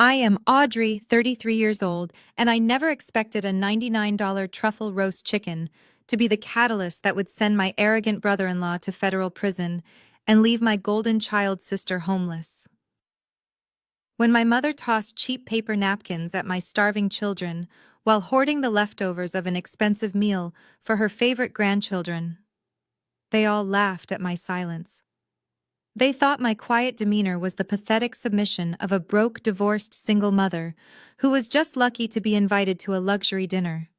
I am Audrey, 33 years old, and I never expected a $99 truffle roast chicken to be the catalyst that would send my arrogant brother-in-law to federal prison and leave my golden child sister homeless. When my mother tossed cheap paper napkins at my starving children while hoarding the leftovers of an expensive meal for her favorite grandchildren, they all laughed at my silence. They thought my quiet demeanor was the pathetic submission of a broke, divorced single mother who was just lucky to be invited to a luxury dinner.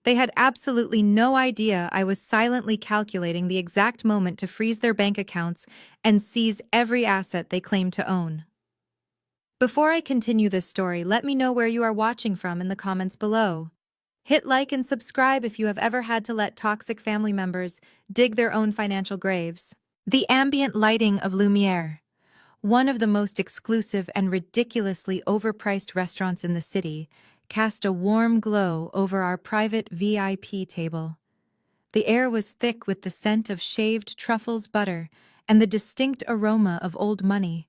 They had absolutely no idea I was silently calculating the exact moment to freeze their bank accounts and seize every asset they claimed to own. Before I continue this story, let me know where you are watching from in the comments below. Hit like and subscribe if you have ever had to let toxic family members dig their own financial graves. The ambient lighting of Lumiere, one of the most exclusive and ridiculously overpriced restaurants in the city, cast a warm glow over our private VIP table. The air was thick with the scent of shaved truffles, butter, and the distinct aroma of old money.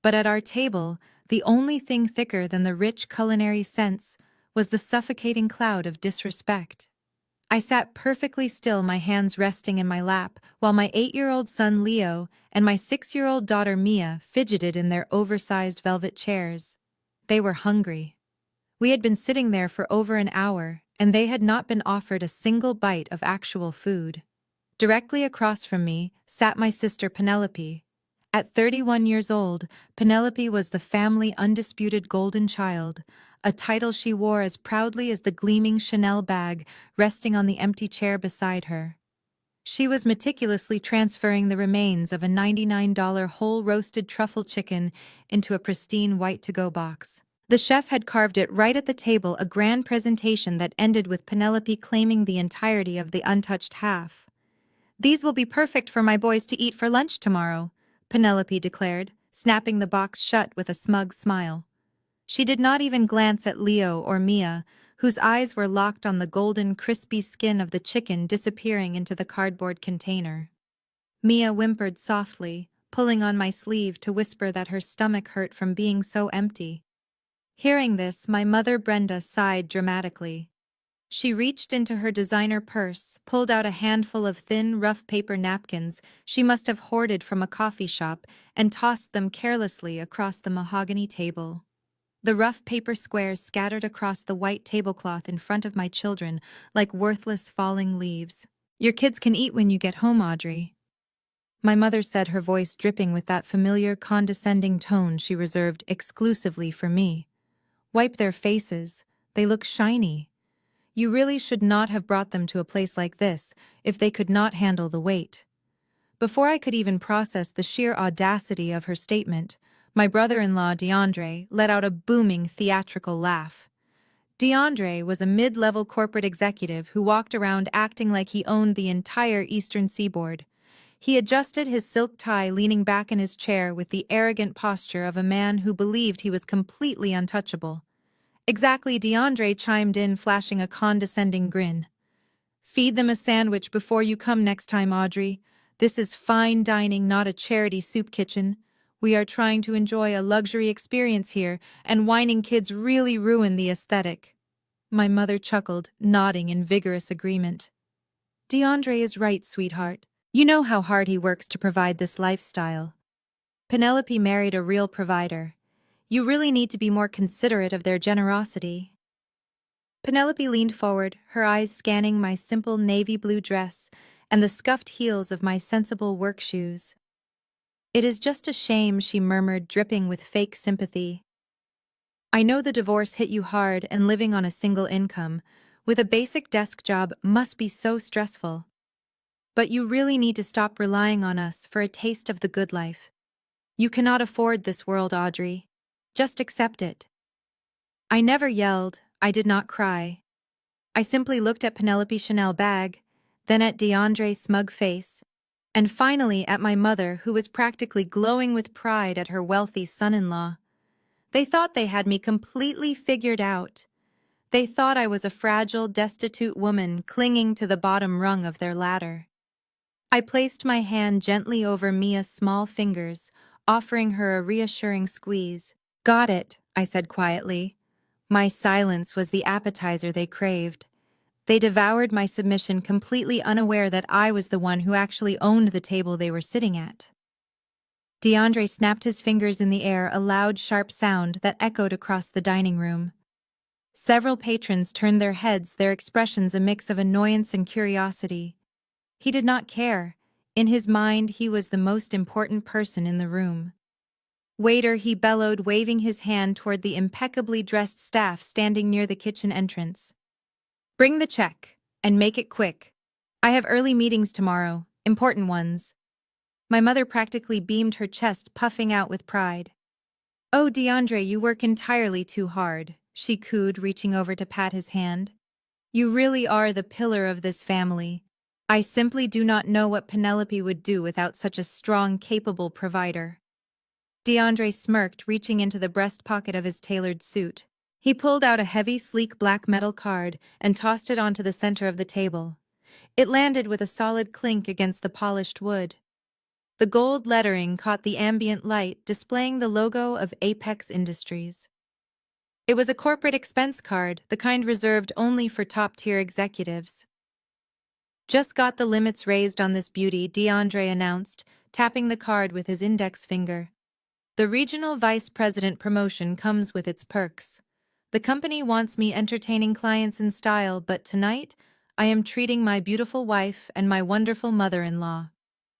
But at our table, the only thing thicker than the rich culinary scents was the suffocating cloud of disrespect. I sat perfectly still, my hands resting in my lap, while my 8-year-old son Leo and my 6-year-old daughter Mia fidgeted in their oversized velvet chairs. They were hungry. We had been sitting there for over an hour, and they had not been offered a single bite of actual food. Directly across from me sat my sister Penelope. At 31 years old, Penelope was the family undisputed golden child, a title she wore as proudly as the gleaming Chanel bag resting on the empty chair beside her. She was meticulously transferring the remains of a $99 whole roasted truffle chicken into a pristine white to-go box. The chef had carved it right at the table, a grand presentation that ended with Penelope claiming the entirety of the untouched half. "These will be perfect for my boys to eat for lunch tomorrow," Penelope declared, snapping the box shut with a smug smile. She did not even glance at Leo or Mia, whose eyes were locked on the golden, crispy skin of the chicken disappearing into the cardboard container. Mia whimpered softly, pulling on my sleeve to whisper that her stomach hurt from being so empty. Hearing this, my mother Brenda sighed dramatically. She reached into her designer purse, pulled out a handful of thin, rough paper napkins she must have hoarded from a coffee shop, and tossed them carelessly across the mahogany table. The rough paper squares scattered across the white tablecloth in front of my children like worthless falling leaves. "Your kids can eat when you get home, Audrey," my mother said, her voice dripping with that familiar, condescending tone she reserved exclusively for me. "Wipe their faces. They look shiny. You really should not have brought them to a place like this if they could not handle the weight." Before I could even process the sheer audacity of her statement, my brother-in-law DeAndre let out a booming theatrical laugh. DeAndre was a mid-level corporate executive who walked around acting like he owned the entire Eastern Seaboard. He adjusted his silk tie, leaning back in his chair with the arrogant posture of a man who believed he was completely untouchable. "Exactly," DeAndre chimed in, flashing a condescending grin. "Feed them a sandwich before you come next time, Audrey. This is fine dining, not a charity soup kitchen. We are trying to enjoy a luxury experience here, and whining kids really ruin the aesthetic." My mother chuckled, nodding in vigorous agreement. "DeAndre is right, sweetheart. You know how hard he works to provide this lifestyle. Penelope married a real provider. You really need to be more considerate of their generosity." Penelope leaned forward, her eyes scanning my simple navy blue dress and the scuffed heels of my sensible work shoes. "It is just a shame," she murmured, dripping with fake sympathy. "I know the divorce hit you hard, and living on a single income, with a basic desk job, must be so stressful. But you really need to stop relying on us for a taste of the good life. You cannot afford this world, Audrey. Just accept it." I never yelled, I did not cry. I simply looked at Penelope's Chanel bag, then at DeAndre's smug face, and finally at my mother, who was practically glowing with pride at her wealthy son-in-law. They thought they had me completely figured out. They thought I was a fragile, destitute woman clinging to the bottom rung of their ladder. I placed my hand gently over Mia's small fingers, offering her a reassuring squeeze. Got it, I said quietly. My silence was the appetizer they craved. They devoured my submission, completely unaware that I was the one who actually owned the table they were sitting at. DeAndre snapped his fingers in the air, a loud, sharp sound that echoed across the dining room. Several patrons turned their heads, their expressions a mix of annoyance and curiosity. He did not care. In his mind, he was the most important person in the room. Waiter, he bellowed, waving his hand toward the impeccably dressed staff standing near the kitchen entrance. Bring the check, and make it quick. I have early meetings tomorrow, important ones. My mother practically beamed her chest, puffing out with pride. Oh, DeAndre, you work entirely too hard, she cooed, reaching over to pat his hand. You really are the pillar of this family. I simply do not know what Penelope would do without such a strong, capable provider. DeAndre smirked, reaching into the breast pocket of his tailored suit. He pulled out a heavy, sleek black metal card and tossed it onto the center of the table. It landed with a solid clink against the polished wood. The gold lettering caught the ambient light, displaying the logo of Apex Industries. It was a corporate expense card, the kind reserved only for top-tier executives. Just got the limits raised on this beauty, DeAndre announced, tapping the card with his index finger. The regional vice president promotion comes with its perks. The company wants me entertaining clients in style, but tonight, I am treating my beautiful wife and my wonderful mother-in-law.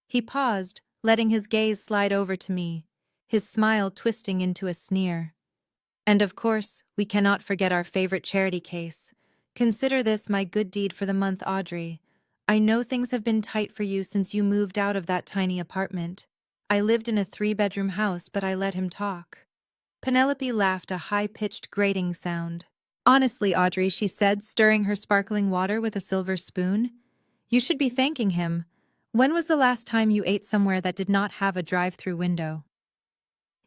He paused, letting his gaze slide over to me, his smile twisting into a sneer. And of course, we cannot forget our favorite charity case. Consider this my good deed for the month, Audrey. I know things have been tight for you since you moved out of that tiny apartment. I lived in a 3-bedroom house, but I let him talk. Penelope laughed, a high-pitched grating sound. Honestly, Audrey, she said, stirring her sparkling water with a silver spoon, you should be thanking him. When was the last time you ate somewhere that did not have a drive-through window?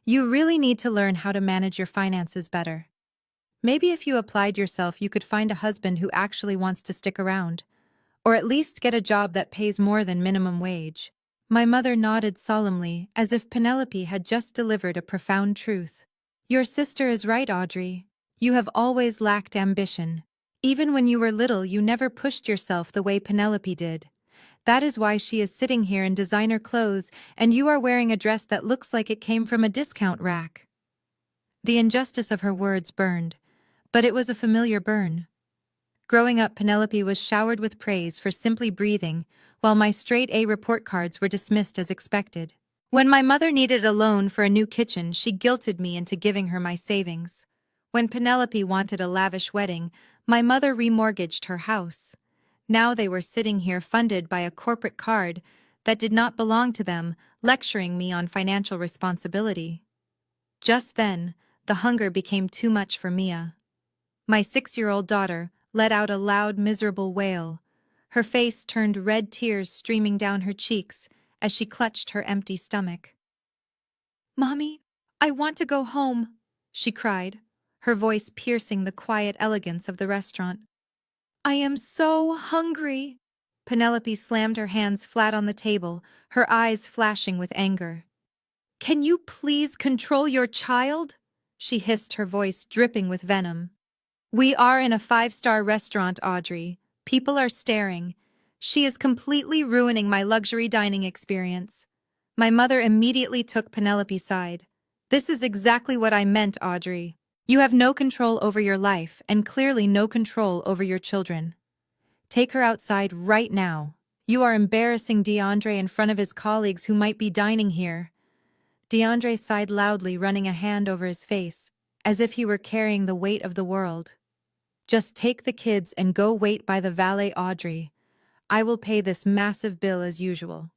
You really need to learn how to manage your finances better. Maybe if you applied yourself, you could find a husband who actually wants to stick around, or at least get a job that pays more than minimum wage. My mother nodded solemnly, as if Penelope had just delivered a profound truth. Your sister is right, Audrey. You have always lacked ambition. Even when you were little, you never pushed yourself the way Penelope did. That is why she is sitting here in designer clothes, and you are wearing a dress that looks like it came from a discount rack. The injustice of her words burned, but it was a familiar burn. Growing up, Penelope was showered with praise for simply breathing, while my straight-A report cards were dismissed as expected. When my mother needed a loan for a new kitchen, she guilted me into giving her my savings. When Penelope wanted a lavish wedding, my mother remortgaged her house. Now they were sitting here funded by a corporate card that did not belong to them, lecturing me on financial responsibility. Just then, the hunger became too much for Mia. My 6-year-old daughter let out a loud, miserable wail. Her face turned red, tears streaming down her cheeks as she clutched her empty stomach. "Mommy, I want to go home," she cried, her voice piercing the quiet elegance of the restaurant. "I am so hungry." Penelope slammed her hands flat on the table, her eyes flashing with anger. "Can you please control your child?" she hissed, her voice dripping with venom. "We are in a 5-star restaurant, Audrey. People are staring. She is completely ruining my luxury dining experience." My mother immediately took Penelope's side. "This is exactly what I meant, Audrey. You have no control over your life and clearly no control over your children. Take her outside right now. You are embarrassing DeAndre in front of his colleagues who might be dining here." DeAndre sighed loudly, running a hand over his face, as if he were carrying the weight of the world. "Just take the kids and go wait by the valet, Audrey. I will pay this massive bill as usual.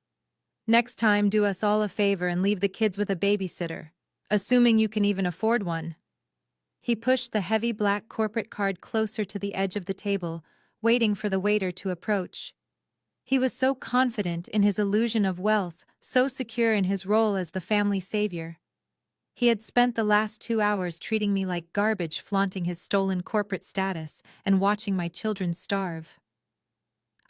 Next time, do us all a favor and leave the kids with a babysitter, assuming you can even afford one." He pushed the heavy black corporate card closer to the edge of the table, waiting for the waiter to approach. He was so confident in his illusion of wealth, so secure in his role as the family savior. He had spent the last 2 hours treating me like garbage, flaunting his stolen corporate status and watching my children starve.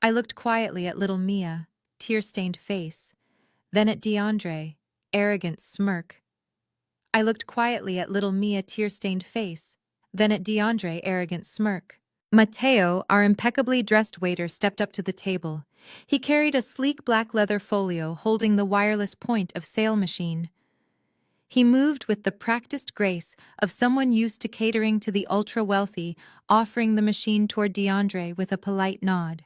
I looked quietly at little Mia, tear-stained face, then at DeAndre, arrogant smirk. I looked quietly at little Mia tear-stained face, then at DeAndre arrogant smirk. Mateo, our impeccably dressed waiter, stepped up to the table. He carried a sleek black leather folio holding the wireless point of sale machine. He moved with the practiced grace of someone used to catering to the ultra-wealthy, offering the machine toward DeAndre with a polite nod.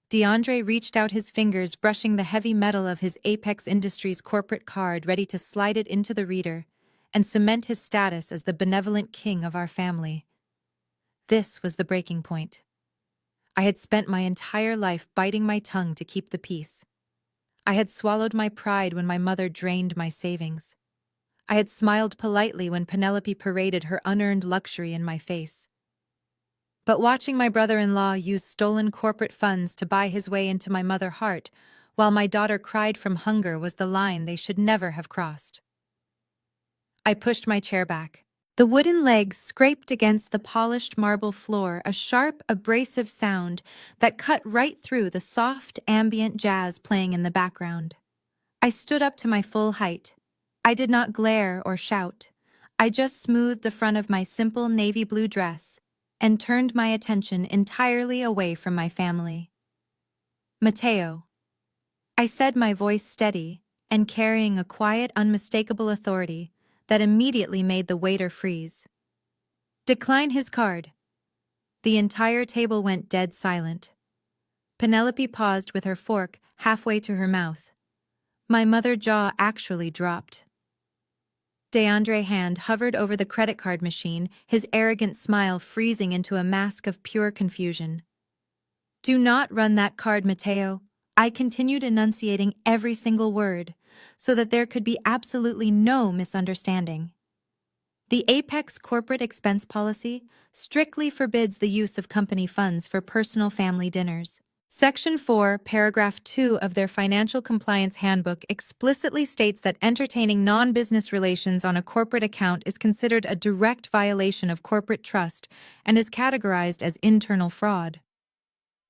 DeAndre reached out his fingers, brushing the heavy metal of his Apex Industries corporate card, ready to slide it into the reader and cement his status as the benevolent king of our family. This was the breaking point. I had spent my entire life biting my tongue to keep the peace. I had swallowed my pride when my mother drained my savings. I had smiled politely when Penelope paraded her unearned luxury in my face. But watching my brother-in-law use stolen corporate funds to buy his way into my mother's heart, while my daughter cried from hunger, was the line they should never have crossed. I pushed my chair back. The wooden legs scraped against the polished marble floor, a sharp, abrasive sound that cut right through the soft, ambient jazz playing in the background. I stood up to my full height. I did not glare or shout. I just smoothed the front of my simple navy blue dress and turned my attention entirely away from my family. Mateo. I said, my voice steady and carrying a quiet, unmistakable authority that immediately made the waiter freeze. Decline his card. The entire table went dead silent. Penelope paused with her fork halfway to her mouth. My mother's jaw actually dropped. DeAndre's hand hovered over the credit card machine, his arrogant smile freezing into a mask of pure confusion. Do not run that card, Mateo. I continued enunciating every single word, so that there could be absolutely no misunderstanding. The Apex corporate expense policy strictly forbids the use of company funds for personal family dinners. Section 4, paragraph 2 of their Financial Compliance Handbook explicitly states that entertaining non-business relations on a corporate account is considered a direct violation of corporate trust and is categorized as internal fraud.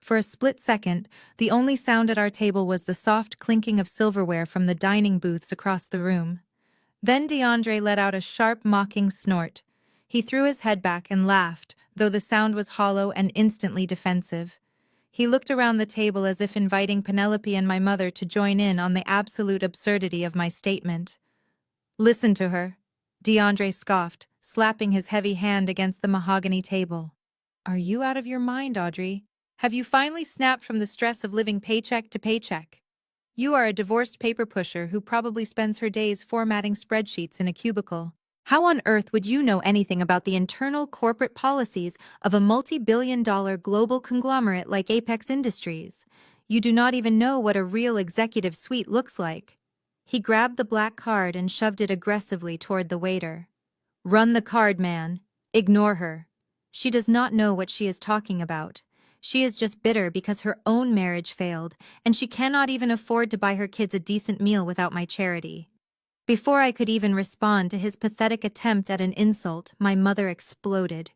For a split second, the only sound at our table was the soft clinking of silverware from the dining booths across the room. Then DeAndre let out a sharp, mocking snort. He threw his head back and laughed, though the sound was hollow and instantly defensive. He looked around the table as if inviting Penelope and my mother to join in on the absolute absurdity of my statement. Listen to her, DeAndre scoffed, slapping his heavy hand against the mahogany table. Are you out of your mind, Audrey? Have you finally snapped from the stress of living paycheck to paycheck? You are a divorced paper pusher who probably spends her days formatting spreadsheets in a cubicle. How on earth would you know anything about the internal corporate policies of a multi-billion-dollar global conglomerate like Apex Industries? You do not even know what a real executive suite looks like. He grabbed the black card and shoved it aggressively toward the waiter. Run the card, man. Ignore her. She does not know what she is talking about. She is just bitter because her own marriage failed, and she cannot even afford to buy her kids a decent meal without my charity. Before I could even respond to his pathetic attempt at an insult, my mother exploded.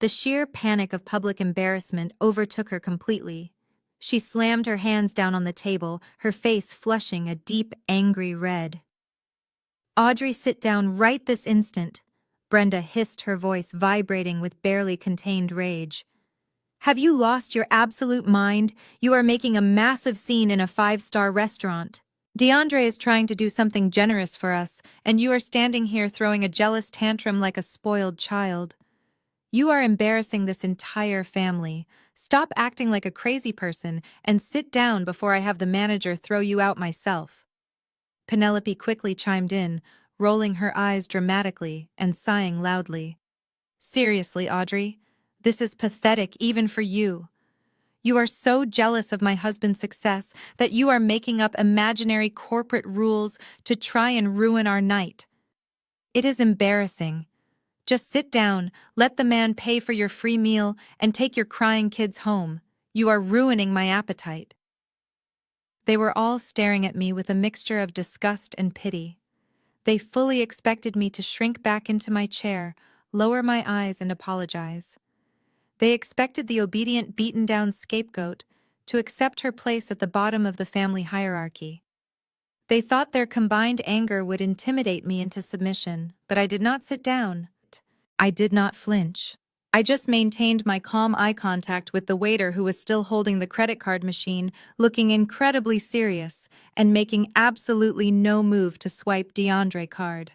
The sheer panic of public embarrassment overtook her completely. She slammed her hands down on the table, her face flushing a deep, angry red. Audrey, sit down right this instant, Brenda hissed, her voice vibrating with barely contained rage. Have you lost your absolute mind? You are making a massive scene in a 5-star restaurant. DeAndre is trying to do something generous for us, and you are standing here throwing a jealous tantrum like a spoiled child. You are embarrassing this entire family. Stop acting like a crazy person and sit down before I have the manager throw you out myself. Penelope quickly chimed in, rolling her eyes dramatically and sighing loudly. Seriously, Audrey, this is pathetic even for you. You are so jealous of my husband's success that you are making up imaginary corporate rules to try and ruin our night. It is embarrassing. Just sit down, let the man pay for your free meal, and take your crying kids home. You are ruining my appetite. They were all staring at me with a mixture of disgust and pity. They fully expected me to shrink back into my chair, lower my eyes, and apologize. They expected the obedient, beaten-down scapegoat to accept her place at the bottom of the family hierarchy. They thought their combined anger would intimidate me into submission, but I did not sit down. I did not flinch. I just maintained my calm eye contact with the waiter who was still holding the credit card machine, looking incredibly serious and making absolutely no move to swipe DeAndre card.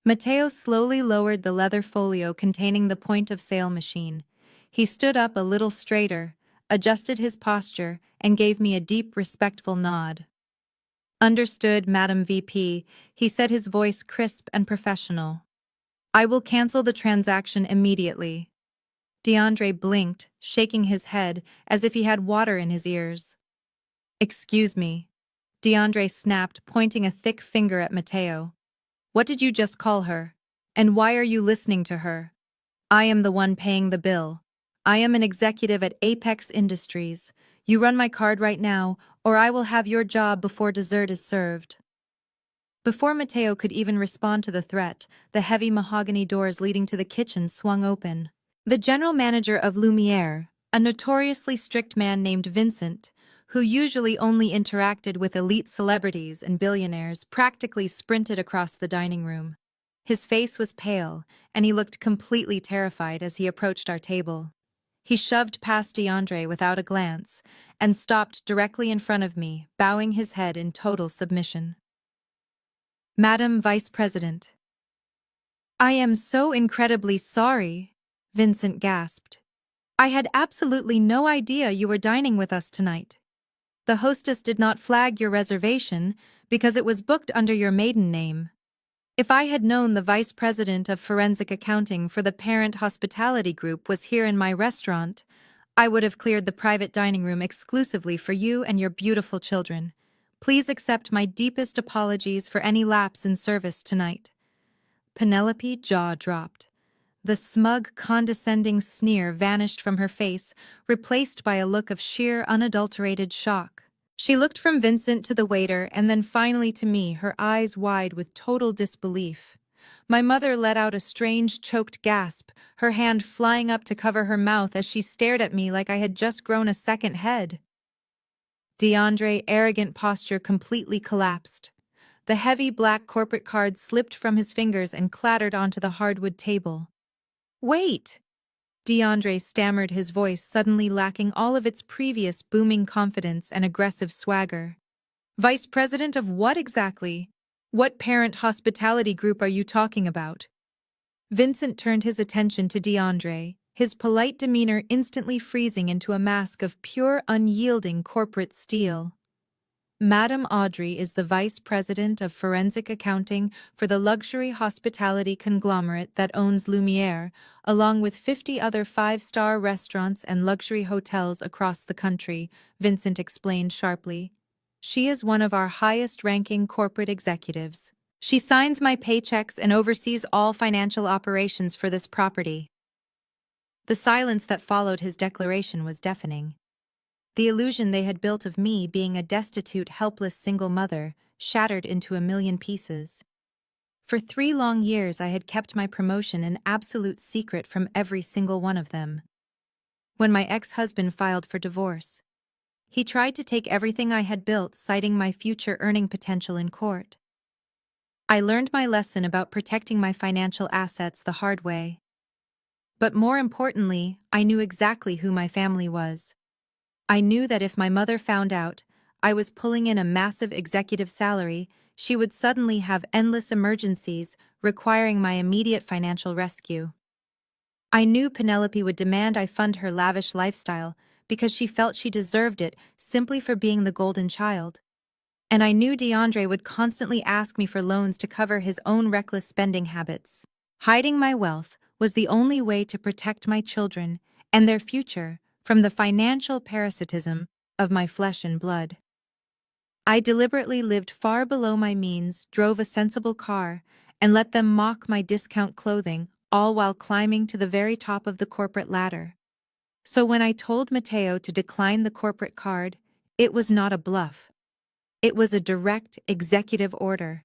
Mateo slowly lowered the leather folio containing the point-of-sale machine. He stood up a little straighter, adjusted his posture, and gave me a deep, respectful nod. "Understood, Madam VP," he said, his voice crisp and professional. "I will cancel the transaction immediately." DeAndre blinked, shaking his head as if he had water in his ears. "Excuse me," DeAndre snapped, pointing a thick finger at Mateo. "What did you just call her? And why are you listening to her? I am the one paying the bill. I am an executive at Apex Industries. You run my card right now, or I will have your job before dessert is served." Before Mateo could even respond to the threat, the heavy mahogany doors leading to the kitchen swung open. The general manager of Lumiere, a notoriously strict man named Vincent, who usually only interacted with elite celebrities and billionaires, practically sprinted across the dining room. His face was pale, and he looked completely terrified as he approached our table. He shoved past DeAndre without a glance and stopped directly in front of me, bowing his head in total submission. "Madam Vice President." "I am so incredibly sorry," Vincent gasped. "I had absolutely no idea you were dining with us tonight. The hostess did not flag your reservation because it was booked under your maiden name. If I had known the vice president of forensic accounting for the parent hospitality group was here in my restaurant, I would have cleared the private dining room exclusively for you and your beautiful children. Please accept my deepest apologies for any lapse in service tonight." Penelope's jaw dropped. The smug, condescending sneer vanished from her face, replaced by a look of sheer, unadulterated shock. She looked from Vincent to the waiter and then finally to me, her eyes wide with total disbelief. My mother let out a strange, choked gasp, her hand flying up to cover her mouth as she stared at me like I had just grown a second head. DeAndre's arrogant posture completely collapsed. The heavy black corporate card slipped from his fingers and clattered onto the hardwood table. "Wait!" DeAndre stammered, his voice suddenly lacking all of its previous booming confidence and aggressive swagger. "Vice president of what exactly? What parent hospitality group are you talking about?" Vincent turned his attention to DeAndre, his polite demeanor instantly freezing into a mask of pure, unyielding corporate steel. "Madam Audrey is the vice president of forensic accounting for the luxury hospitality conglomerate that owns Lumiere, along with 50 other five-star restaurants and luxury hotels across the country," Vincent explained sharply. "She is one of our highest-ranking corporate executives. She signs my paychecks and oversees all financial operations for this property." The silence that followed his declaration was deafening. The illusion they had built of me being a destitute, helpless single mother shattered into a million pieces. For 3 long years I had kept my promotion an absolute secret from every single one of them. When my ex-husband filed for divorce, he tried to take everything I had built, citing my future earning potential in court. I learned my lesson about protecting my financial assets the hard way. But more importantly, I knew exactly who my family was. I knew that if my mother found out I was pulling in a massive executive salary, she would suddenly have endless emergencies requiring my immediate financial rescue. I knew Penelope would demand I fund her lavish lifestyle because she felt she deserved it simply for being the golden child. And I knew DeAndre would constantly ask me for loans to cover his own reckless spending habits. Hiding my wealth was the only way to protect my children and their future from the financial parasitism of my flesh and blood. I deliberately lived far below my means, drove a sensible car, and let them mock my discount clothing, all while climbing to the very top of the corporate ladder. So when I told Mateo to decline the corporate card, it was not a bluff. It was a direct executive order.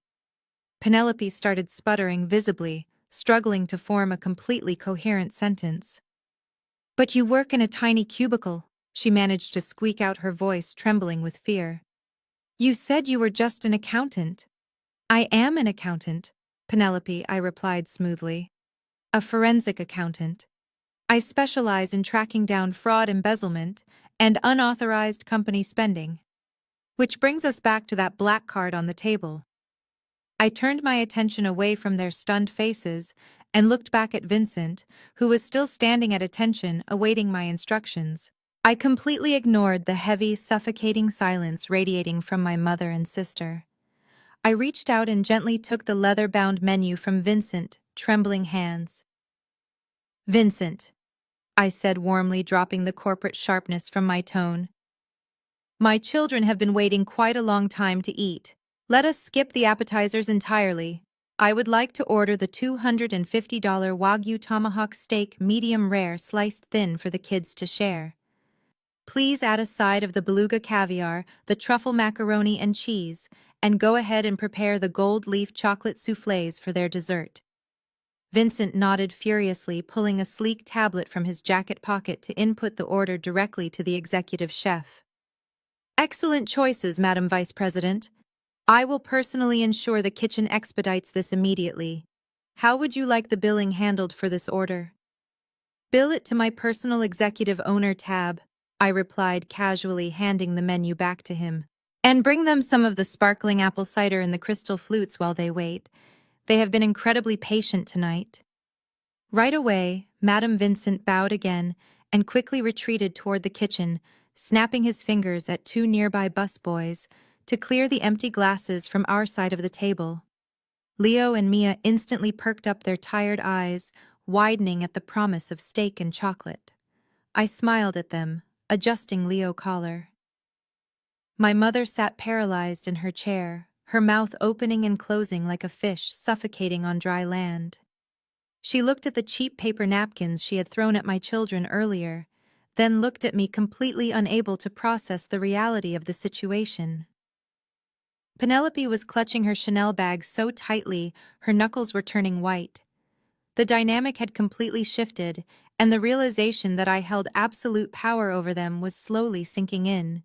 Penelope started sputtering visibly, struggling to form a completely coherent sentence. "But you work in a tiny cubicle," she managed to squeak out, her voice trembling with fear. You said you were just an accountant. I am an accountant, Penelope, I replied smoothly. A forensic accountant. I specialize in tracking down fraud, embezzlement, and unauthorized company spending. Which brings us back to that black card on the table. I turned my attention away from their stunned faces and looked back at Vincent, who was still standing at attention, awaiting my instructions. I completely ignored the heavy, suffocating silence radiating from my mother and sister. I reached out and gently took the leather-bound menu from Vincent, trembling hands. Vincent, I said warmly, dropping the corporate sharpness from my tone. My children have been waiting quite a long time to eat. Let us skip the appetizers entirely. I would like to order the $250 Wagyu tomahawk steak medium rare sliced thin for the kids to share. Please add a side of the beluga caviar, the truffle macaroni and cheese, and go ahead and prepare the gold leaf chocolate soufflés for their dessert. Vincent nodded furiously, pulling a sleek tablet from his jacket pocket to input the order directly to the executive chef. Excellent choices, Madam Vice President. I will personally ensure the kitchen expedites this immediately. How would you like the billing handled for this order? Bill it to my personal executive owner tab, I replied casually, handing the menu back to him. And bring them some of the sparkling apple cider and the crystal flutes while they wait. They have been incredibly patient tonight. Right away, Madam Vincent bowed again and quickly retreated toward the kitchen, snapping his fingers at two nearby busboys to clear the empty glasses from our side of the table. Leo and Mia instantly perked up their tired eyes, widening at the promise of steak and chocolate. I smiled at them, adjusting Leo's collar. My mother sat paralyzed in her chair, her mouth opening and closing like a fish suffocating on dry land. She looked at the cheap paper napkins she had thrown at my children earlier, then looked at me, completely unable to process the reality of the situation. Penelope was clutching her Chanel bag so tightly her knuckles were turning white. The dynamic had completely shifted, and the realization that I held absolute power over them was slowly sinking in.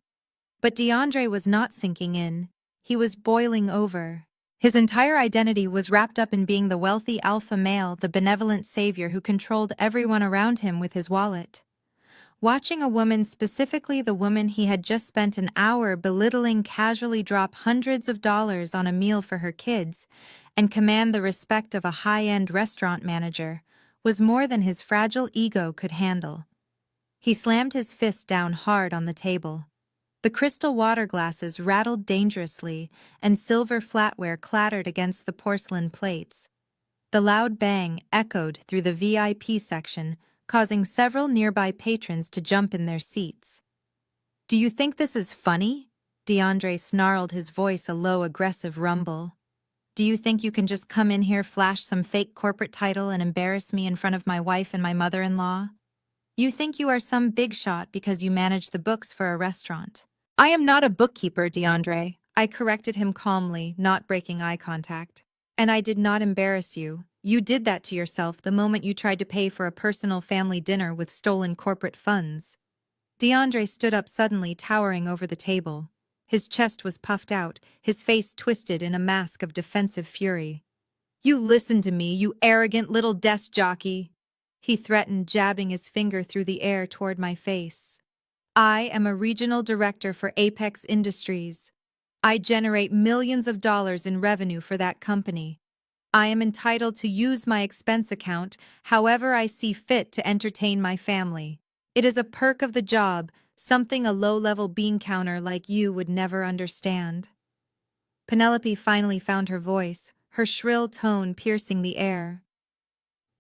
But DeAndre was not sinking in. He was boiling over. His entire identity was wrapped up in being the wealthy alpha male, the benevolent savior who controlled everyone around him with his wallet. Watching a woman, specifically the woman he had just spent an hour belittling, casually drop hundreds of dollars on a meal for her kids and command the respect of a high-end restaurant manager, was more than his fragile ego could handle. He slammed his fist down hard on the table. The crystal water glasses rattled dangerously, and silver flatware clattered against the porcelain plates. The loud bang echoed through the VIP section, causing several nearby patrons to jump in their seats. "Do you think this is funny?" DeAndre snarled, his voice a low, aggressive rumble. "Do you think you can just come in here, flash some fake corporate title, and embarrass me in front of my wife and my mother-in-law? You think you are some big shot because you manage the books for a restaurant." "I am not a bookkeeper, DeAndre," I corrected him calmly, not breaking eye contact. "And I did not embarrass you. You did that to yourself the moment you tried to pay for a personal family dinner with stolen corporate funds." DeAndre stood up suddenly, towering over the table. His chest was puffed out, his face twisted in a mask of defensive fury. "You listen to me, you arrogant little desk jockey," he threatened, jabbing his finger through the air toward my face. "I am a regional director for Apex Industries. I generate millions of dollars in revenue for that company. I am entitled to use my expense account however I see fit to entertain my family. It is a perk of the job, something a low-level bean counter like you would never understand." Penelope finally found her voice, her shrill tone piercing the air.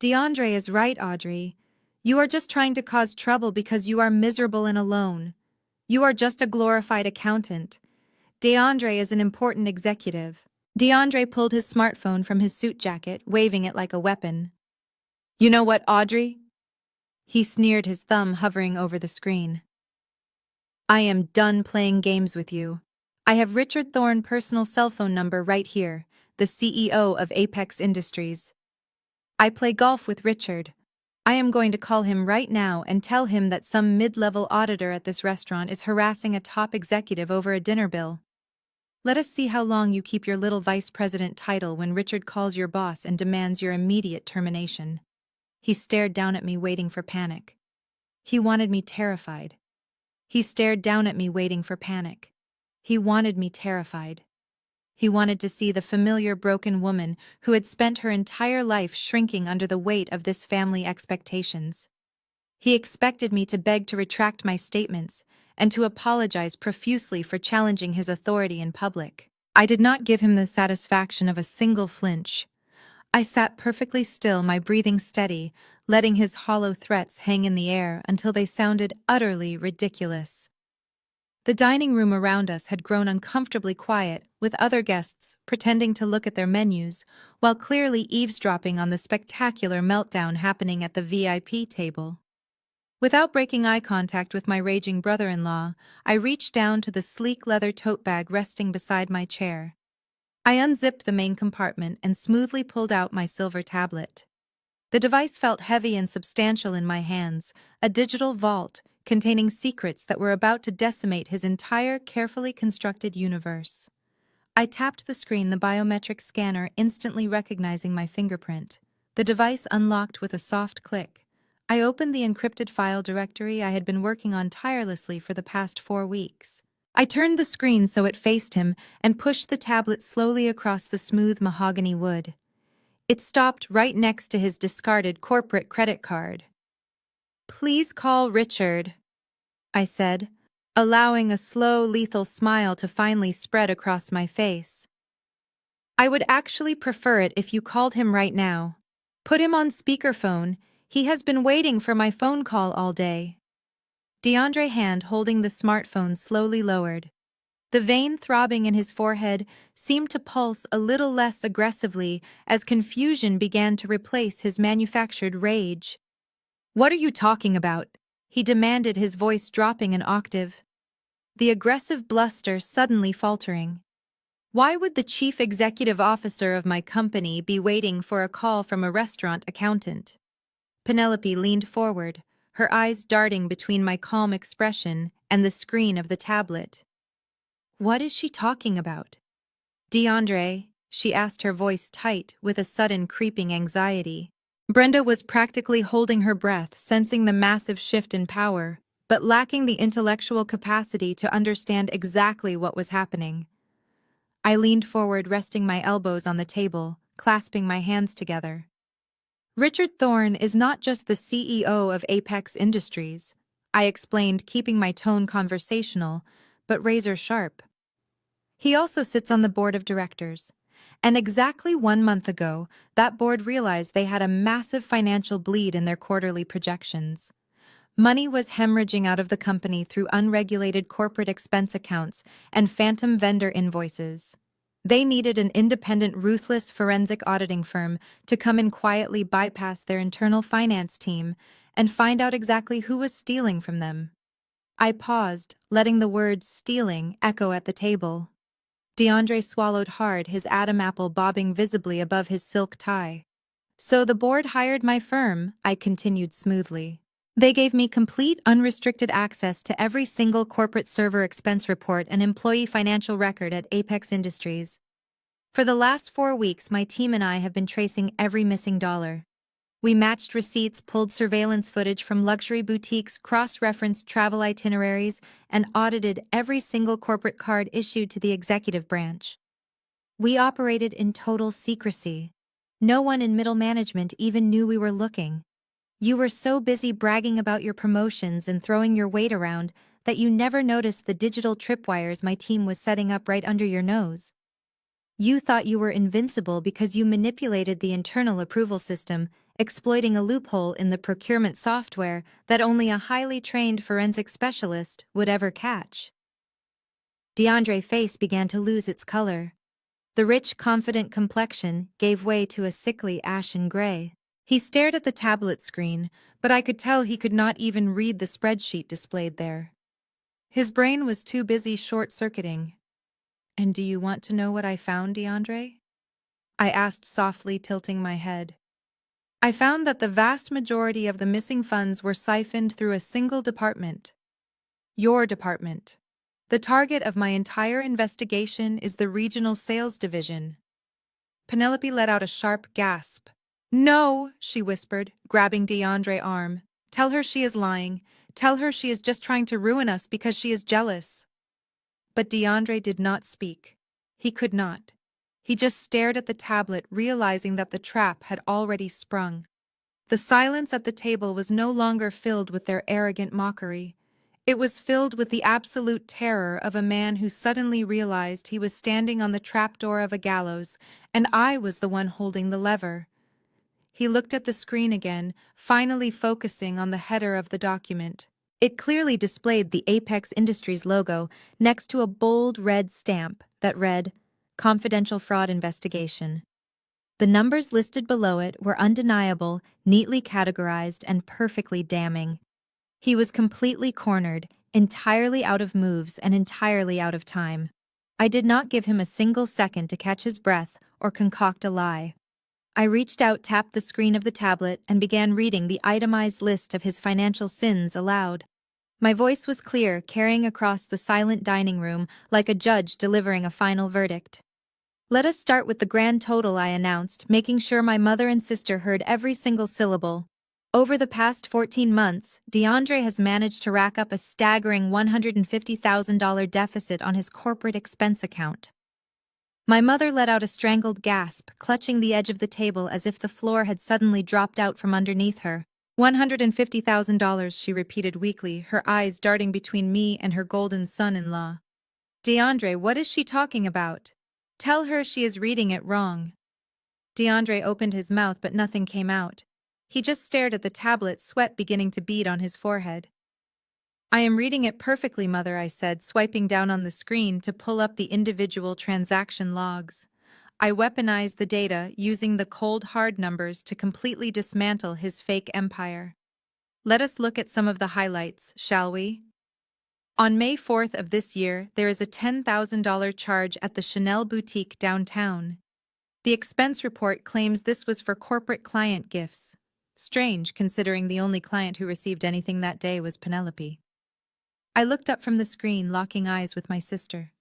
"DeAndre is right, Audrey. You are just trying to cause trouble because you are miserable and alone. You are just a glorified accountant. DeAndre is an important executive." DeAndre pulled his smartphone from his suit jacket, waving it like a weapon. "You know what, Audrey?" He sneered, his thumb hovering over the screen. "I am done playing games with you. I have Richard Thorne's personal cell phone number right here, the CEO of Apex Industries. I play golf with Richard. I am going to call him right now and tell him that some mid-level auditor at this restaurant is harassing a top executive over a dinner bill." Let us see how long you keep your little vice president title when Richard calls your boss and demands your immediate termination. He stared down at me, waiting for panic. He wanted me terrified. He stared down at me, waiting for panic. He wanted me terrified. He wanted to see the familiar broken woman who had spent her entire life shrinking under the weight of this family expectations. He expected me to beg to retract my statements and to apologize profusely for challenging his authority in public. I did not give him the satisfaction of a single flinch. I sat perfectly still, my breathing steady, letting his hollow threats hang in the air until they sounded utterly ridiculous. The dining room around us had grown uncomfortably quiet, with other guests pretending to look at their menus while clearly eavesdropping on the spectacular meltdown happening at the VIP table. Without breaking eye contact with my raging brother-in-law, I reached down to the sleek leather tote bag resting beside my chair. I unzipped the main compartment and smoothly pulled out my silver tablet. The device felt heavy and substantial in my hands, a digital vault containing secrets that were about to decimate his entire carefully constructed universe. I tapped the screen, the biometric scanner instantly recognizing my fingerprint. The device unlocked with a soft click. I opened the encrypted file directory I had been working on tirelessly for the past 4 weeks. I turned the screen so it faced him and pushed the tablet slowly across the smooth mahogany wood. It stopped right next to his discarded corporate credit card. "Please call Richard," I said, allowing a slow, lethal smile to finally spread across my face. "I would actually prefer it if you called him right now. Put him on speakerphone. He has been waiting for my phone call all day." DeAndre's hand holding the smartphone slowly lowered. The vein throbbing in his forehead seemed to pulse a little less aggressively as confusion began to replace his manufactured rage. "What are you talking about?" he demanded, his voice dropping an octave. The aggressive bluster suddenly faltering. "Why would the chief executive officer of my company be waiting for a call from a restaurant accountant?" Penelope leaned forward, her eyes darting between my calm expression and the screen of the tablet. "What is she talking about?" "DeAndre," she asked, her voice tight with a sudden creeping anxiety. Brenda was practically holding her breath, sensing the massive shift in power, but lacking the intellectual capacity to understand exactly what was happening. I leaned forward, resting my elbows on the table, clasping my hands together. "Richard Thorne is not just the CEO of Apex Industries," I explained, keeping my tone conversational, but razor sharp. "He also sits on the board of directors. And exactly 1 month ago, that board realized they had a massive financial bleed in their quarterly projections. Money was hemorrhaging out of the company through unregulated corporate expense accounts and phantom vendor invoices. They needed an independent, ruthless forensic auditing firm to come and quietly bypass their internal finance team and find out exactly who was stealing from them." I paused, letting the word "stealing" echo at the table. DeAndre swallowed hard, his Adam apple bobbing visibly above his silk tie. "So the board hired my firm," I continued smoothly. "They gave me complete, unrestricted access to every single corporate server expense report and employee financial record at Apex Industries. For the last 4 weeks, my team and I have been tracing every missing dollar. We matched receipts, pulled surveillance footage from luxury boutiques, cross-referenced travel itineraries, and audited every single corporate card issued to the executive branch. We operated in total secrecy. No one in middle management even knew we were looking. You were so busy bragging about your promotions and throwing your weight around that you never noticed the digital tripwires my team was setting up right under your nose. You thought you were invincible because you manipulated the internal approval system, exploiting a loophole in the procurement software that only a highly trained forensic specialist would ever catch." DeAndre's face began to lose its color. The rich, confident complexion gave way to a sickly ashen gray. He stared at the tablet screen, but I could tell he could not even read the spreadsheet displayed there. His brain was too busy short-circuiting. "And do you want to know what I found, DeAndre?" I asked softly, tilting my head. "I found that the vast majority of the missing funds were siphoned through a single department. Your department." The target of my entire investigation is the regional sales division. Penelope let out a sharp gasp. No, she whispered, grabbing DeAndre's arm. Tell her she is lying. Tell her she is just trying to ruin us because she is jealous. But DeAndre did not speak. He could not. He just stared at the tablet, realizing that the trap had already sprung. The silence at the table was no longer filled with their arrogant mockery. It was filled with the absolute terror of a man who suddenly realized he was standing on the trapdoor of a gallows, and I was the one holding the lever. He looked at the screen again, finally focusing on the header of the document. It clearly displayed the Apex Industries logo next to a bold red stamp that read, Confidential Fraud Investigation. The numbers listed below it were undeniable, neatly categorized, and perfectly damning. He was completely cornered, entirely out of moves and entirely out of time. I did not give him a single second to catch his breath or concoct a lie. I reached out, tapped the screen of the tablet, and began reading the itemized list of his financial sins aloud. My voice was clear, carrying across the silent dining room like a judge delivering a final verdict. Let us start with the grand total, I announced, making sure my mother and sister heard every single syllable. Over the past 14 months, DeAndre has managed to rack up a staggering $150,000 deficit on his corporate expense account. My mother let out a strangled gasp, clutching the edge of the table as if the floor had suddenly dropped out from underneath her. $150,000, she repeated weakly, her eyes darting between me and her golden son-in-law. DeAndre, what is she talking about? Tell her she is reading it wrong. DeAndre opened his mouth, but nothing came out. He just stared at the tablet, sweat beginning to bead on his forehead. I am reading it perfectly, Mother, I said, swiping down on the screen to pull up the individual transaction logs. I weaponized the data, using the cold hard numbers to completely dismantle his fake empire. Let us look at some of the highlights, shall we? On May 4th of this year, there is a $10,000 charge at the Chanel boutique downtown. The expense report claims this was for corporate client gifts. Strange, considering the only client who received anything that day was Penelope. I looked up from the screen, locking eyes with my sister.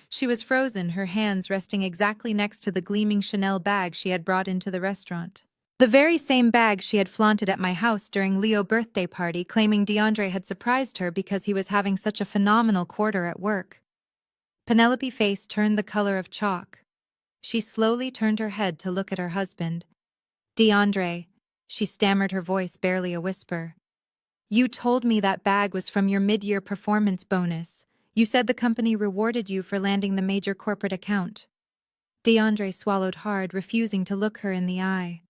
She was frozen, her hands resting exactly next to the gleaming Chanel bag she had brought into the restaurant. The very same bag she had flaunted at my house during Leo's birthday party, claiming DeAndre had surprised her because he was having such a phenomenal quarter at work. Penelope's face turned the color of chalk. She slowly turned her head to look at her husband. DeAndre, she stammered, her voice barely a whisper. You told me that bag was from your mid-year performance bonus. You said the company rewarded you for landing the major corporate account. DeAndre swallowed hard, refusing to look her in the eye.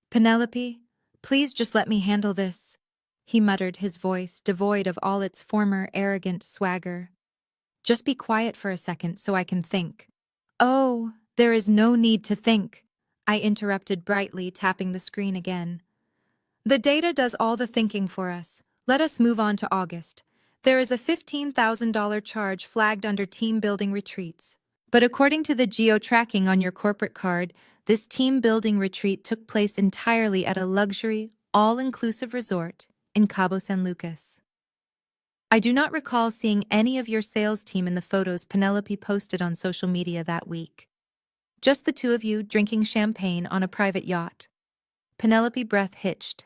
Penelope, please just let me handle this, he muttered, his voice devoid of all its former arrogant swagger. Just be quiet for a second so I can think. Oh, there is no need to think, I interrupted brightly, tapping the screen again. The data does all the thinking for us. Let us move on to August. There is a $15,000 charge flagged under team building retreats. But according to the geo-tracking on your corporate card, this team building retreat took place entirely at a luxury, all-inclusive resort in Cabo San Lucas. I do not recall seeing any of your sales team in the photos Penelope posted on social media that week. Just the two of you drinking champagne on a private yacht. Penelope's breath hitched.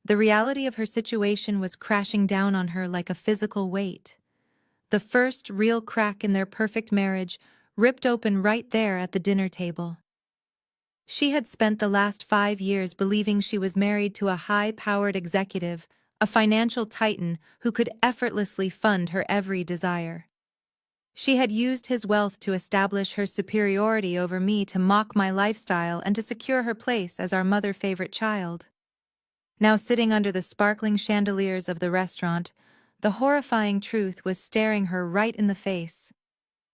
The reality of her situation was crashing down on her like a physical weight. The first real crack in their perfect marriage ripped open right there at the dinner table. She had spent the last 5 years believing she was married to a high-powered executive, a financial titan who could effortlessly fund her every desire. She had used his wealth to establish her superiority over me, to mock my lifestyle, and to secure her place as our mother-favorite child. Now, sitting under the sparkling chandeliers of the restaurant, the horrifying truth was staring her right in the face.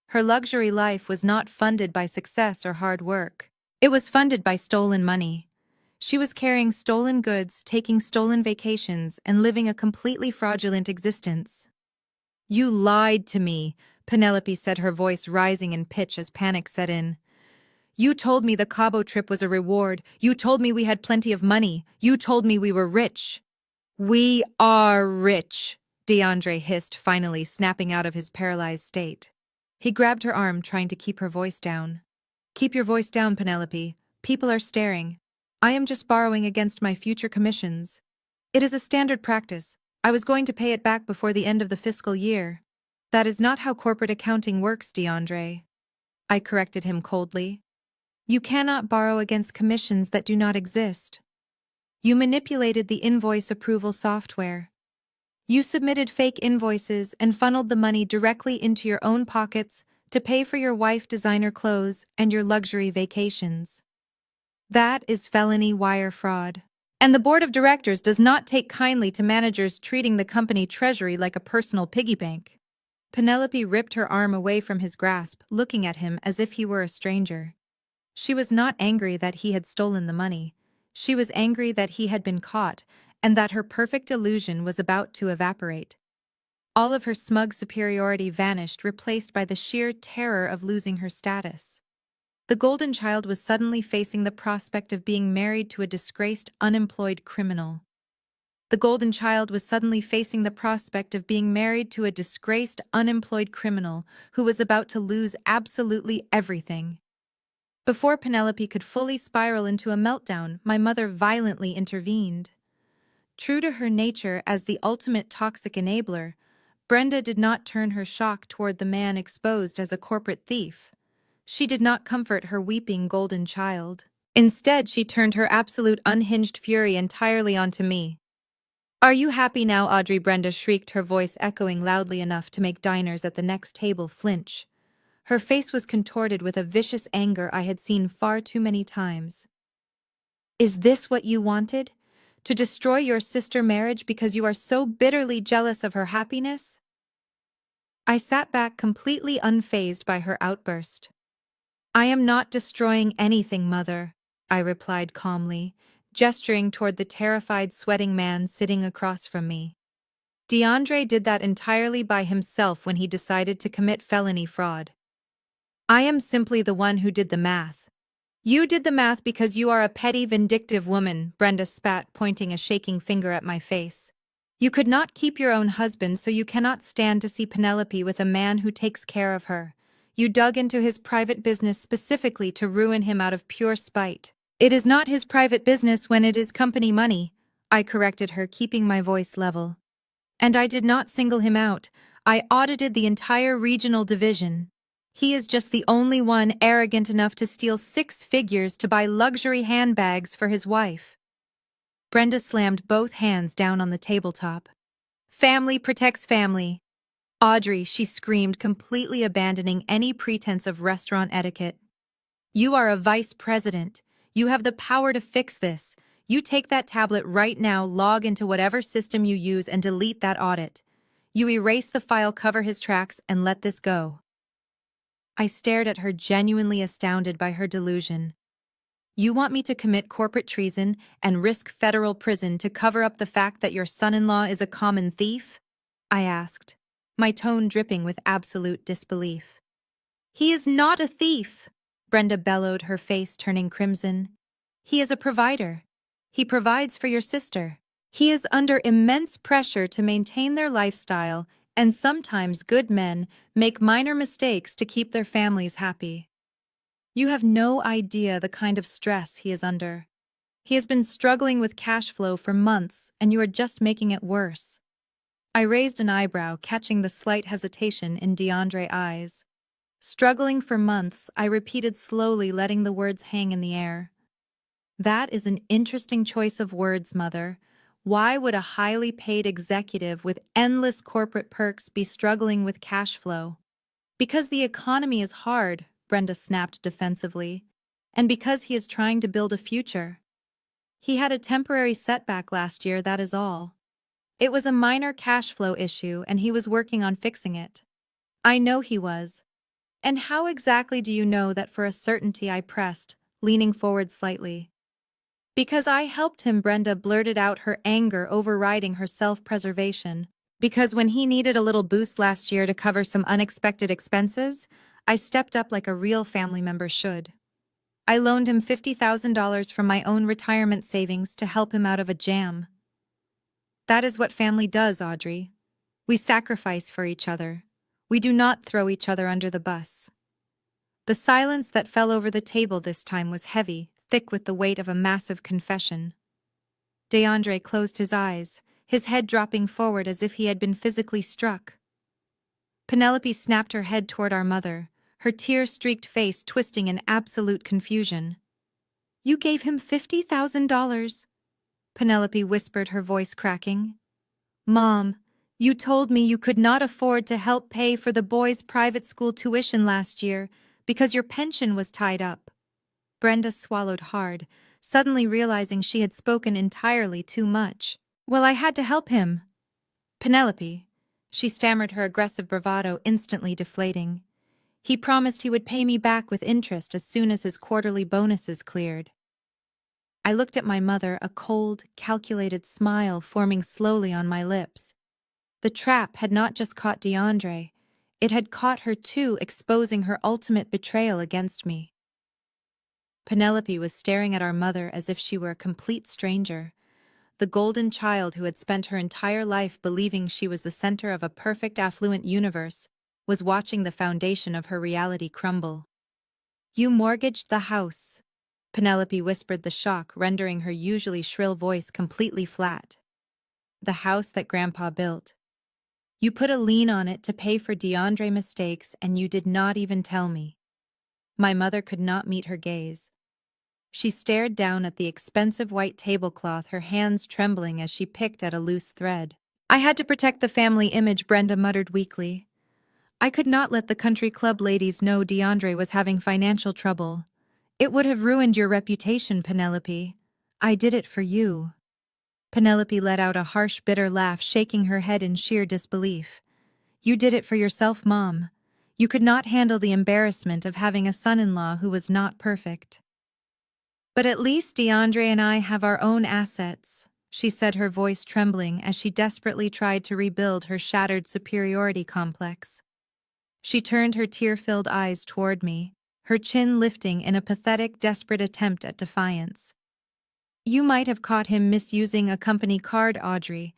Her luxury life was not funded by success or hard work. It was funded by stolen money. She was carrying stolen goods, taking stolen vacations, and living a completely fraudulent existence. You lied to me, Penelope said, her voice rising in pitch as panic set in. You told me the Cabo trip was a reward. You told me we had plenty of money. You told me we were rich. We are rich, DeAndre hissed, finally snapping out of his paralyzed state. He grabbed her arm, trying to keep her voice down. Keep your voice down, Penelope. People are staring. I am just borrowing against my future commissions. It is a standard practice. I was going to pay it back before the end of the fiscal year. That is not how corporate accounting works, DeAndre. I corrected him coldly. You cannot borrow against commissions that do not exist. You manipulated the invoice approval software. You submitted fake invoices and funneled the money directly into your own pockets to pay for your wife designer clothes and your luxury vacations. That is felony wire fraud. And the board of directors does not take kindly to managers treating the company treasury like a personal piggy bank. Penelope ripped her arm away from his grasp, looking at him as if he were a stranger. She was not angry that he had stolen the money. She was angry that he had been caught and that her perfect illusion was about to evaporate. All of her smug superiority vanished, replaced by the sheer terror of losing her status. The golden child was suddenly facing the prospect of being married to a disgraced, unemployed criminal. The golden child was suddenly facing the prospect of being married to a disgraced, unemployed criminal who was about to lose absolutely everything. Before Penelope could fully spiral into a meltdown, my mother violently intervened. True to her nature as the ultimate toxic enabler, Brenda did not turn her shock toward the man exposed as a corporate thief. She did not comfort her weeping golden child. Instead, she turned her absolute unhinged fury entirely onto me. Are you happy now, Audrey? Brenda shrieked, her voice echoing loudly enough to make diners at the next table flinch. Her face was contorted with a vicious anger I had seen far too many times. Is this what you wanted? To destroy your sister marriage because you are so bitterly jealous of her happiness? I sat back completely unfazed by her outburst. I am not destroying anything, Mother, I replied calmly, gesturing toward the terrified, sweating man sitting across from me. DeAndre did that entirely by himself when he decided to commit felony fraud. I am simply the one who did the math. You did the math because you are a petty, vindictive woman, Brenda spat, pointing a shaking finger at my face. You could not keep your own husband, so you cannot stand to see Penelope with a man who takes care of her. You dug into his private business specifically to ruin him out of pure spite. It is not his private business when it is company money, I corrected her, keeping my voice level. And I did not single him out. I audited the entire regional division. He is just the only one arrogant enough to steal 6 figures to buy luxury handbags for his wife. Brenda slammed both hands down on the tabletop. Family protects family. Audrey, she screamed, completely abandoning any pretense of restaurant etiquette. You are a vice president. You have the power to fix this. You take that tablet right now, log into whatever system you use and delete that audit. You erase the file, cover his tracks, and let this go. I stared at her, genuinely astounded by her delusion. You want me to commit corporate treason and risk federal prison to cover up the fact that your son-in-law is a common thief? I asked, my tone dripping with absolute disbelief. He is not a thief, Brenda bellowed, her face turning crimson. He is a provider. He provides for your sister. He is under immense pressure to maintain their lifestyle, and sometimes good men make minor mistakes to keep their families happy. You have no idea the kind of stress he is under. He has been struggling with cash flow for months, and you are just making it worse. I raised an eyebrow, catching the slight hesitation in DeAndre's eyes. Struggling for months, I repeated slowly, letting the words hang in the air. That is an interesting choice of words, Mother. Why would a highly paid executive with endless corporate perks be struggling with cash flow? Because the economy is hard, Brenda snapped defensively, and because he is trying to build a future. He had a temporary setback last year, that is all. It was a minor cash flow issue, and he was working on fixing it. I know he was. And how exactly do you know that for a certainty? I pressed, leaning forward slightly. Because I helped him, Brenda blurted out, her anger overriding her self-preservation. Because when he needed a little boost last year to cover some unexpected expenses, I stepped up like a real family member should. I loaned him $50,000 from my own retirement savings to help him out of a jam. That is what family does, Audrey. We sacrifice for each other. We do not throw each other under the bus. The silence that fell over the table this time was heavy, thick with the weight of a massive confession. DeAndre closed his eyes, his head dropping forward as if he had been physically struck. Penelope snapped her head toward our mother, her tear-streaked face twisting in absolute confusion. "You gave him $50,000. Penelope whispered, her voice cracking. "Mom, you told me you could not afford to help pay for the boys' private school tuition last year because your pension was tied up." Brenda swallowed hard, suddenly realizing she had spoken entirely too much. "Well, I had to help him." "Penelope," she stammered, her aggressive bravado instantly deflating. "He promised he would pay me back with interest as soon as his quarterly bonuses cleared." I looked at my mother, a cold, calculated smile forming slowly on my lips. The trap had not just caught DeAndre, it had caught her too, exposing her ultimate betrayal against me. Penelope was staring at our mother as if she were a complete stranger. The golden child who had spent her entire life believing she was the center of a perfect affluent universe was watching the foundation of her reality crumble. "You mortgaged the house," Penelope whispered, the shock rendering her usually shrill voice completely flat. "The house that Grandpa built. You put a lien on it to pay for DeAndre mistakes, and you did not even tell me." My mother could not meet her gaze. She stared down at the expensive white tablecloth, her hands trembling as she picked at a loose thread. "I had to protect the family image," Brenda muttered weakly. "I could not let the country club ladies know DeAndre was having financial trouble. It would have ruined your reputation, Penelope. I did it for you." Penelope let out a harsh, bitter laugh, shaking her head in sheer disbelief. "You did it for yourself, Mom. You could not handle the embarrassment of having a son-in-law who was not perfect." "But at least DeAndre and I have our own assets," she said, her voice trembling as she desperately tried to rebuild her shattered superiority complex. She turned her tear-filled eyes toward me, her chin lifting in a pathetic, desperate attempt at defiance. "You might have caught him misusing a company card, Audrey,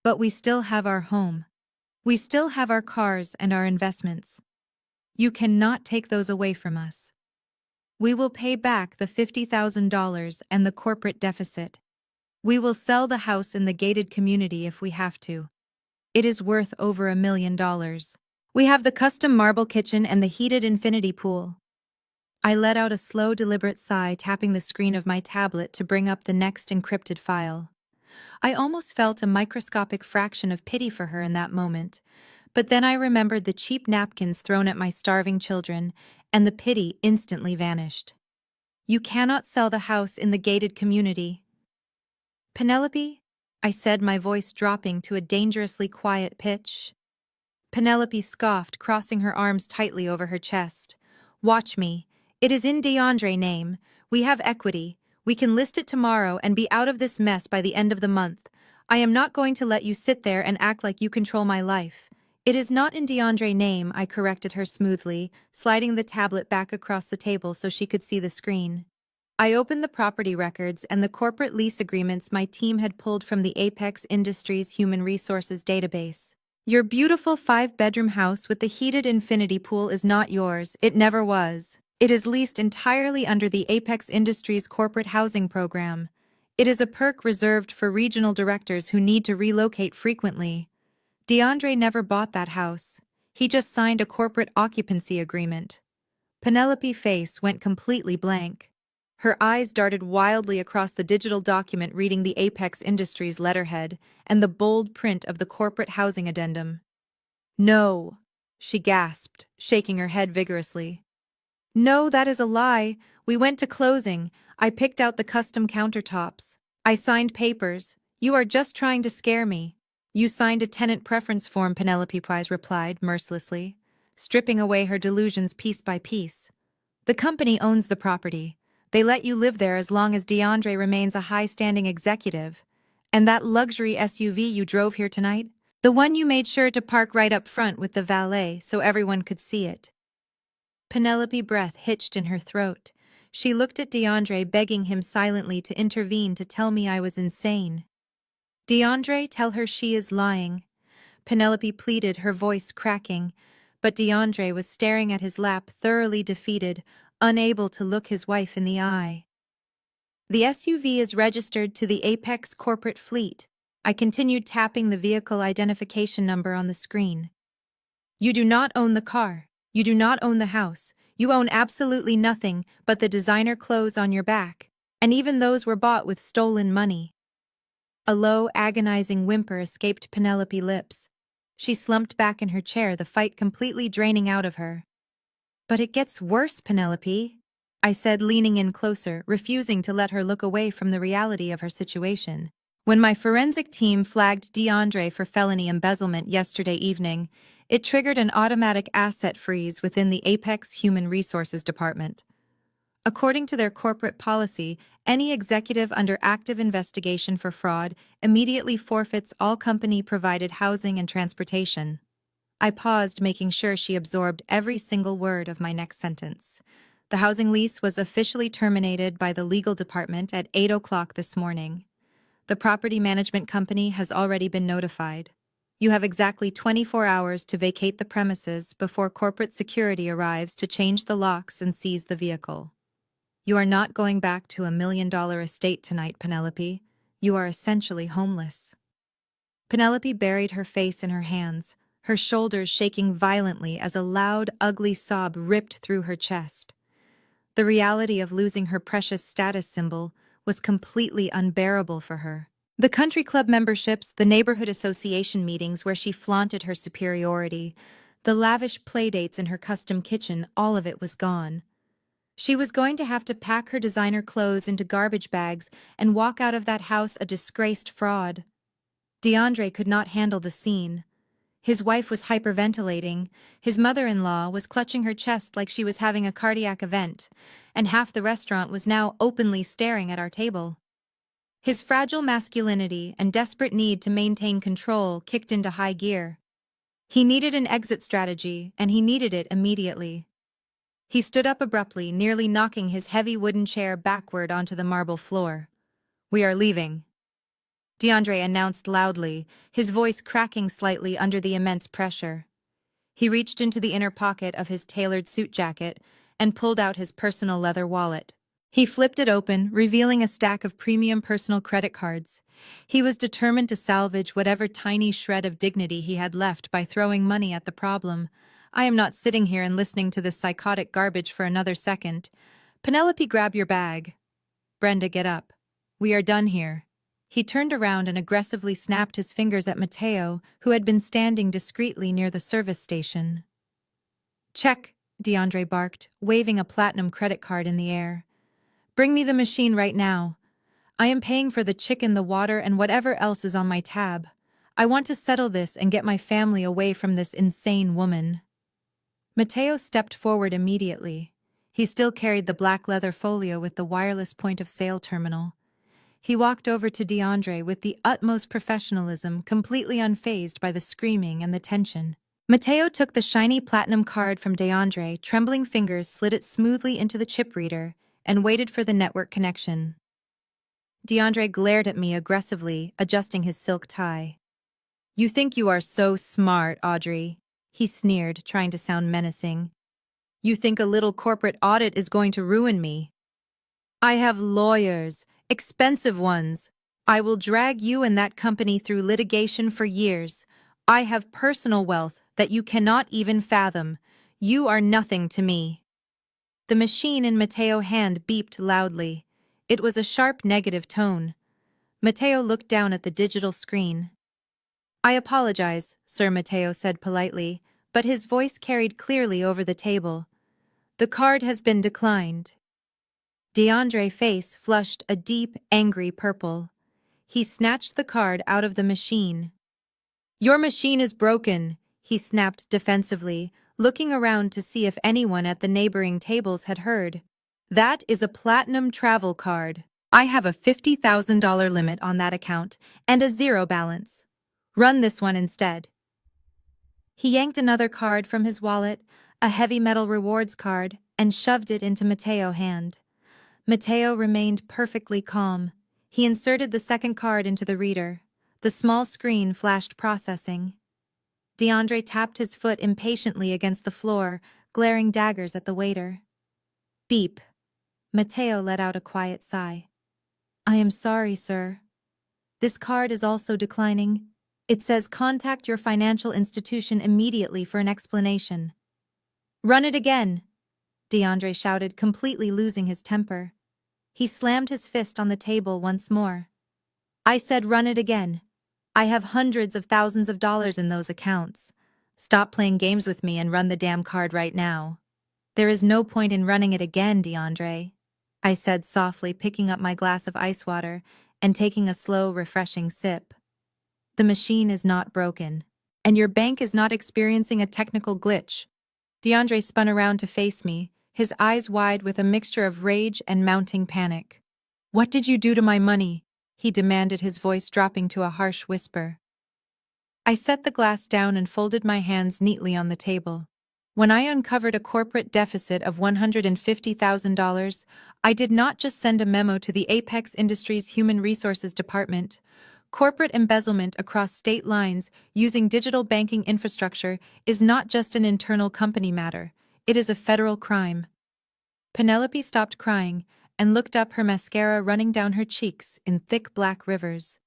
but we still have our home. We still have our cars and our investments. You cannot take those away from us. We will pay back the $50,000 and the corporate deficit. We will sell the house in the gated community if we have to. It is worth over $1 million. We have the custom marble kitchen and the heated infinity pool." I let out a slow, deliberate sigh, tapping the screen of my tablet to bring up the next encrypted file. I almost felt a microscopic fraction of pity for her in that moment, but then I remembered the cheap napkins thrown at my starving children, and the pity instantly vanished. "You cannot sell the house in the gated community." "Penelope?" I said, my voice dropping to a dangerously quiet pitch. Penelope scoffed, crossing her arms tightly over her chest. "Watch me. It is in DeAndre's name. We have equity. We can list it tomorrow and be out of this mess by the end of the month. I am not going to let you sit there and act like you control my life." "It is not in DeAndre's name," I corrected her smoothly, sliding the tablet back across the table so she could see the screen. I opened the property records and the corporate lease agreements my team had pulled from the Apex Industries Human Resources database. "Your beautiful 5-bedroom house with the heated infinity pool is not yours. It never was. It is leased entirely under the Apex Industries corporate housing program. It is a perk reserved for regional directors who need to relocate frequently. DeAndre never bought that house. He just signed a corporate occupancy agreement." Penelope's face went completely blank. Her eyes darted wildly across the digital document, reading the Apex Industries letterhead and the bold print of the corporate housing addendum. "No," she gasped, shaking her head vigorously. "No, that is a lie. We went to closing. I picked out the custom countertops. I signed papers. You are just trying to scare me." "You signed a tenant preference form," Penelope Price replied mercilessly, stripping away her delusions piece by piece. "The company owns the property. They let you live there as long as DeAndre remains a high-standing executive. And that luxury SUV you drove here tonight? The one you made sure to park right up front with the valet so everyone could see it." Penelope's breath hitched in her throat. She looked at DeAndre, begging him silently to intervene, to tell me I was insane. "DeAndre, tell her she is lying." Penelope pleaded, her voice cracking, but DeAndre was staring at his lap, thoroughly defeated, unable to look his wife in the eye. The SUV is registered to the Apex corporate fleet. I continued tapping the vehicle identification number on the screen. You do not own the car. You do not own the house. You own absolutely nothing but the designer clothes on your back, and even those were bought with stolen money. A low, agonizing whimper escaped Penelope's lips. She slumped back in her chair, the fight completely draining out of her. But it gets worse, Penelope, I said, leaning in closer, refusing to let her look away from the reality of her situation. When my forensic team flagged DeAndre for felony embezzlement yesterday evening, it triggered an automatic asset freeze within the Apex Human Resources Department. According to their corporate policy, any executive under active investigation for fraud immediately forfeits all company-provided housing and transportation. I paused, making sure she absorbed every single word of my next sentence. The housing lease was officially terminated by the legal department at 8 o'clock this morning. The property management company has already been notified. You have exactly 24 hours to vacate the premises before corporate security arrives to change the locks and seize the vehicle. You are not going back to $1 million estate tonight, Penelope. You are essentially homeless. Penelope buried her face in her hands, her shoulders shaking violently as a loud, ugly sob ripped through her chest. The reality of losing her precious status symbol was completely unbearable for her. The country club memberships, the neighborhood association meetings where she flaunted her superiority, the lavish playdates in her custom kitchen, all of it was gone. She was going to have to pack her designer clothes into garbage bags and walk out of that house a disgraced fraud. DeAndre could not handle the scene. His wife was hyperventilating, his mother-in-law was clutching her chest like she was having a cardiac event, and half the restaurant was now openly staring at our table. His fragile masculinity and desperate need to maintain control kicked into high gear. He needed an exit strategy, and he needed it immediately. He stood up abruptly, nearly knocking his heavy wooden chair backward onto the marble floor. "We are leaving," DeAndre announced loudly, his voice cracking slightly under the immense pressure. He reached into the inner pocket of his tailored suit jacket and pulled out his personal leather wallet. He flipped it open, revealing a stack of premium personal credit cards. He was determined to salvage whatever tiny shred of dignity he had left by throwing money at the problem. "I am not sitting here and listening to this psychotic garbage for another second. Penelope, grab your bag. Brenda, get up. We are done here." He turned around and aggressively snapped his fingers at Mateo, who had been standing discreetly near the service station. "Check," DeAndre barked, waving a platinum credit card in the air. "Bring me the machine right now. I am paying for the chicken, the water, and whatever else is on my tab. I want to settle this and get my family away from this insane woman." Mateo stepped forward immediately. He still carried the black leather folio with the wireless point-of-sale terminal. He walked over to DeAndre with the utmost professionalism, completely unfazed by the screaming and the tension. Mateo took the shiny platinum card from DeAndre, trembling fingers slid it smoothly into the chip reader, and waited for the network connection. DeAndre glared at me aggressively, adjusting his silk tie. "You think you are so smart, Audrey," he sneered, trying to sound menacing. "You think a little corporate audit is going to ruin me. I have lawyers, expensive ones. I will drag you and that company through litigation for years. I have personal wealth that you cannot even fathom. You are nothing to me." The machine in Mateo's hand beeped loudly. It was a sharp negative tone. Mateo looked down at the digital screen. "I apologize," Sir Mateo said politely, but his voice carried clearly over the table. "The card has been declined." DeAndre's face flushed a deep, angry purple. He snatched the card out of the machine. "Your machine is broken," he snapped defensively, looking around to see if anyone at the neighboring tables had heard. "That is a platinum travel card. I have a $50,000 limit on that account and a zero balance. Run this one instead." He yanked another card from his wallet, a heavy metal rewards card, and shoved it into Mateo's hand. Mateo remained perfectly calm. He inserted the second card into the reader. The small screen flashed processing. DeAndre tapped his foot impatiently against the floor, glaring daggers at the waiter. Beep. Mateo let out a quiet sigh. I am sorry, sir. This card is also declining. It says contact your financial institution immediately for an explanation. Run it again, DeAndre shouted, completely losing his temper. He slammed his fist on the table once more. I said run it again. I have hundreds of thousands of dollars in those accounts. Stop playing games with me and run the damn card right now. There is no point in running it again, DeAndre, I said softly, picking up my glass of ice water and taking a slow, refreshing sip. The machine is not broken, and your bank is not experiencing a technical glitch. DeAndre spun around to face me, his eyes wide with a mixture of rage and mounting panic. What did you do to my money? He demanded, his voice dropping to a harsh whisper. I set the glass down and folded my hands neatly on the table. When I uncovered a corporate deficit of $150,000, I did not just send a memo to the Apex Industries Human Resources Department. Corporate embezzlement across state lines using digital banking infrastructure is not just an internal company matter, it is a federal crime. Penelope stopped crying and looked up, her mascara running down her cheeks in thick black rivers.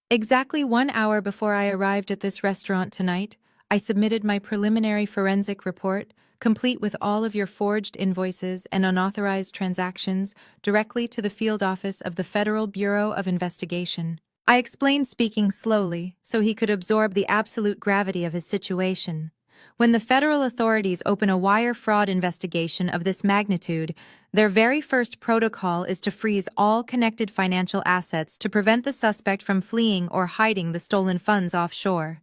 Exactly 1 hour before I arrived at this restaurant tonight, I submitted my preliminary forensic report, complete with all of your forged invoices and unauthorized transactions, directly to the field office of the Federal Bureau of Investigation. I explained, speaking slowly, so he could absorb the absolute gravity of his situation. When the federal authorities open a wire fraud investigation of this magnitude, their very first protocol is to freeze all connected financial assets to prevent the suspect from fleeing or hiding the stolen funds offshore.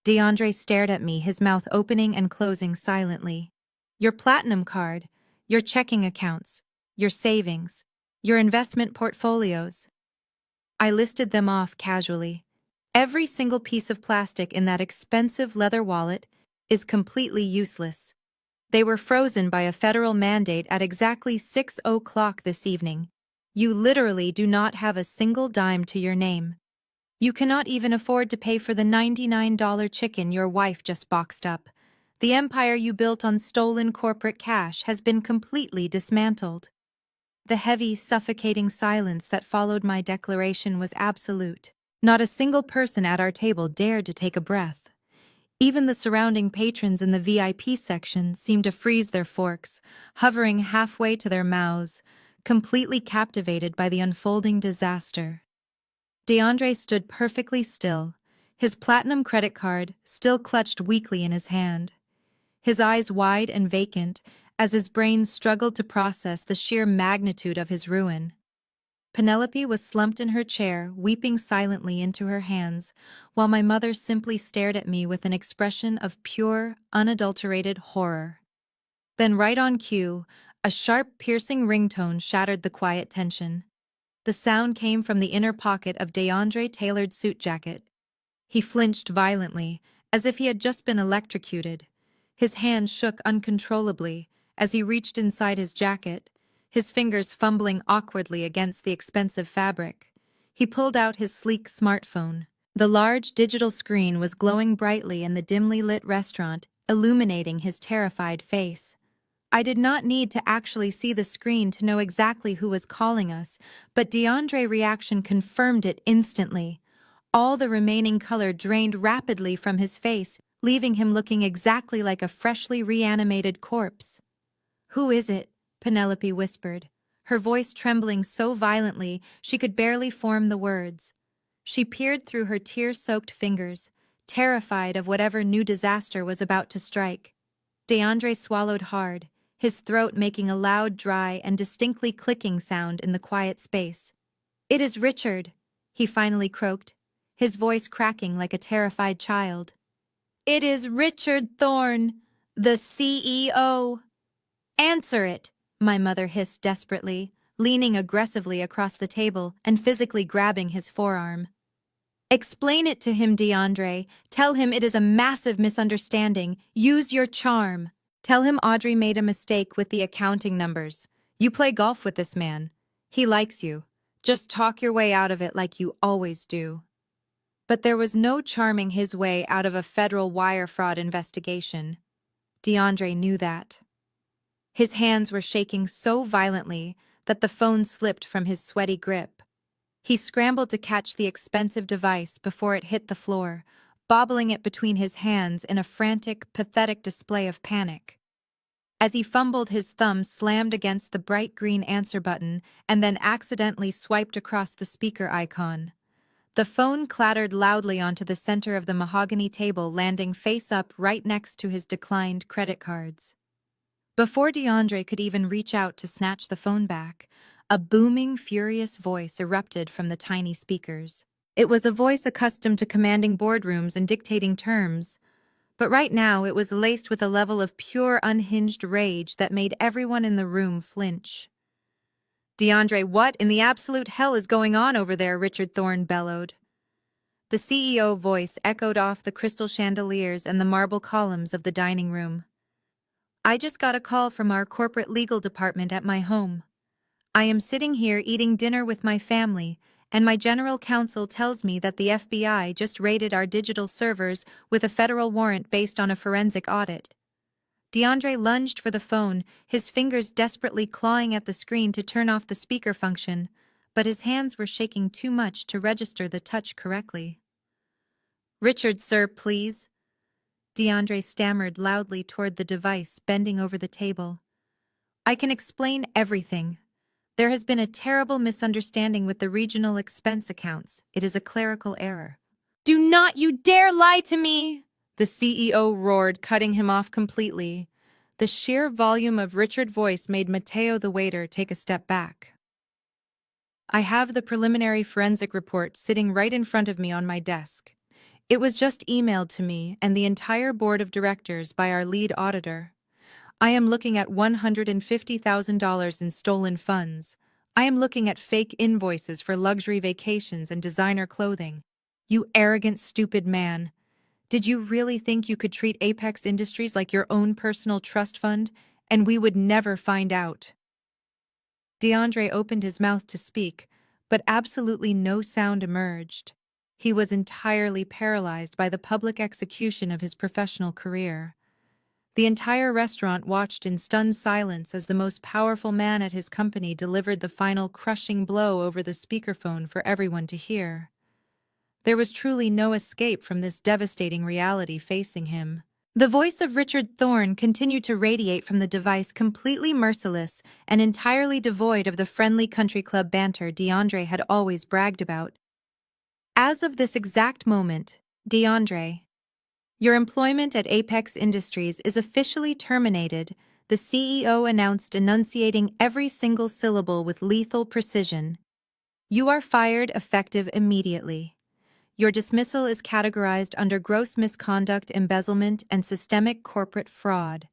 DeAndre stared at me, his mouth opening and closing silently. Your platinum card, your checking accounts, your savings, your investment portfolios. I listed them off casually. Every single piece of plastic in that expensive leather wallet is completely useless. They were frozen by a federal mandate at exactly 6:00 this evening. You literally do not have a single dime to your name. You cannot even afford to pay for the $99 chicken your wife just boxed up. The empire you built on stolen corporate cash has been completely dismantled. The heavy, suffocating silence that followed my declaration was absolute. Not a single person at our table dared to take a breath. Even the surrounding patrons in the VIP section seemed to freeze their forks, hovering halfway to their mouths, completely captivated by the unfolding disaster. DeAndre stood perfectly still, his platinum credit card still clutched weakly in his hand. His eyes wide and vacant as his brain struggled to process the sheer magnitude of his ruin. Penelope was slumped in her chair, weeping silently into her hands, while my mother simply stared at me with an expression of pure, unadulterated horror. Then, right on cue, a sharp, piercing ringtone shattered the quiet tension. The sound came from the inner pocket of DeAndre's tailored suit jacket. He flinched violently, as if he had just been electrocuted. His hand shook uncontrollably as he reached inside his jacket, his fingers fumbling awkwardly against the expensive fabric. He pulled out his sleek smartphone. The large digital screen was glowing brightly in the dimly lit restaurant, illuminating his terrified face. I did not need to actually see the screen to know exactly who was calling us, but DeAndre's reaction confirmed it instantly. All the remaining color drained rapidly from his face, leaving him looking exactly like a freshly reanimated corpse. "Who is it?" Penelope whispered, her voice trembling so violently she could barely form the words. She peered through her tear-soaked fingers, terrified of whatever new disaster was about to strike. DeAndre swallowed hard, his throat making a loud, dry, and distinctly clicking sound in the quiet space. "It is Richard," he finally croaked, his voice cracking like a terrified child. "It is Richard Thorne, the CEO." "Answer it," my mother hissed desperately, leaning aggressively across the table and physically grabbing his forearm. "Explain it to him, DeAndre. Tell him it is a massive misunderstanding. Use your charm. Tell him Audrey made a mistake with the accounting numbers. You play golf with this man. He likes you. Just talk your way out of it like you always do." But there was no charming his way out of a federal wire fraud investigation. DeAndre knew that. His hands were shaking so violently that the phone slipped from his sweaty grip. He scrambled to catch the expensive device before it hit the floor, bobbling it between his hands in a frantic, pathetic display of panic. As he fumbled, his thumb slammed against the bright green answer button and then accidentally swiped across the speaker icon. The phone clattered loudly onto the center of the mahogany table, landing face up right next to his declined credit cards. Before DeAndre could even reach out to snatch the phone back, a booming, furious voice erupted from the tiny speakers. It was a voice accustomed to commanding boardrooms and dictating terms, but right now it was laced with a level of pure, unhinged rage that made everyone in the room flinch. DeAndre, what in the absolute hell is going on over there? Richard Thorne bellowed. The CEO voice echoed off the crystal chandeliers and the marble columns of the dining room. I just got a call from our corporate legal department at my home. I am sitting here eating dinner with my family, and my general counsel tells me that the FBI just raided our digital servers with a federal warrant based on a forensic audit. DeAndre lunged for the phone, his fingers desperately clawing at the screen to turn off the speaker function, but his hands were shaking too much to register the touch correctly. Richard, sir, please. DeAndre stammered loudly toward the device, bending over the table. I can explain everything. There has been a terrible misunderstanding with the regional expense accounts. It is a clerical error. Do not you dare lie to me! The CEO roared, cutting him off completely. The sheer volume of Richard's voice made Mateo the waiter take a step back. I have the preliminary forensic report sitting right in front of me on my desk. It was just emailed to me and the entire board of directors by our lead auditor. I am looking at $150,000 in stolen funds. I am looking at fake invoices for luxury vacations and designer clothing. You arrogant, stupid man. Did you really think you could treat Apex Industries like your own personal trust fund, and we would never find out? DeAndre opened his mouth to speak, but absolutely no sound emerged. He was entirely paralyzed by the public execution of his professional career. The entire restaurant watched in stunned silence as the most powerful man at his company delivered the final crushing blow over the speakerphone for everyone to hear. There was truly no escape from this devastating reality facing him. The voice of Richard Thorne continued to radiate from the device, completely merciless and entirely devoid of the friendly country club banter DeAndre had always bragged about. As of this exact moment, DeAndre, your employment at Apex Industries is officially terminated, the CEO announced, enunciating every single syllable with lethal precision. You are fired effective immediately. Your dismissal is categorized under gross misconduct, embezzlement, and systemic corporate fraud.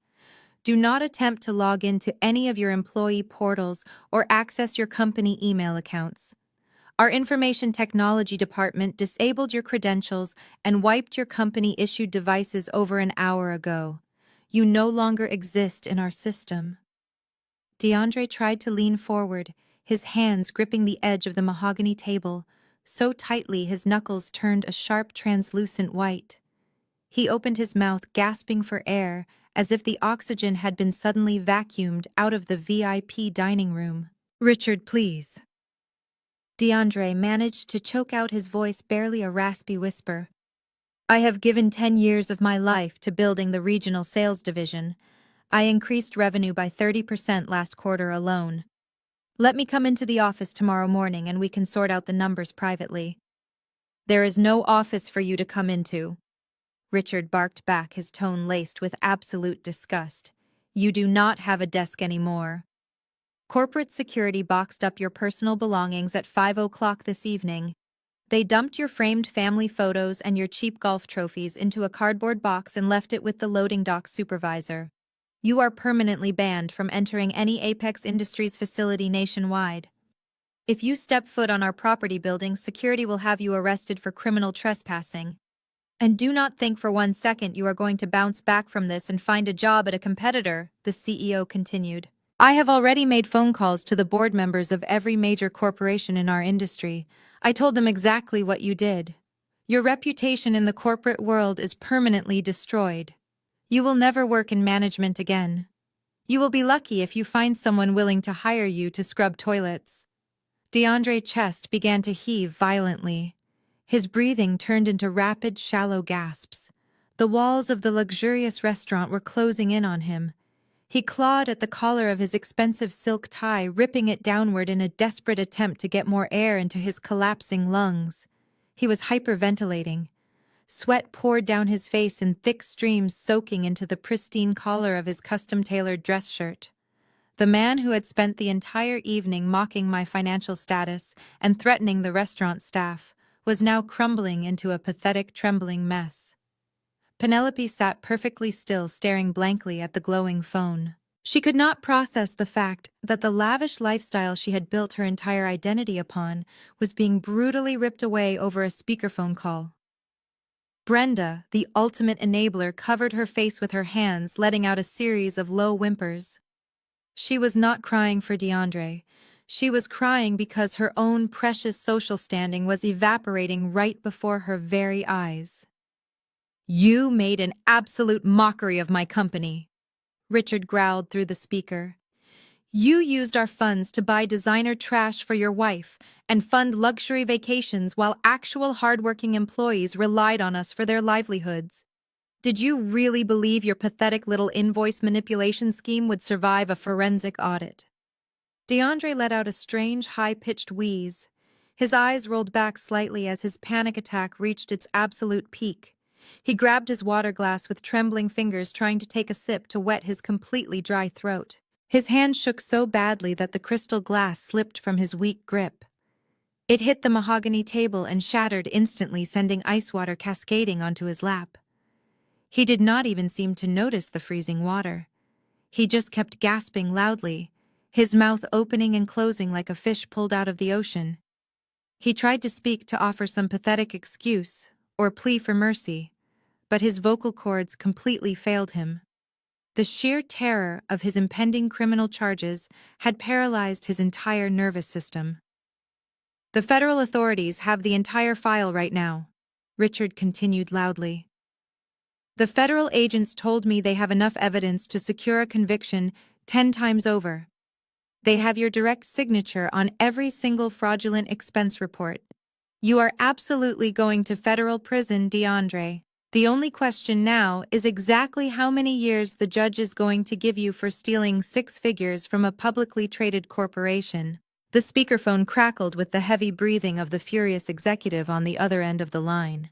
Do not attempt to log into any of your employee portals or access your company email accounts. Our information technology department disabled your credentials and wiped your company-issued devices over an hour ago. You no longer exist in our system. DeAndre tried to lean forward, his hands gripping the edge of the mahogany table, so tightly his knuckles turned a sharp, translucent white. He opened his mouth, gasping for air, as if the oxygen had been suddenly vacuumed out of the VIP dining room. Richard, please. DeAndre managed to choke out his voice, barely a raspy whisper. I have given 10 years of my life to building the regional sales division. I increased revenue by 30% last quarter alone. Let me come into the office tomorrow morning and we can sort out the numbers privately. There is no office for you to come into. Richard barked back, his tone laced with absolute disgust. You do not have a desk anymore. Corporate security boxed up your personal belongings at 5 o'clock this evening. They dumped your framed family photos and your cheap golf trophies into a cardboard box and left it with the loading dock supervisor. You are permanently banned from entering any Apex Industries facility nationwide. If you step foot on our property building, security will have you arrested for criminal trespassing. And do not think for 1 second you are going to bounce back from this and find a job at a competitor, the CEO continued. I have already made phone calls to the board members of every major corporation in our industry. I told them exactly what you did. Your reputation in the corporate world is permanently destroyed. You will never work in management again. You will be lucky if you find someone willing to hire you to scrub toilets. DeAndre's chest began to heave violently. His breathing turned into rapid, shallow gasps. The walls of the luxurious restaurant were closing in on him. He clawed at the collar of his expensive silk tie, ripping it downward in a desperate attempt to get more air into his collapsing lungs. He was hyperventilating. Sweat poured down his face in thick streams, soaking into the pristine collar of his custom-tailored dress shirt. The man who had spent the entire evening mocking my financial status and threatening the restaurant staff was now crumbling into a pathetic, trembling mess. Penelope sat perfectly still, staring blankly at the glowing phone. She could not process the fact that the lavish lifestyle she had built her entire identity upon was being brutally ripped away over a speakerphone call. Brenda, the ultimate enabler, covered her face with her hands, letting out a series of low whimpers. She was not crying for DeAndre. She was crying because her own precious social standing was evaporating right before her very eyes. "You made an absolute mockery of my company," Richard growled through the speaker. "You used our funds to buy designer trash for your wife and fund luxury vacations while actual hardworking employees relied on us for their livelihoods. Did you really believe your pathetic little invoice manipulation scheme would survive a forensic audit?" DeAndre let out a strange, high-pitched wheeze. His eyes rolled back slightly as his panic attack reached its absolute peak. He grabbed his water glass with trembling fingers, trying to take a sip to wet his completely dry throat. His hand shook so badly that the crystal glass slipped from his weak grip. It hit the mahogany table and shattered instantly, sending ice water cascading onto his lap. He did not even seem to notice the freezing water. He just kept gasping loudly, his mouth opening and closing like a fish pulled out of the ocean. He tried to speak, to offer some pathetic excuse or plea for mercy, but his vocal cords completely failed him. The sheer terror of his impending criminal charges had paralyzed his entire nervous system. "The federal authorities have the entire file right now," Richard continued loudly. "The federal agents told me they have enough evidence to secure a conviction 10 times over. They have your direct signature on every single fraudulent expense report. You are absolutely going to federal prison, DeAndre. The only question now is exactly how many years the judge is going to give you for stealing 6 figures from a publicly traded corporation." The speakerphone crackled with the heavy breathing of the furious executive on the other end of the line.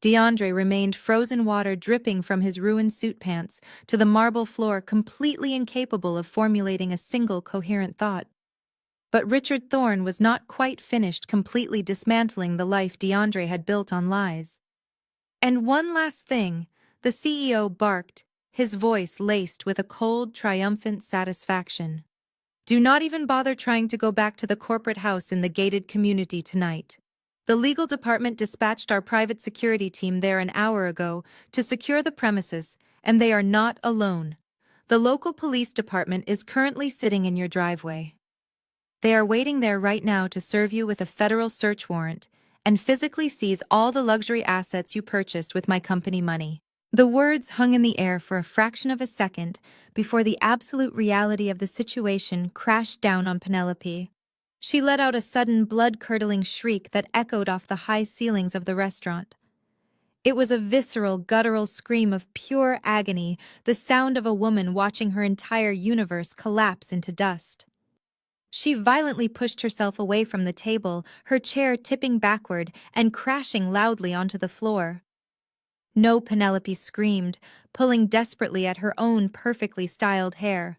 DeAndre remained frozen, water dripping from his ruined suit pants to the marble floor, completely incapable of formulating a single coherent thought. But Richard Thorne was not quite finished completely dismantling the life DeAndre had built on lies. "And one last thing," the CEO barked, his voice laced with a cold, triumphant satisfaction. "Do not even bother trying to go back to the corporate house in the gated community tonight. The legal department dispatched our private security team there an hour ago to secure the premises, and they are not alone. The local police department is currently sitting in your driveway. They are waiting there right now to serve you with a federal search warrant and physically seize all the luxury assets you purchased with my company money." The words hung in the air for a fraction of a second before the absolute reality of the situation crashed down on Penelope. She let out a sudden, blood-curdling shriek that echoed off the high ceilings of the restaurant. It was a visceral, guttural scream of pure agony, the sound of a woman watching her entire universe collapse into dust. She violently pushed herself away from the table, her chair tipping backward and crashing loudly onto the floor. "No," Penelope screamed, pulling desperately at her own perfectly styled hair.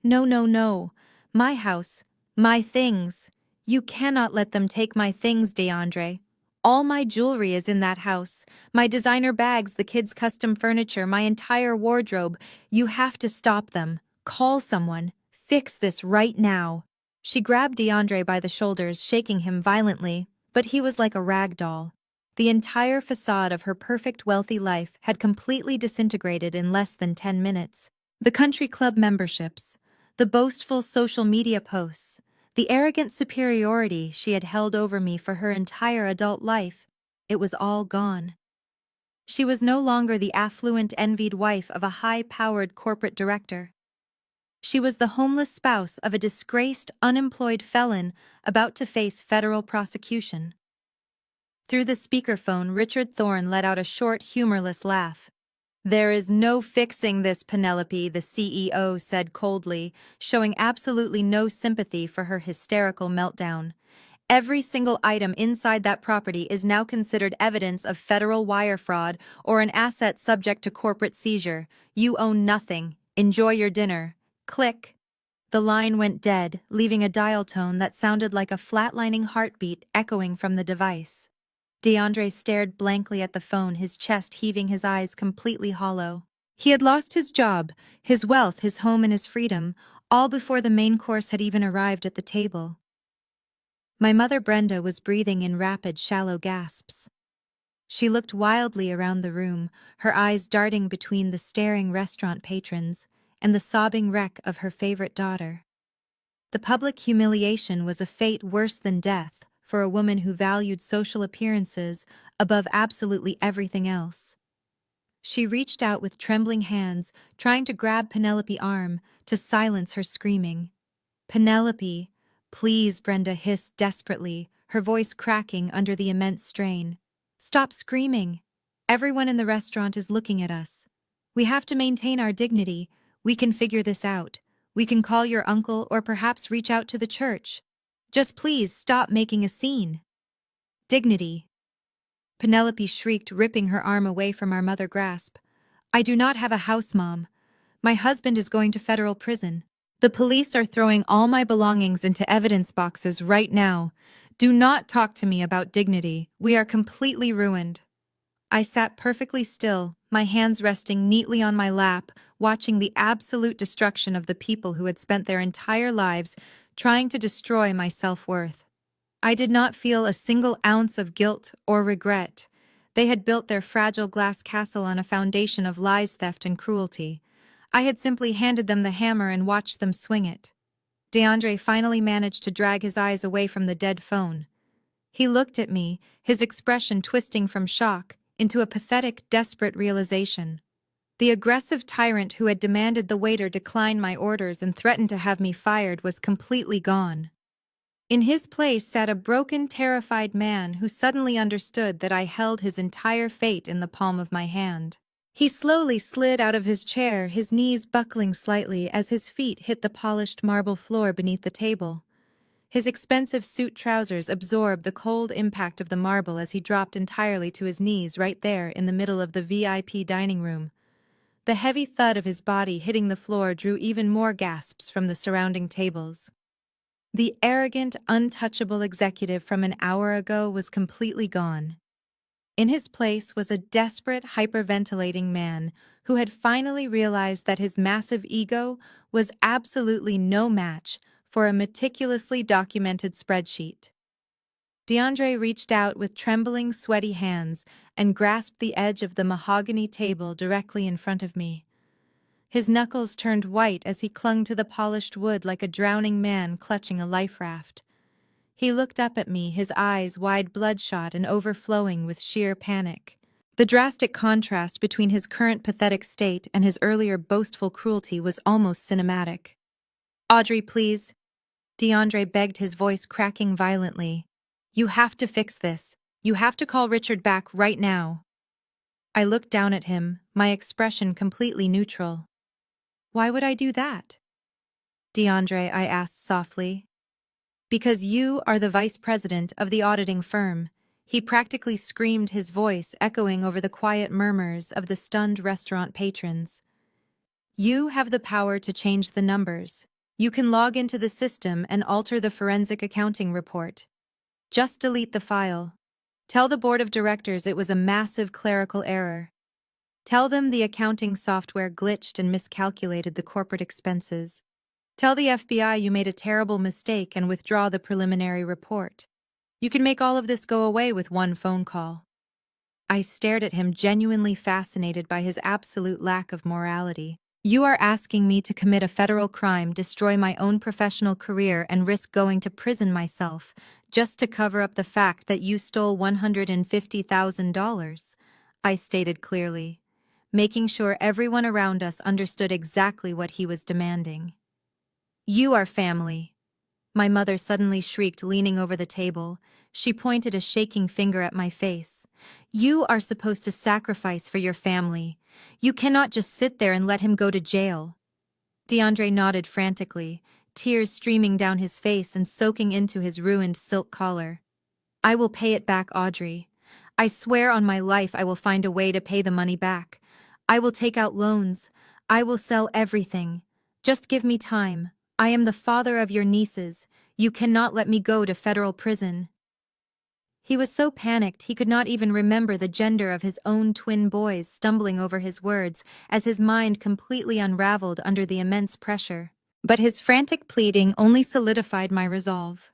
"No, no, no. My house. My things. You cannot let them take my things, DeAndre. All my jewelry is in that house. My designer bags, the kids' custom furniture, my entire wardrobe. You have to stop them. Call someone. Fix this right now." She grabbed DeAndre by the shoulders, shaking him violently, but he was like a rag doll. The entire facade of her perfect, wealthy life had completely disintegrated in less than 10 minutes. The country club memberships, the boastful social media posts, the arrogant superiority she had held over me for her entire adult life. It was all gone. She was no longer the affluent, envied wife of a high-powered corporate director. She was the homeless spouse of a disgraced, unemployed felon about to face federal prosecution. Through the speakerphone, Richard Thorne let out a short, humorless laugh. "There is no fixing this, Penelope," the CEO said coldly, showing absolutely no sympathy for her hysterical meltdown. "Every single item inside that property is now considered evidence of federal wire fraud or an asset subject to corporate seizure. You own nothing. Enjoy your dinner." Click. The line went dead, leaving a dial tone that sounded like a flatlining heartbeat echoing from the device. DeAndre stared blankly at the phone, his chest heaving, his eyes completely hollow. He had lost his job, his wealth, his home, and his freedom, all before the main course had even arrived at the table. My mother Brenda was breathing in rapid, shallow gasps. She looked wildly around the room, her eyes darting between the staring restaurant patrons and the sobbing wreck of her favorite daughter. The public humiliation was a fate worse than death for a woman who valued social appearances above absolutely everything else. She reached out with trembling hands, trying to grab Penelope's arm to silence her screaming. "Penelope, please," Brenda hissed desperately, her voice cracking under the immense strain. "Stop screaming. Everyone in the restaurant is looking at us. We have to maintain our dignity. We can figure this out. We can call your uncle or perhaps reach out to the church. Just please stop making a scene." "Dignity," Penelope shrieked, ripping her arm away from our mother's grasp. "I do not have a house, Mom. My husband is going to federal prison. The police are throwing all my belongings into evidence boxes right now. Do not talk to me about dignity. We are completely ruined." I sat perfectly still, my hands resting neatly on my lap, watching the absolute destruction of the people who had spent their entire lives trying to destroy my self-worth. I did not feel a single ounce of guilt or regret. They had built their fragile glass castle on a foundation of lies, theft, and cruelty. I had simply handed them the hammer and watched them swing it. DeAndre finally managed to drag his eyes away from the dead phone. He looked at me, his expression twisting from shock into a pathetic, desperate realization. The aggressive tyrant who had demanded the waiter decline my orders and threatened to have me fired was completely gone. In his place sat a broken, terrified man who suddenly understood that I held his entire fate in the palm of my hand. He slowly slid out of his chair, his knees buckling slightly as his feet hit the polished marble floor beneath the table. His expensive suit trousers absorbed the cold impact of the marble as he dropped entirely to his knees right there in the middle of the VIP dining room. The heavy thud of his body hitting the floor drew even more gasps from the surrounding tables. The arrogant, untouchable executive from an hour ago was completely gone. In his place was a desperate, hyperventilating man who had finally realized that his massive ego was absolutely no match for a meticulously documented spreadsheet. DeAndre reached out with trembling, sweaty hands and grasped the edge of the mahogany table directly in front of me. His knuckles turned white as he clung to the polished wood like a drowning man clutching a life raft. He looked up at me, his eyes wide, bloodshot and overflowing with sheer panic. The drastic contrast between his current pathetic state and his earlier boastful cruelty was almost cinematic. "Audrey, please," DeAndre begged, his voice cracking violently. "You have to fix this. You have to call Richard back right now." I looked down at him, my expression completely neutral. "Why would I do that?" DeAndre, I asked softly. "Because you are the vice president of the auditing firm," he practically screamed, his voice echoing over the quiet murmurs of the stunned restaurant patrons. "You have the power to change the numbers. You can log into the system and alter the forensic accounting report. Just delete the file. Tell the board of directors it was a massive clerical error. Tell them the accounting software glitched and miscalculated the corporate expenses. Tell the FBI you made a terrible mistake and withdraw the preliminary report. You can make all of this go away with one phone call." I stared at him, genuinely fascinated by his absolute lack of morality. You are asking me to commit a federal crime, destroy my own professional career, and risk going to prison myself, just to cover up the fact that you stole $150,000, I stated clearly, making sure everyone around us understood exactly what he was demanding. You are family. My mother suddenly shrieked, leaning over the table. She pointed a shaking finger at my face. You are supposed to sacrifice for your family. You cannot just sit there and let him go to jail. DeAndre nodded frantically, tears streaming down his face and soaking into his ruined silk collar. I will pay it back, Audrey. I swear on my life I will find a way to pay the money back. I will take out loans. I will sell everything. Just give me time. I am the father of your nieces. You cannot let me go to federal prison. He was so panicked he could not even remember the gender of his own twin boys, stumbling over his words as his mind completely unraveled under the immense pressure. But his frantic pleading only solidified my resolve.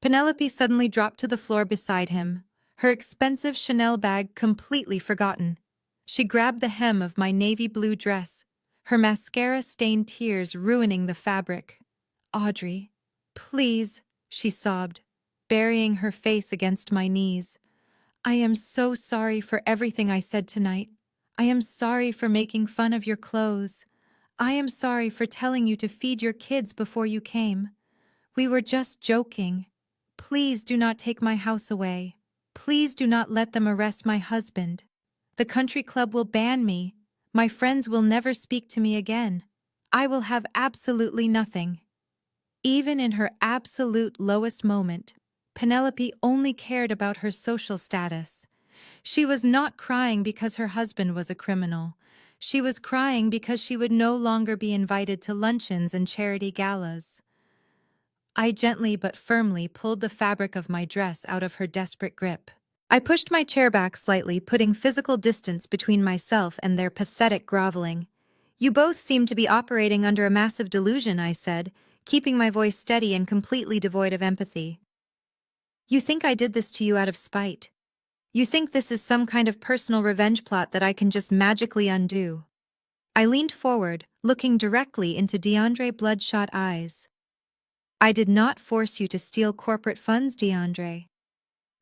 Penelope suddenly dropped to the floor beside him, her expensive Chanel bag completely forgotten. She grabbed the hem of my navy blue dress, her mascara-stained tears ruining the fabric. Audrey, please, she sobbed, burying her face against my knees. I am so sorry for everything I said tonight. I am sorry for making fun of your clothes. I am sorry for telling you to feed your kids before you came. We were just joking. Please do not take my house away. Please do not let them arrest my husband. The country club will ban me. My friends will never speak to me again. I will have absolutely nothing. Even in her absolute lowest moment, Penelope only cared about her social status. She was not crying because her husband was a criminal. She was crying because she would no longer be invited to luncheons and charity galas. I gently but firmly pulled the fabric of my dress out of her desperate grip. I pushed my chair back slightly, putting physical distance between myself and their pathetic groveling. You both seem to be operating under a massive delusion, I said, keeping my voice steady and completely devoid of empathy. You think I did this to you out of spite. You think this is some kind of personal revenge plot that I can just magically undo. I leaned forward, looking directly into DeAndre's bloodshot eyes. I did not force you to steal corporate funds, DeAndre.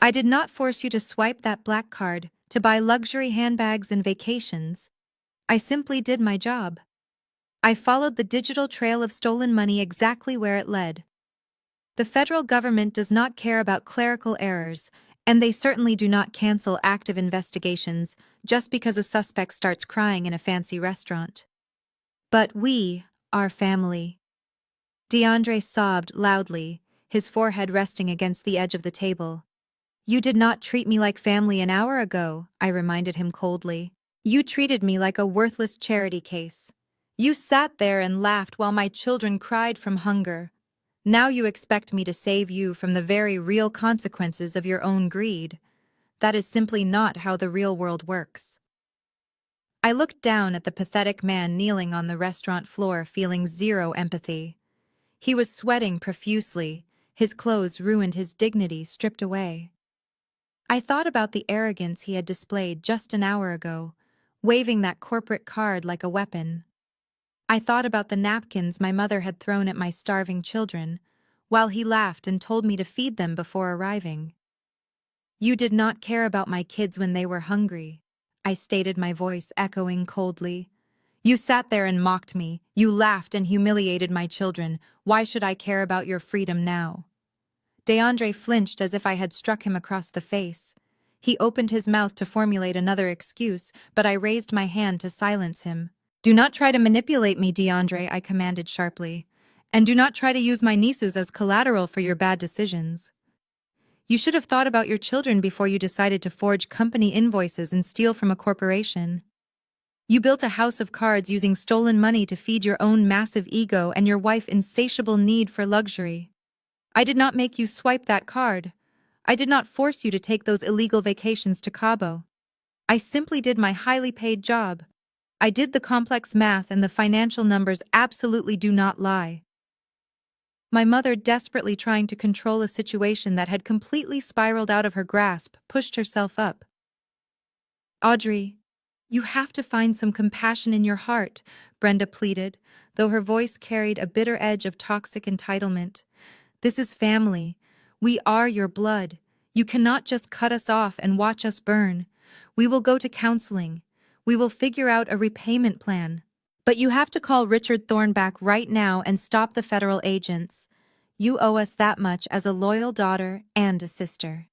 I did not force you to swipe that black card, to buy luxury handbags and vacations. I simply did my job. I followed the digital trail of stolen money exactly where it led. The federal government does not care about clerical errors, and they certainly do not cancel active investigations just because a suspect starts crying in a fancy restaurant. But we are family. DeAndre sobbed loudly, his forehead resting against the edge of the table. You did not treat me like family an hour ago, I reminded him coldly. You treated me like a worthless charity case. You sat there and laughed while my children cried from hunger. Now you expect me to save you from the very real consequences of your own greed. That is simply not how the real world works. I looked down at the pathetic man kneeling on the restaurant floor, feeling zero empathy. He was sweating profusely, his clothes ruined, his dignity stripped away. I thought about the arrogance he had displayed just an hour ago, waving that corporate card like a weapon. I thought about the napkins my mother had thrown at my starving children, while he laughed and told me to feed them before arriving. You did not care about my kids when they were hungry, I stated, my voice echoing coldly. You sat there and mocked me. You laughed and humiliated my children. Why should I care about your freedom now? DeAndre flinched as if I had struck him across the face. He opened his mouth to formulate another excuse, but I raised my hand to silence him. Do not try to manipulate me, DeAndre, I commanded sharply. And do not try to use my nieces as collateral for your bad decisions. You should have thought about your children before you decided to forge company invoices and steal from a corporation. You built a house of cards using stolen money to feed your own massive ego and your wife's insatiable need for luxury. I did not make you swipe that card. I did not force you to take those illegal vacations to Cabo. I simply did my highly paid job. I did the complex math, and the financial numbers absolutely do not lie. My mother, desperately trying to control a situation that had completely spiraled out of her grasp, pushed herself up. Audrey, You have to find some compassion in your heart, Brenda pleaded, though her voice carried a bitter edge of toxic entitlement. This is family. We are your blood. You cannot just cut us off and watch us burn. We will go to counseling. We will figure out a repayment plan. But you have to call Richard Thorne back right now and stop the federal agents. You owe us that much as a loyal daughter and a sister.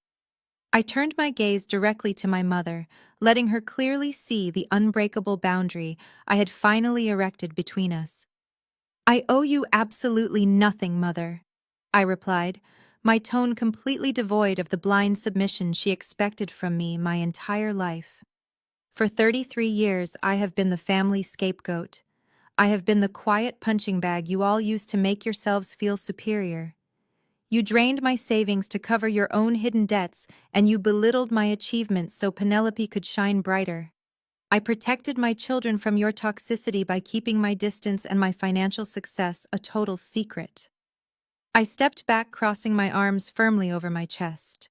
I turned my gaze directly to my mother, letting her clearly see the unbreakable boundary I had finally erected between us. I owe you absolutely nothing, Mother, I replied, my tone completely devoid of the blind submission she expected from me my entire life. For 33 years, I have been the family scapegoat. I have been the quiet punching bag you all use to make yourselves feel superior. You drained my savings to cover your own hidden debts, and you belittled my achievements so Penelope could shine brighter. I protected my children from your toxicity by keeping my distance and my financial success a total secret. I stepped back, crossing my arms firmly over my chest.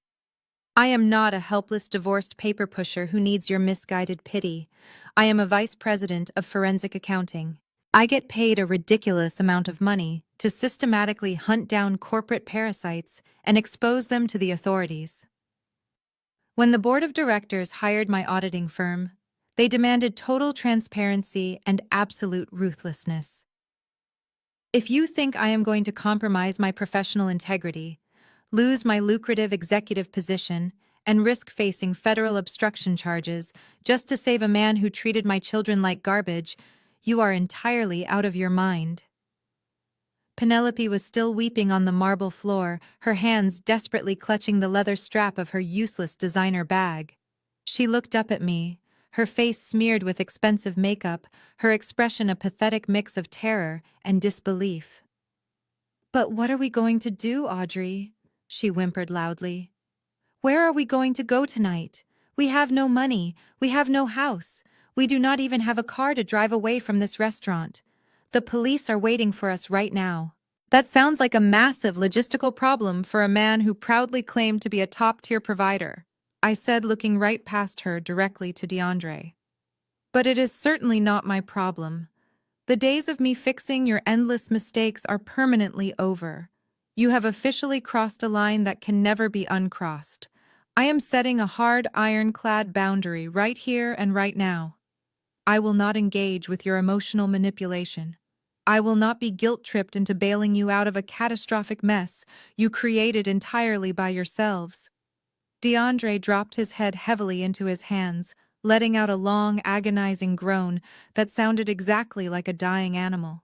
I am not a helpless divorced paper pusher who needs your misguided pity. I am a vice president of forensic accounting. I get paid a ridiculous amount of money to systematically hunt down corporate parasites and expose them to the authorities. When the board of directors hired my auditing firm, they demanded total transparency and absolute ruthlessness. If you think I am going to compromise my professional integrity, lose my lucrative executive position, and risk facing federal obstruction charges just to save a man who treated my children like garbage, you are entirely out of your mind. Penelope was still weeping on the marble floor, her hands desperately clutching the leather strap of her useless designer bag. She looked up at me, her face smeared with expensive makeup, her expression a pathetic mix of terror and disbelief. "But what are we going to do, Audrey?" she whimpered loudly. "Where are we going to go tonight? We have no money, we have no house, we do not even have a car to drive away from this restaurant. The police are waiting for us right now." That sounds like a massive logistical problem for a man who proudly claimed to be a top-tier provider, I said, looking right past her directly to DeAndre. But it is certainly not my problem. The days of me fixing your endless mistakes are permanently over. You have officially crossed a line that can never be uncrossed. I am setting a hard ironclad boundary right here and right now. I will not engage with your emotional manipulation. I will not be guilt-tripped into bailing you out of a catastrophic mess you created entirely by yourselves. DeAndre dropped his head heavily into his hands, letting out a long, agonizing groan that sounded exactly like a dying animal.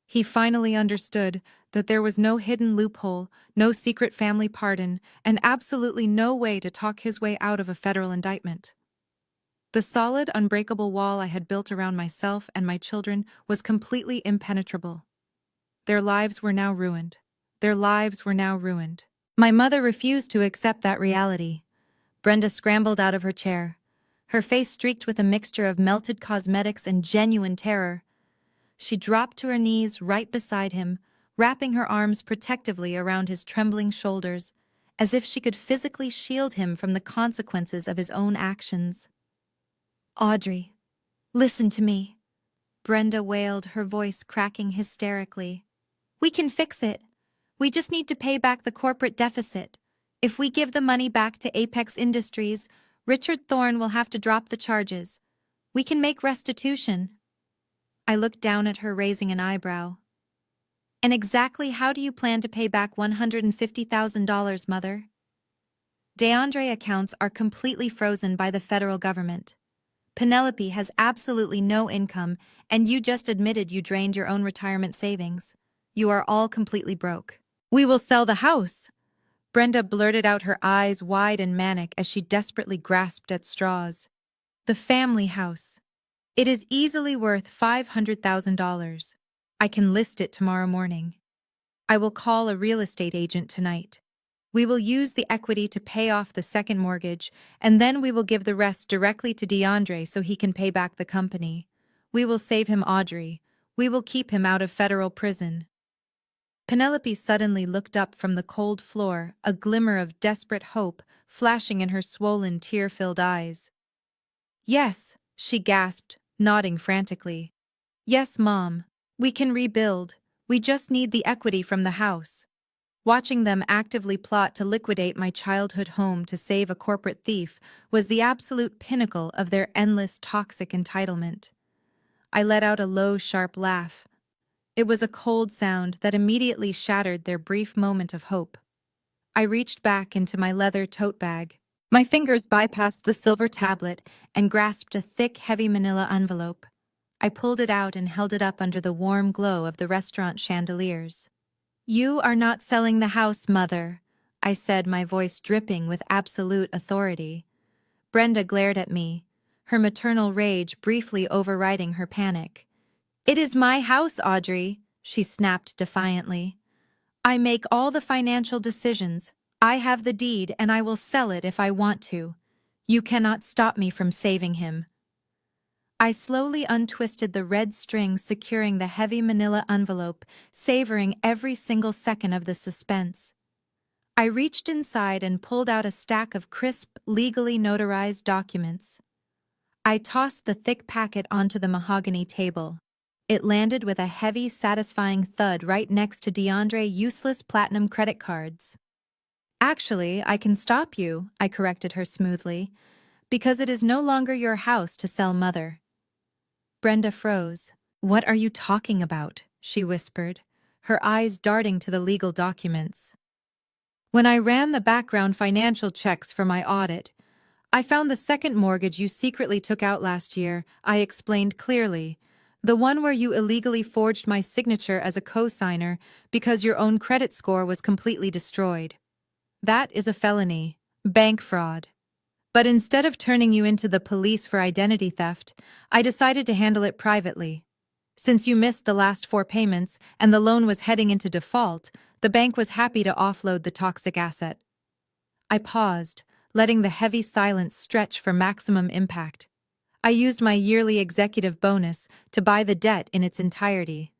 He finally understood that there was no hidden loophole, no secret family pardon, and absolutely no way to talk his way out of a federal indictment. The solid, unbreakable wall I had built around myself and my children was completely impenetrable. Their lives were now ruined. Their lives were now ruined. My mother refused to accept that reality. Brenda scrambled out of her chair, her face streaked with a mixture of melted cosmetics and genuine terror. She dropped to her knees right beside him, wrapping her arms protectively around his trembling shoulders, as if she could physically shield him from the consequences of his own actions. "Audrey, listen to me," Brenda wailed, her voice cracking hysterically. "We can fix it. We just need to pay back the corporate deficit. If we give the money back to Apex Industries, Richard Thorne will have to drop the charges. We can make restitution." I looked down at her, raising an eyebrow. "And exactly how do you plan to pay back $150,000, Mother?" "DeAndre accounts are completely frozen by the federal government. Penelope has absolutely no income, and you just admitted you drained your own retirement savings. You are all completely broke." "We will sell the house," Brenda blurted out, her eyes wide and manic as she desperately grasped at straws. "The family house. It is easily worth $500,000. I can list it tomorrow morning. I will call a real estate agent tonight. We will use the equity to pay off the second mortgage, and then we will give the rest directly to DeAndre so he can pay back the company. We will save him, Audrey. We will keep him out of federal prison." Penelope suddenly looked up from the cold floor, a glimmer of desperate hope flashing in her swollen, tear-filled eyes. "Yes, she gasped, nodding frantically. Yes, Mom. We can rebuild. We just need the equity from the house. Watching them actively plot to liquidate my childhood home to save a corporate thief was the absolute pinnacle of their endless toxic entitlement. I let out a low, sharp laugh. It was a cold sound that immediately shattered their brief moment of hope. I reached back into my leather tote bag. My fingers bypassed the silver tablet and grasped a thick, heavy manila envelope. I pulled it out and held it up under the warm glow of the restaurant chandeliers. You are not selling the house, Mother, I said, my voice dripping with absolute authority. Brenda glared at me, her maternal rage briefly overriding her panic. It is my house, Audrey, she snapped defiantly. I make all the financial decisions. I have the deed and I will sell it if I want to. You cannot stop me from saving him. I slowly untwisted the red string securing the heavy manila envelope, savoring every single second of the suspense. I reached inside and pulled out a stack of crisp, legally notarized documents. I tossed the thick packet onto the mahogany table. It landed with a heavy, satisfying thud right next to DeAndre's useless platinum credit cards. Actually, I can stop you, I corrected her smoothly, because it is no longer your house to sell, Mother. Brenda froze. What are you talking about? She whispered, her eyes darting to the legal documents. When I ran the background financial checks for my audit, I found the second mortgage you secretly took out last year, I explained clearly. The one where you illegally forged my signature as a co-signer because your own credit score was completely destroyed. That is a felony, bank fraud. But instead of turning you into the police for identity theft, I decided to handle it privately. Since you missed the last 4 payments and the loan was heading into default, the bank was happy to offload the toxic asset. I paused, letting the heavy silence stretch for maximum impact. I used my yearly executive bonus to buy the debt in its entirety.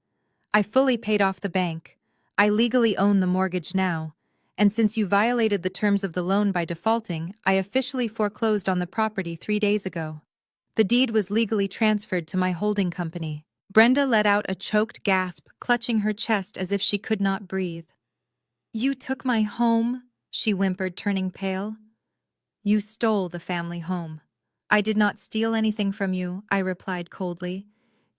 I fully paid off the bank. I legally own the mortgage now. And since you violated the terms of the loan by defaulting, I officially foreclosed on the property 3 days ago. The deed was legally transferred to my holding company. Brenda let out a choked gasp, clutching her chest as if she could not breathe. You took my home, she whimpered, turning pale. You stole the family home. I did not steal anything from you, I replied coldly.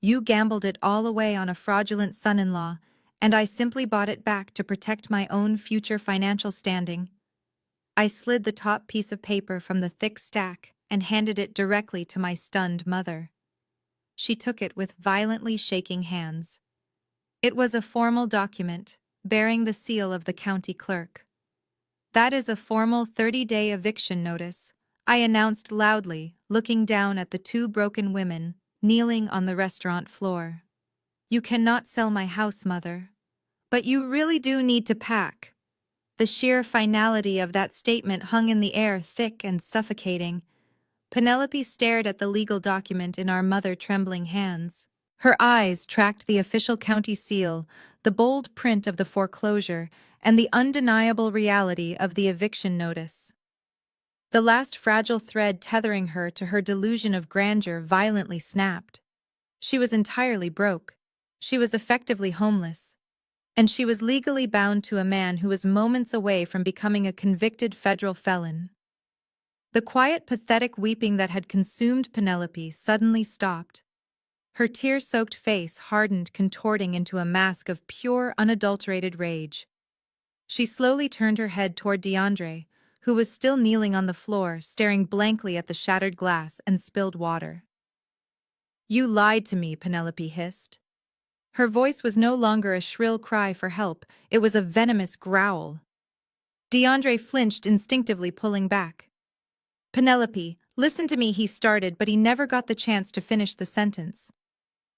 You gambled it all away on a fraudulent son-in-law, and I simply bought it back to protect my own future financial standing. I slid the top piece of paper from the thick stack and handed it directly to my stunned mother. She took it with violently shaking hands. It was a formal document, bearing the seal of the county clerk. That is a formal 30-day eviction notice, I announced loudly, looking down at the 2 broken women kneeling on the restaurant floor. You cannot sell my house, Mother. But you really do need to pack. The sheer finality of that statement hung in the air, thick and suffocating. Penelope stared at the legal document in our mother trembling hands. Her eyes tracked the official county seal, the bold print of the foreclosure, and the undeniable reality of the eviction notice. The last fragile thread tethering her to her delusion of grandeur violently snapped. She was entirely broke. She was effectively homeless. And she was legally bound to a man who was moments away from becoming a convicted federal felon. The quiet, pathetic weeping that had consumed Penelope suddenly stopped. Her tear-soaked face hardened, contorting into a mask of pure, unadulterated rage. She slowly turned her head toward DeAndre, who was still kneeling on the floor, staring blankly at the shattered glass and spilled water. You lied to me, Penelope hissed. Her voice was no longer a shrill cry for help, it was a venomous growl. DeAndre flinched, instinctively pulling back. Penelope, listen to me, he started, but he never got the chance to finish the sentence.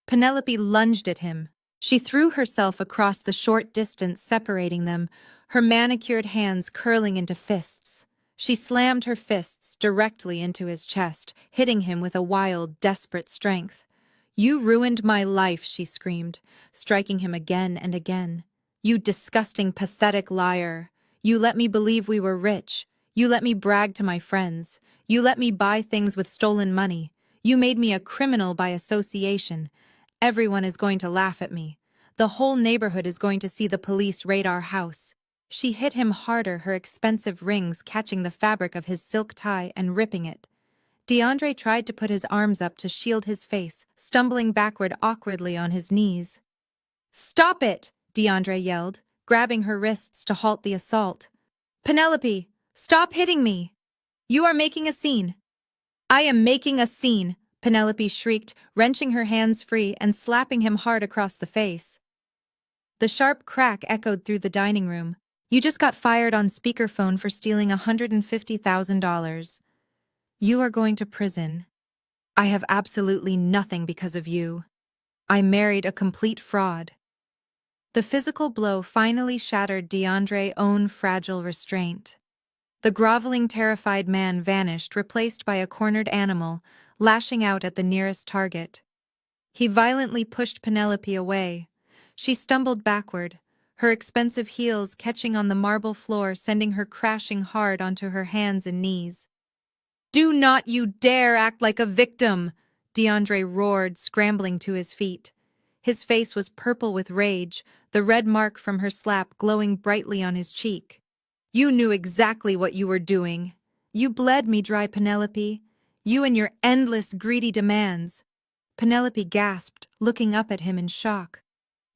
Penelope lunged at him. She threw herself across the short distance separating them, her manicured hands curling into fists. She slammed her fists directly into his chest, hitting him with a wild, desperate strength. You ruined my life, she screamed, striking him again and again. You disgusting, pathetic liar. You let me believe we were rich. You let me brag to my friends. You let me buy things with stolen money. You made me a criminal by association. Everyone is going to laugh at me. The whole neighborhood is going to see the police raid our house." She hit him harder, her expensive rings catching the fabric of his silk tie and ripping it. DeAndre tried to put his arms up to shield his face, stumbling backward awkwardly on his knees. "Stop it!" DeAndre yelled, grabbing her wrists to halt the assault. "Penelope, stop hitting me! You are making a scene." "I am making a scene," Penelope shrieked, wrenching her hands free and slapping him hard across the face. The sharp crack echoed through the dining room. "You just got fired on speakerphone for stealing $150,000. You are going to prison. I have absolutely nothing because of you. I married a complete fraud." The physical blow finally shattered DeAndre's own fragile restraint. The groveling, terrified man vanished, replaced by a cornered animal, lashing out at the nearest target. He violently pushed Penelope away. She stumbled backward, her expensive heels catching on the marble floor, sending her crashing hard onto her hands and knees. "Do not you dare act like a victim!" DeAndre roared, scrambling to his feet. His face was purple with rage, the red mark from her slap glowing brightly on his cheek. "You knew exactly what you were doing. You bled me dry, Penelope. You and your endless, greedy demands." Penelope gasped, looking up at him in shock.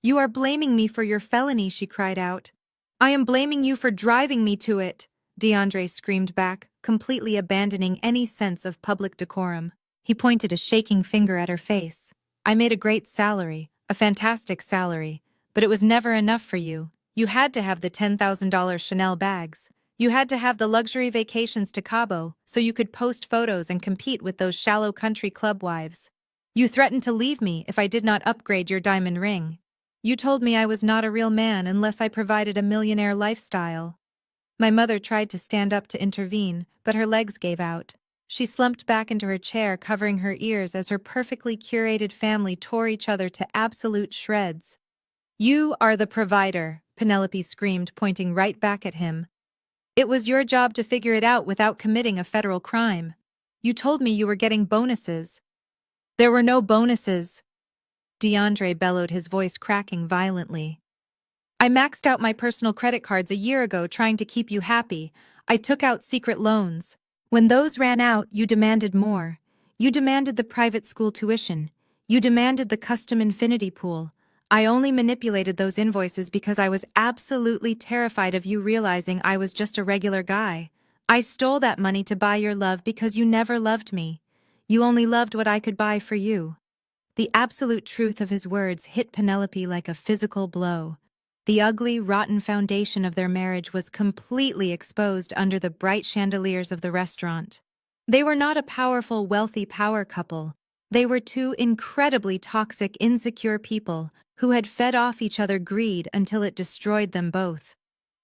"You are blaming me for your felony," she cried out. "I am blaming you for driving me to it," DeAndre screamed back, completely abandoning any sense of public decorum. He pointed a shaking finger at her face. "I made a great salary, a fantastic salary, but it was never enough for you. You had to have the $10,000 Chanel bags. You had to have the luxury vacations to Cabo so you could post photos and compete with those shallow country club wives. You threatened to leave me if I did not upgrade your diamond ring. You told me I was not a real man unless I provided a millionaire lifestyle." My mother tried to stand up to intervene, but her legs gave out. She slumped back into her chair, covering her ears as her perfectly curated family tore each other to absolute shreds. "You are the provider," Penelope screamed, pointing right back at him. "It was your job to figure it out without committing a federal crime. You told me you were getting bonuses." "There were no bonuses," DeAndre bellowed, his voice cracking violently. "I maxed out my personal credit cards a year ago trying to keep you happy. I took out secret loans. When those ran out, you demanded more. You demanded the private school tuition. You demanded the custom infinity pool. I only manipulated those invoices because I was absolutely terrified of you realizing I was just a regular guy. I stole that money to buy your love because you never loved me. You only loved what I could buy for you." The absolute truth of his words hit Penelope like a physical blow. The ugly, rotten foundation of their marriage was completely exposed under the bright chandeliers of the restaurant. They were not a powerful, wealthy power couple. They were two incredibly toxic, insecure people who had fed off each other greed until it destroyed them both.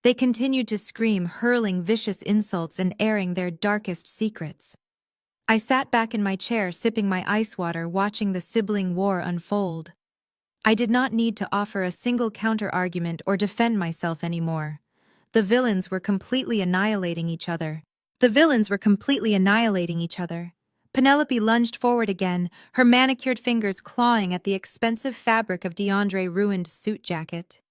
They continued to scream, hurling vicious insults and airing their darkest secrets. I sat back in my chair, sipping my ice water, watching the sibling war unfold. I did not need to offer a single counter-argument or defend myself anymore. The villains were completely annihilating each other. Penelope lunged forward again, her manicured fingers clawing at the expensive fabric of DeAndre's ruined suit jacket.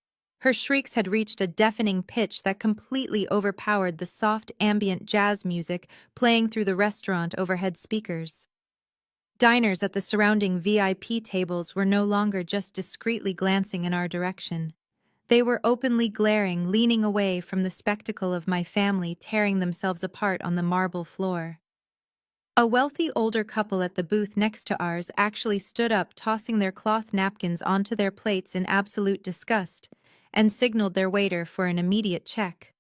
Her shrieks had reached a deafening pitch that completely overpowered the soft ambient jazz music playing through the restaurant overhead speakers. Diners at the surrounding VIP tables were no longer just discreetly glancing in our direction. They were openly glaring, leaning away from the spectacle of my family tearing themselves apart on the marble floor. A wealthy older couple at the booth next to ours actually stood up, tossing their cloth napkins onto their plates in absolute disgust, and signaled their waiter for an immediate check.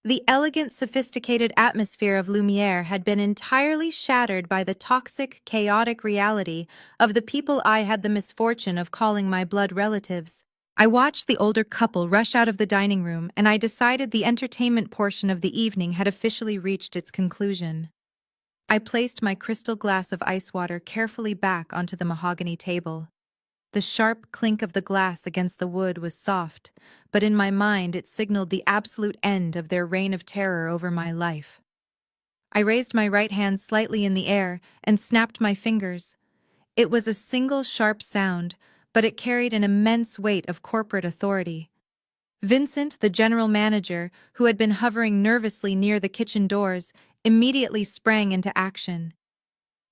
The elegant, sophisticated atmosphere of Lumiere had been entirely shattered by the toxic, chaotic reality of the people I had the misfortune of calling my blood relatives. I watched the older couple rush out of the dining room, and I decided the entertainment portion of the evening had officially reached its conclusion. I placed my crystal glass of ice water carefully back onto the mahogany table. The sharp clink of the glass against the wood was soft, but in my mind it signaled the absolute end of their reign of terror over my life. I raised my right hand slightly in the air and snapped my fingers. It was a single sharp sound, but it carried an immense weight of corporate authority. Vincent, the general manager, who had been hovering nervously near the kitchen doors, immediately sprang into action.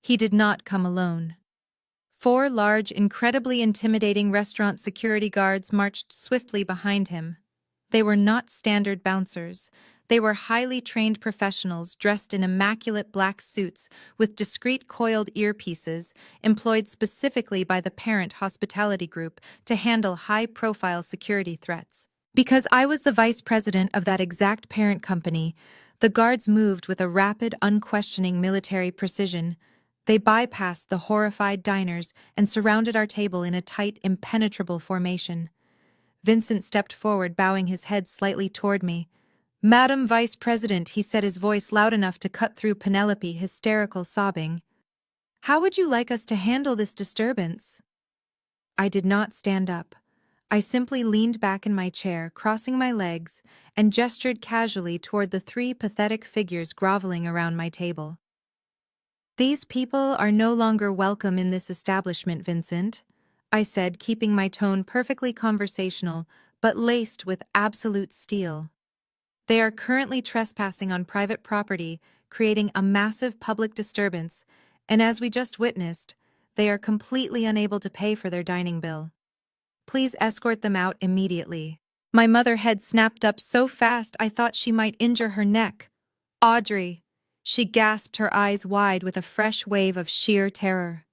He did not come alone. 4 large, incredibly intimidating restaurant security guards marched swiftly behind him. They were not standard bouncers. They were highly trained professionals dressed in immaculate black suits with discreet coiled earpieces, employed specifically by the parent hospitality group to handle high-profile security threats. Because I was the vice president of that exact parent company, the guards moved with a rapid, unquestioning military precision. They bypassed the horrified diners and surrounded our table in a tight, impenetrable formation. Vincent stepped forward, bowing his head slightly toward me. "Madam Vice President," he said, his voice loud enough to cut through Penelope, hysterical sobbing. "How would you like us to handle this disturbance?" I did not stand up. I simply leaned back in my chair, crossing my legs, and gestured casually toward the 3 pathetic figures groveling around my table. "These people are no longer welcome in this establishment, Vincent," I said, keeping my tone perfectly conversational, but laced with absolute steel. "They are currently trespassing on private property, creating a massive public disturbance, and as we just witnessed, they are completely unable to pay for their dining bill. Please escort them out immediately." My mother had snapped up so fast I thought she might injure her neck. "Audrey," she gasped, her eyes wide with a fresh wave of sheer terror.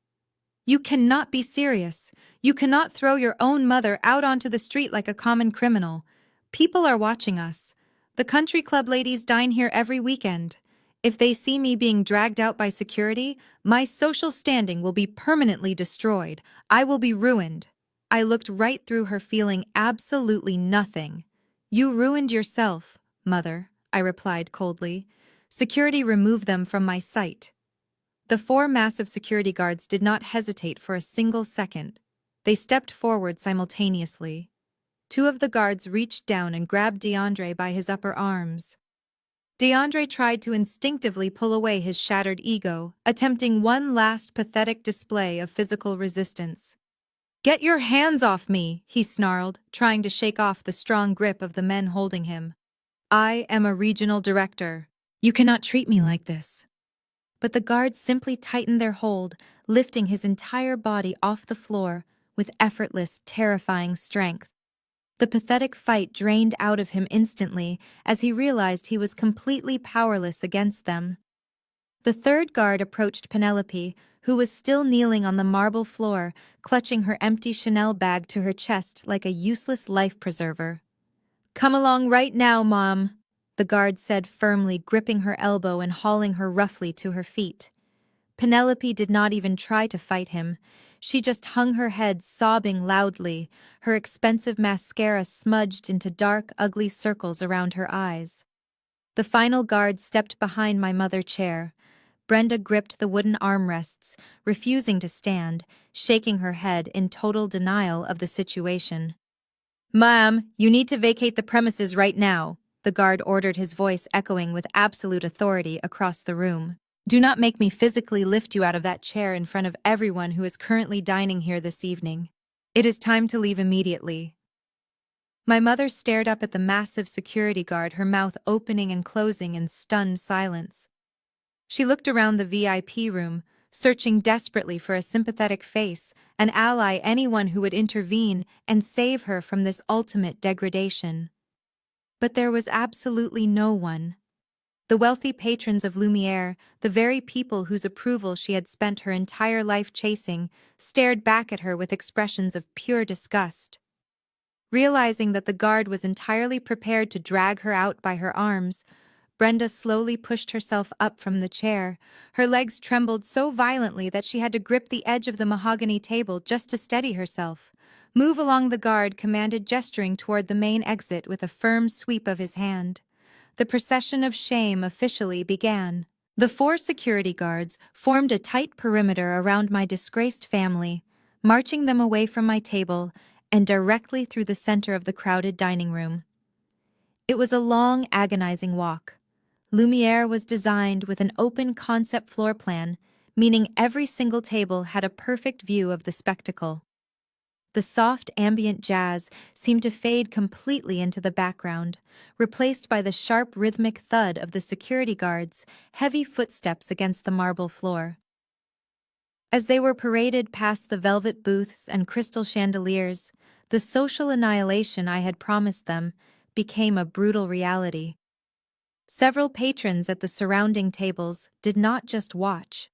"You cannot be serious. You cannot throw your own mother out onto the street like a common criminal. People are watching us. The country club ladies dine here every weekend. If they see me being dragged out by security, my social standing will be permanently destroyed. I will be ruined." I looked right through her, feeling absolutely nothing. "You ruined yourself, Mother," I replied coldly. "Security removed them from my sight." The 4 massive security guards did not hesitate for a single second. They stepped forward simultaneously. 2 of the guards reached down and grabbed DeAndre by his upper arms. DeAndre tried to instinctively pull away his shattered ego, attempting one last pathetic display of physical resistance. "Get your hands off me," he snarled, trying to shake off the strong grip of the men holding him. "I am a regional director. You cannot treat me like this." But the guards simply tightened their hold, lifting his entire body off the floor with effortless, terrifying strength. The pathetic fight drained out of him instantly as he realized he was completely powerless against them. The 3rd guard approached Penelope, who was still kneeling on the marble floor, clutching her empty Chanel bag to her chest like a useless life preserver. "Come along right now, Mom," the guard said firmly, gripping her elbow and hauling her roughly to her feet. Penelope did not even try to fight him. She just hung her head, sobbing loudly, her expensive mascara smudged into dark, ugly circles around her eyes. The final guard stepped behind my mother's chair. Brenda gripped the wooden armrests, refusing to stand, shaking her head in total denial of the situation. "Ma'am, you need to vacate the premises right now," the guard ordered, his voice echoing with absolute authority across the room. "Do not make me physically lift you out of that chair in front of everyone who is currently dining here this evening. It is time to leave immediately." My mother stared up at the massive security guard, her mouth opening and closing in stunned silence. She looked around the VIP room, searching desperately for a sympathetic face, an ally, anyone who would intervene and save her from this ultimate degradation. But there was absolutely no one. The wealthy patrons of Lumiere, the very people whose approval she had spent her entire life chasing, stared back at her with expressions of pure disgust. Realizing that the guard was entirely prepared to drag her out by her arms, Brenda slowly pushed herself up from the chair. Her legs trembled so violently that she had to grip the edge of the mahogany table just to steady herself. "Move along," the guard commanded, gesturing toward the main exit with a firm sweep of his hand. The procession of shame officially began. The 4 security guards formed a tight perimeter around my disgraced family, marching them away from my table and directly through the center of the crowded dining room. It was a long, agonizing walk. Lumiere was designed with an open concept floor plan, meaning every single table had a perfect view of the spectacle. The soft ambient jazz seemed to fade completely into the background, replaced by the sharp rhythmic thud of the security guards' heavy footsteps against the marble floor. As they were paraded past the velvet booths and crystal chandeliers, the social annihilation I had promised them became a brutal reality. Several patrons at the surrounding tables did not just watch.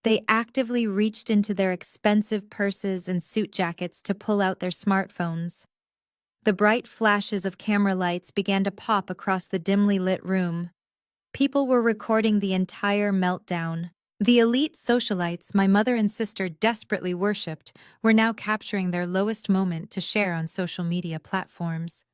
They actively reached into their expensive purses and suit jackets to pull out their smartphones. The bright flashes of camera lights began to pop across the dimly lit room. People were recording the entire meltdown. The elite socialites my mother and sister desperately worshipped were now capturing their lowest moment to share on social media platforms.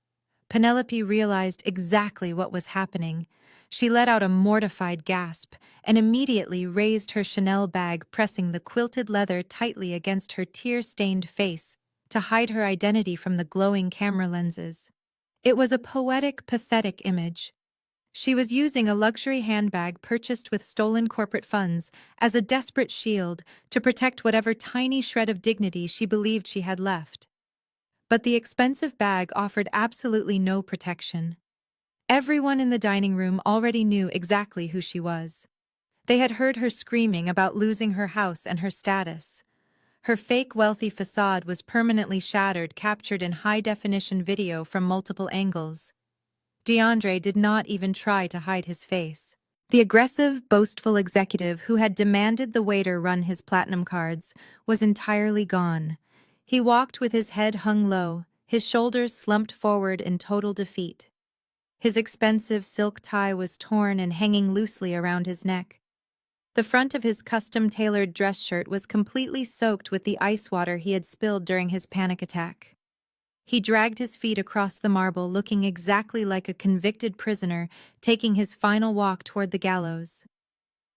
Penelope realized exactly what was happening. She let out a mortified gasp and immediately raised her Chanel bag, pressing the quilted leather tightly against her tear-stained face to hide her identity from the glowing camera lenses. It was a poetic, pathetic image. She was using a luxury handbag purchased with stolen corporate funds as a desperate shield to protect whatever tiny shred of dignity she believed she had left. But the expensive bag offered absolutely no protection. Everyone in the dining room already knew exactly who she was. They had heard her screaming about losing her house and her status. Her fake wealthy facade was permanently shattered, captured in high-definition video from multiple angles. DeAndre did not even try to hide his face. The aggressive, boastful executive who had demanded the waiter run his platinum cards was entirely gone. He walked with his head hung low, his shoulders slumped forward in total defeat. His expensive silk tie was torn and hanging loosely around his neck. The front of his custom-tailored dress shirt was completely soaked with the ice water he had spilled during his panic attack. He dragged his feet across the marble, looking exactly like a convicted prisoner taking his final walk toward the gallows.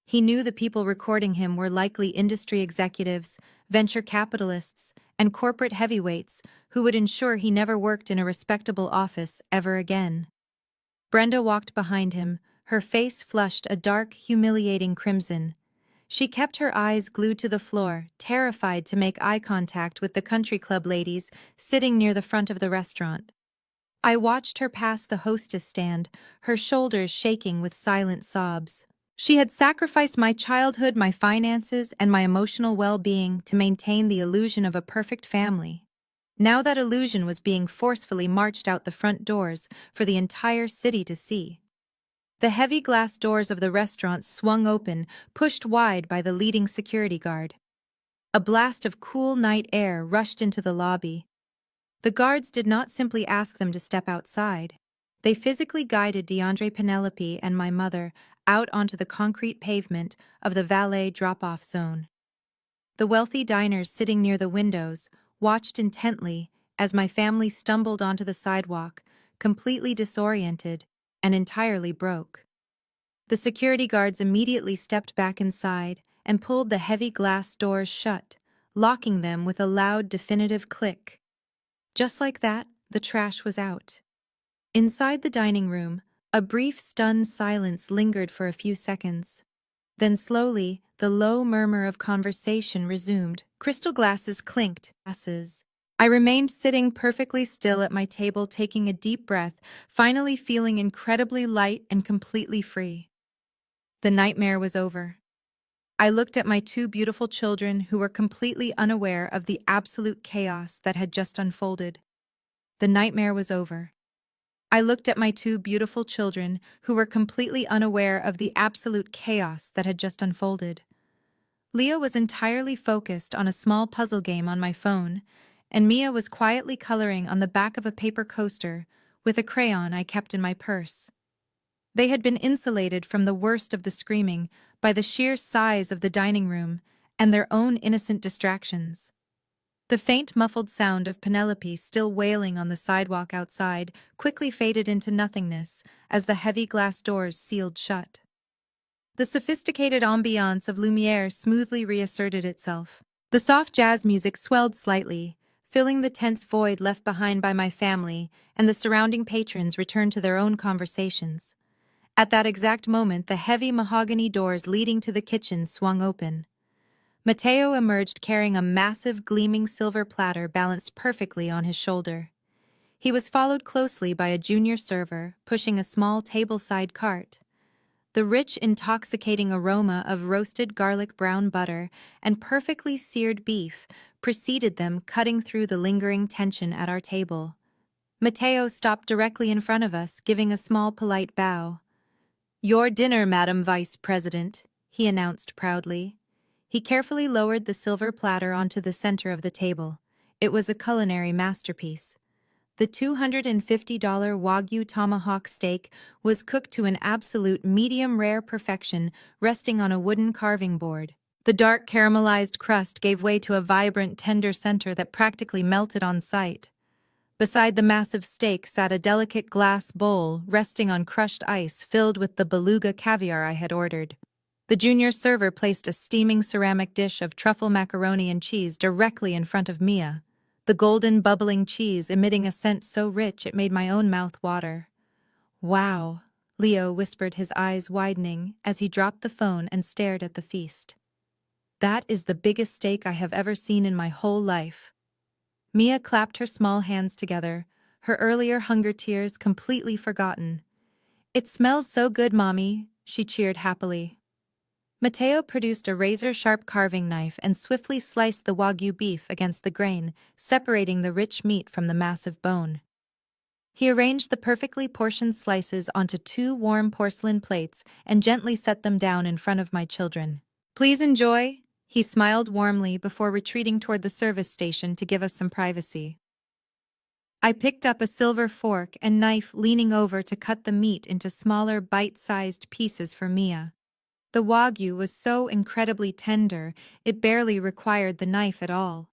He knew the people recording him were likely industry executives, venture capitalists, and corporate heavyweights who would ensure he never worked in a respectable office ever again. Brenda walked behind him, her face flushed a dark, humiliating crimson. She kept her eyes glued to the floor, terrified to make eye contact with the country club ladies sitting near the front of the restaurant. I watched her pass the hostess stand, her shoulders shaking with silent sobs. She had sacrificed my childhood, my finances, and my emotional well-being to maintain the illusion of a perfect family. Now that illusion was being forcefully marched out the front doors for the entire city to see. The heavy glass doors of the restaurant swung open, pushed wide by the leading security guard. A blast of cool night air rushed into the lobby. The guards did not simply ask them to step outside. They physically guided DeAndre, Penelope, and my mother out onto the concrete pavement of the valet drop-off zone. The wealthy diners sitting near the windows watched intently as my family stumbled onto the sidewalk, completely disoriented and entirely broke. The security guards immediately stepped back inside and pulled the heavy glass doors shut, locking them with a loud, definitive click. Just like that, the trash was out. Inside the dining room, a brief, stunned silence lingered for a few seconds. Then slowly, the low murmur of conversation resumed. Crystal glasses clinked. I remained sitting perfectly still at my table, taking a deep breath, finally feeling incredibly light and completely free. The nightmare was over. I looked at my two beautiful children who were completely unaware of the absolute chaos that had just unfolded. The nightmare was over. I looked at my two beautiful children who were completely unaware of the absolute chaos that had just unfolded. Leah was entirely focused on a small puzzle game on my phone, and Mia was quietly coloring on the back of a paper coaster with a crayon I kept in my purse. They had been insulated from the worst of the screaming by the sheer size of the dining room and their own innocent distractions. The faint muffled sound of Penelope still wailing on the sidewalk outside quickly faded into nothingness as the heavy glass doors sealed shut. The sophisticated ambiance of Lumiere smoothly reasserted itself. The soft jazz music swelled slightly, filling the tense void left behind by my family, and the surrounding patrons returned to their own conversations. At that exact moment, the heavy mahogany doors leading to the kitchen swung open. Mateo emerged carrying a massive gleaming silver platter balanced perfectly on his shoulder. He was followed closely by a junior server, pushing a small table-side cart. The rich, intoxicating aroma of roasted garlic brown butter and perfectly seared beef preceded them, cutting through the lingering tension at our table. Mateo stopped directly in front of us, giving a small polite bow. "Your dinner, Madam Vice President," he announced proudly. He carefully lowered the silver platter onto the center of the table. It was a culinary masterpiece. The $250 Wagyu tomahawk steak was cooked to an absolute medium-rare perfection, resting on a wooden carving board. The dark caramelized crust gave way to a vibrant, tender center that practically melted on sight. Beside the massive steak sat a delicate glass bowl resting on crushed ice filled with the beluga caviar I had ordered. The junior server placed a steaming ceramic dish of truffle macaroni and cheese directly in front of Mia, the golden bubbling cheese emitting a scent so rich it made my own mouth water. "Wow," Leo whispered, his eyes widening as he dropped the phone and stared at the feast. "That is the biggest steak I have ever seen in my whole life." Mia clapped her small hands together, her earlier hunger tears completely forgotten. "It smells so good, Mommy," she cheered happily. Mateo produced a razor-sharp carving knife and swiftly sliced the Wagyu beef against the grain, separating the rich meat from the massive bone. He arranged the perfectly portioned slices onto 2 warm porcelain plates and gently set them down in front of my children. "Please enjoy," he smiled warmly before retreating toward the service station to give us some privacy. I picked up a silver fork and knife, leaning over to cut the meat into smaller, bite-sized pieces for Mia. The Wagyu was so incredibly tender, it barely required the knife at all.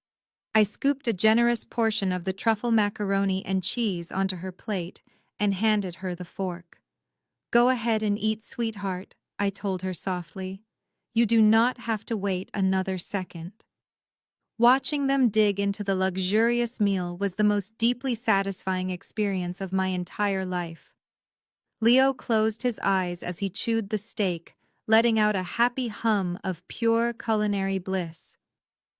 I scooped a generous portion of the truffle macaroni and cheese onto her plate and handed her the fork. "Go ahead and eat, sweetheart," I told her softly. "You do not have to wait another second." Watching them dig into the luxurious meal was the most deeply satisfying experience of my entire life. Leo closed his eyes as he chewed the steak, letting out a happy hum of pure culinary bliss.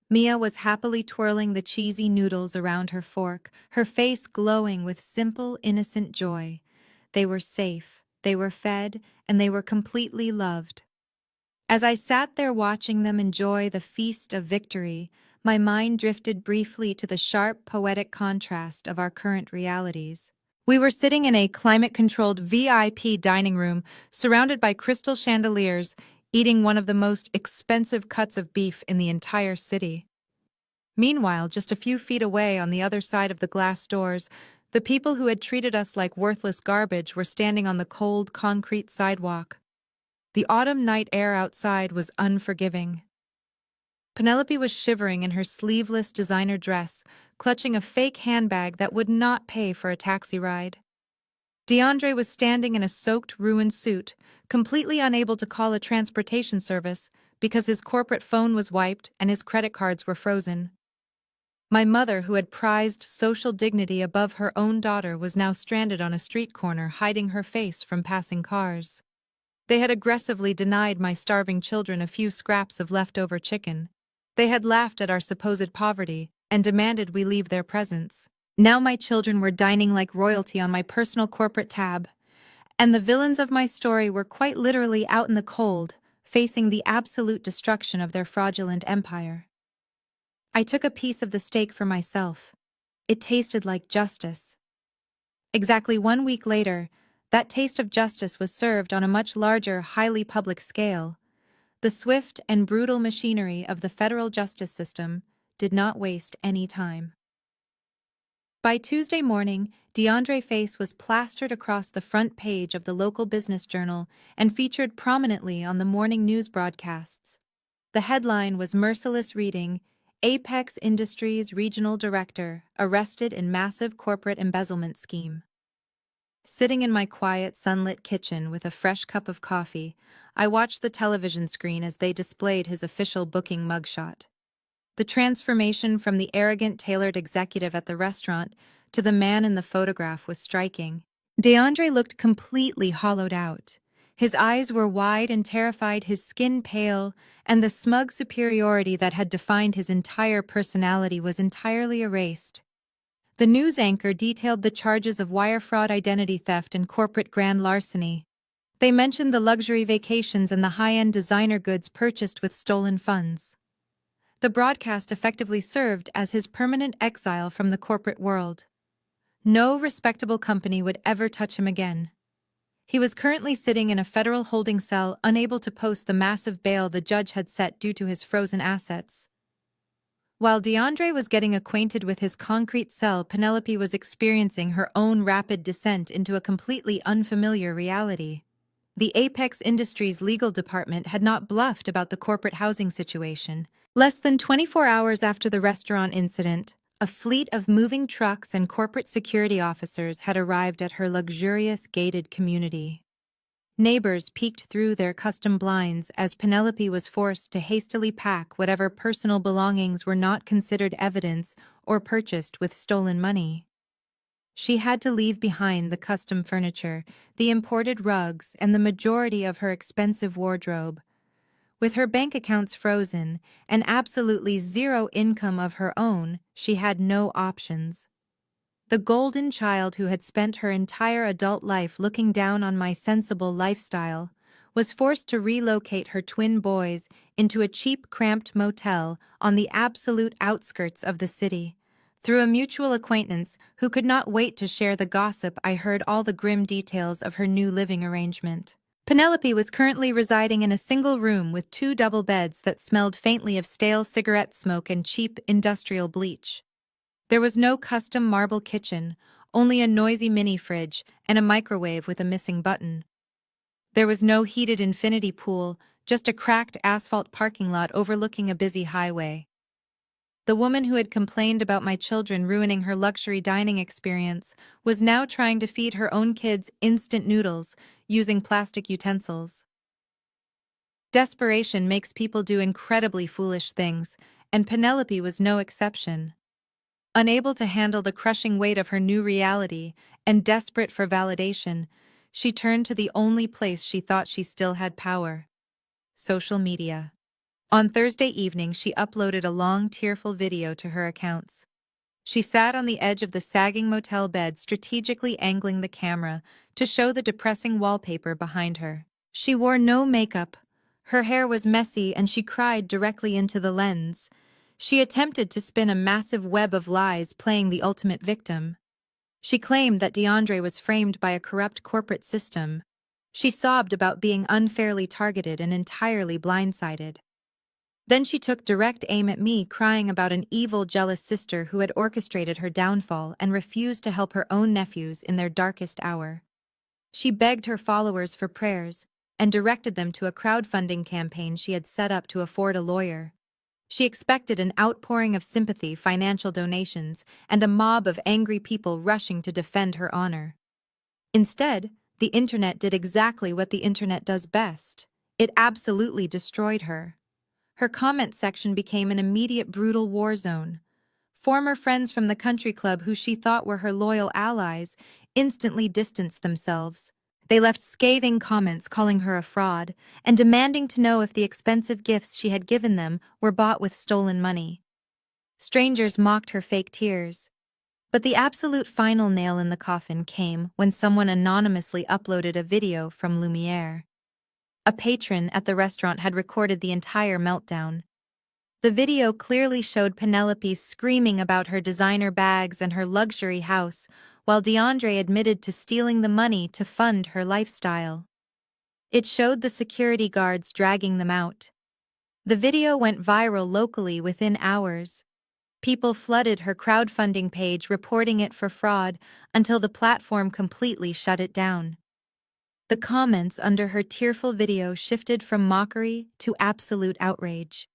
Mia was happily twirling the cheesy noodles around her fork, her face glowing with simple, innocent joy. They were safe, they were fed, and they were completely loved. As I sat there watching them enjoy the feast of victory, my mind drifted briefly to the sharp, poetic contrast of our current realities. We were sitting in a climate-controlled VIP dining room, surrounded by crystal chandeliers, eating one of the most expensive cuts of beef in the entire city. Meanwhile, just a few feet away on the other side of the glass doors, the people who had treated us like worthless garbage were standing on the cold, concrete sidewalk. The autumn night air outside was unforgiving. Penelope was shivering in her sleeveless designer dress, clutching a fake handbag that would not pay for a taxi ride. DeAndre was standing in a soaked, ruined suit, completely unable to call a transportation service because his corporate phone was wiped and his credit cards were frozen. My mother, who had prized social dignity above her own daughter, was now stranded on a street corner, hiding her face from passing cars. They had aggressively denied my starving children a few scraps of leftover chicken. They had laughed at our supposed poverty and demanded we leave their presence. Now my children were dining like royalty on my personal corporate tab, and the villains of my story were quite literally out in the cold, facing the absolute destruction of their fraudulent empire. I took a piece of the steak for myself. It tasted like justice. Exactly 1 week later, that taste of justice was served on a much larger, highly public scale. The swift and brutal machinery of the federal justice system did not waste any time. By Tuesday morning, DeAndre's face was plastered across the front page of the local business journal and featured prominently on the morning news broadcasts. The headline was merciless reading: "Apex Industries Regional Director Arrested in Massive Corporate Embezzlement Scheme." Sitting in my quiet, sunlit kitchen with a fresh cup of coffee, I watched the television screen as they displayed his official booking mugshot. The transformation from the arrogant, tailored executive at the restaurant to the man in the photograph was striking. DeAndre looked completely hollowed out. His eyes were wide and terrified, his skin pale, and the smug superiority that had defined his entire personality was entirely erased. The news anchor detailed the charges of wire fraud, identity theft, and corporate grand larceny. They mentioned the luxury vacations and the high-end designer goods purchased with stolen funds. The broadcast effectively served as his permanent exile from the corporate world. No respectable company would ever touch him again. He was currently sitting in a federal holding cell, unable to post the massive bail the judge had set due to his frozen assets. While DeAndre was getting acquainted with his concrete cell, Penelope was experiencing her own rapid descent into a completely unfamiliar reality. The Apex Industries legal department had not bluffed about the corporate housing situation. Less than 24 hours after the restaurant incident, a fleet of moving trucks and corporate security officers had arrived at her luxurious gated community. Neighbors peeked through their custom blinds as Penelope was forced to hastily pack whatever personal belongings were not considered evidence or purchased with stolen money. She had to leave behind the custom furniture, the imported rugs, and the majority of her expensive wardrobe. With her bank accounts frozen and absolutely zero income of her own, she had no options. The golden child who had spent her entire adult life looking down on my sensible lifestyle was forced to relocate her twin boys into a cheap, cramped motel on the absolute outskirts of the city. Through a mutual acquaintance who could not wait to share the gossip, I heard all the grim details of her new living arrangement. Penelope was currently residing in a single room with 2 double beds that smelled faintly of stale cigarette smoke and cheap industrial bleach. There was no custom marble kitchen, only a noisy mini-fridge and a microwave with a missing button. There was no heated infinity pool, just a cracked asphalt parking lot overlooking a busy highway. The woman who had complained about my children ruining her luxury dining experience was now trying to feed her own kids instant noodles using plastic utensils. Desperation makes people do incredibly foolish things, and Penelope was no exception. Unable to handle the crushing weight of her new reality and desperate for validation, she turned to the only place she thought she still had power: social media. On Thursday evening, she uploaded a long, tearful video to her accounts. She sat on the edge of the sagging motel bed, strategically angling the camera to show the depressing wallpaper behind her. She wore no makeup. Her hair was messy and she cried directly into the lens. She attempted to spin a massive web of lies, playing the ultimate victim. She claimed that DeAndre was framed by a corrupt corporate system. She sobbed about being unfairly targeted and entirely blindsided. Then she took direct aim at me, crying about an evil, jealous sister who had orchestrated her downfall and refused to help her own nephews in their darkest hour. She begged her followers for prayers and directed them to a crowdfunding campaign she had set up to afford a lawyer. She expected an outpouring of sympathy, financial donations, and a mob of angry people rushing to defend her honor. Instead, the internet did exactly what the internet does best. It absolutely destroyed her. Her comment section became an immediate brutal war zone. Former friends from the country club who she thought were her loyal allies instantly distanced themselves. They left scathing comments calling her a fraud and demanding to know if the expensive gifts she had given them were bought with stolen money. Strangers mocked her fake tears. But the absolute final nail in the coffin came when someone anonymously uploaded a video from Lumiere. A patron at the restaurant had recorded the entire meltdown. The video clearly showed Penelope screaming about her designer bags and her luxury house, while DeAndre admitted to stealing the money to fund her lifestyle. It showed the security guards dragging them out. The video went viral locally within hours. People flooded her crowdfunding page, reporting it for fraud until the platform completely shut it down. The comments under her tearful video shifted from mockery to absolute outrage.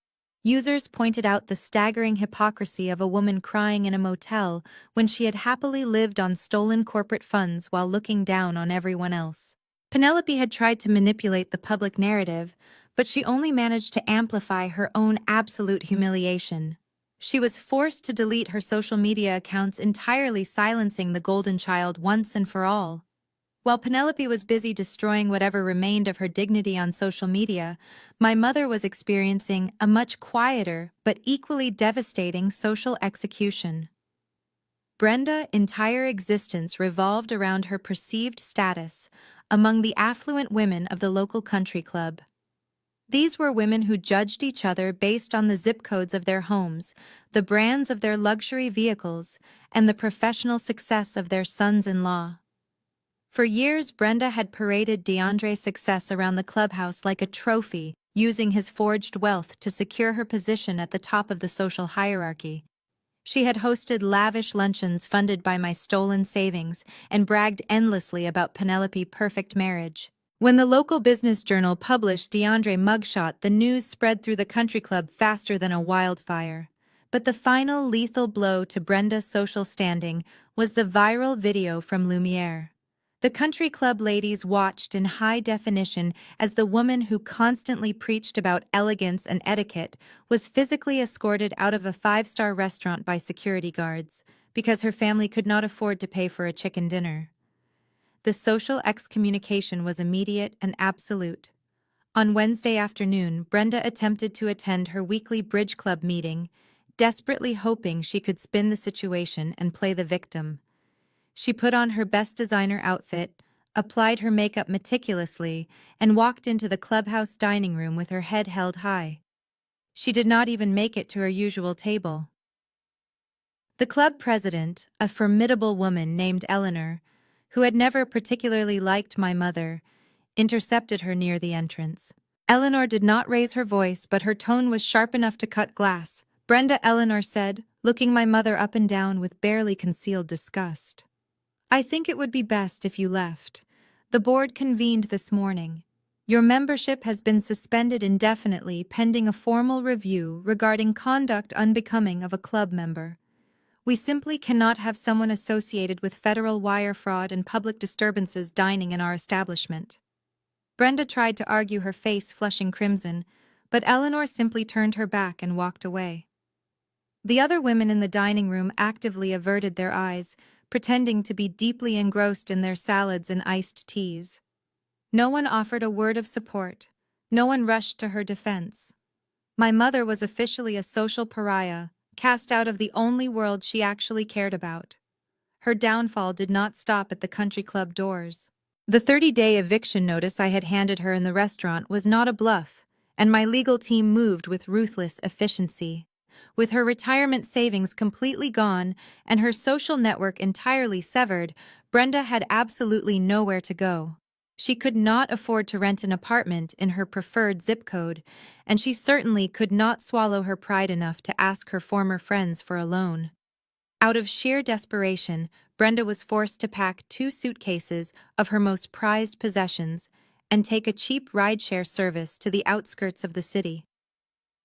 Users pointed out the staggering hypocrisy of a woman crying in a motel when she had happily lived on stolen corporate funds while looking down on everyone else. Penelope had tried to manipulate the public narrative, but she only managed to amplify her own absolute humiliation. She was forced to delete her social media accounts entirely, silencing the golden child once and for all. While Penelope was busy destroying whatever remained of her dignity on social media, my mother was experiencing a much quieter but equally devastating social execution. Brenda's entire existence revolved around her perceived status among the affluent women of the local country club. These were women who judged each other based on the zip codes of their homes, the brands of their luxury vehicles, and the professional success of their sons-in-law. For years, Brenda had paraded DeAndre's success around the clubhouse like a trophy, using his forged wealth to secure her position at the top of the social hierarchy. She had hosted lavish luncheons funded by my stolen savings and bragged endlessly about Penelope's perfect marriage. When the local business journal published DeAndre mugshot, the news spread through the country club faster than a wildfire. But the final lethal blow to Brenda's social standing was the viral video from Lumiere. The country club ladies watched in high definition as the woman who constantly preached about elegance and etiquette was physically escorted out of a five-star restaurant by security guards because her family could not afford to pay for a chicken dinner. The social excommunication was immediate and absolute. On Wednesday afternoon, Brenda attempted to attend her weekly bridge club meeting, desperately hoping she could spin the situation and play the victim. She put on her best designer outfit, applied her makeup meticulously, and walked into the clubhouse dining room with her head held high. She did not even make it to her usual table. The club president, a formidable woman named Eleanor, who had never particularly liked my mother, intercepted her near the entrance. Eleanor did not raise her voice, but her tone was sharp enough to cut glass. "Brenda," Eleanor said, looking my mother up and down with barely concealed disgust. "I think it would be best if you left. The board convened this morning. Your membership has been suspended indefinitely pending a formal review regarding conduct unbecoming of a club member. We simply cannot have someone associated with federal wire fraud and public disturbances dining in our establishment." Brenda tried to argue, her face flushing crimson, but Eleanor simply turned her back and walked away. The other women in the dining room actively averted their eyes, pretending to be deeply engrossed in their salads and iced teas. No one offered a word of support. No one rushed to her defense. My mother was officially a social pariah, cast out of the only world she actually cared about. Her downfall did not stop at the country club doors. The 30-day eviction notice I had handed her in the restaurant was not a bluff, and my legal team moved with ruthless efficiency. With her retirement savings completely gone and her social network entirely severed, Brenda had absolutely nowhere to go. She could not afford to rent an apartment in her preferred zip code, and she certainly could not swallow her pride enough to ask her former friends for a loan. Out of sheer desperation, Brenda was forced to pack 2 suitcases of her most prized possessions and take a cheap rideshare service to the outskirts of the city.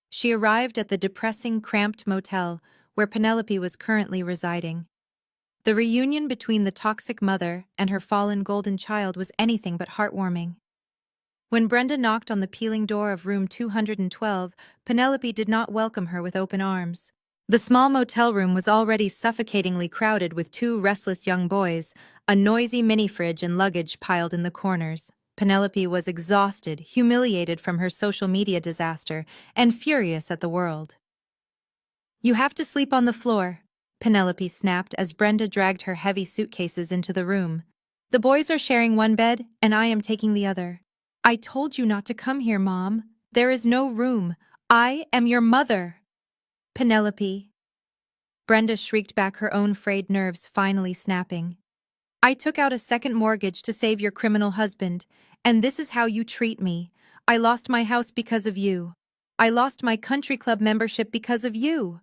She arrived at the depressing, cramped motel where Penelope was currently residing. The reunion between the toxic mother and her fallen golden child was anything but heartwarming. When Brenda knocked on the peeling door of room 212, Penelope did not welcome her with open arms. The small motel room was already suffocatingly crowded with 2 restless young boys, a noisy mini-fridge and luggage piled in the corners. Penelope was exhausted, humiliated from her social media disaster, and furious at the world. "You have to sleep on the floor," Penelope snapped as Brenda dragged her heavy suitcases into the room. "The boys are sharing one bed, and I am taking the other." "I told you not to come here, Mom. There is no room. I am your mother." "Penelope." Brenda shrieked back, her own frayed nerves finally snapping. "I took out a second mortgage to save your criminal husband, and this is how you treat me. I lost my house because of you. I lost my country club membership because of you."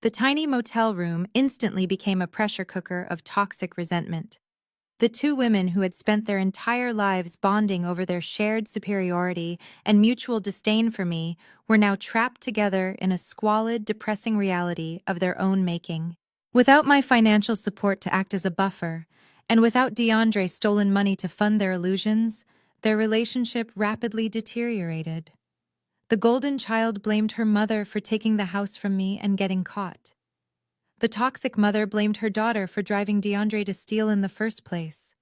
The tiny motel room instantly became a pressure cooker of toxic resentment. The 2 women who had spent their entire lives bonding over their shared superiority and mutual disdain for me were now trapped together in a squalid, depressing reality of their own making. Without my financial support to act as a buffer, and without DeAndre's stolen money to fund their illusions, their relationship rapidly deteriorated. The golden child blamed her mother for taking the house from me and getting caught. The toxic mother blamed her daughter for driving DeAndre to steal in the first place.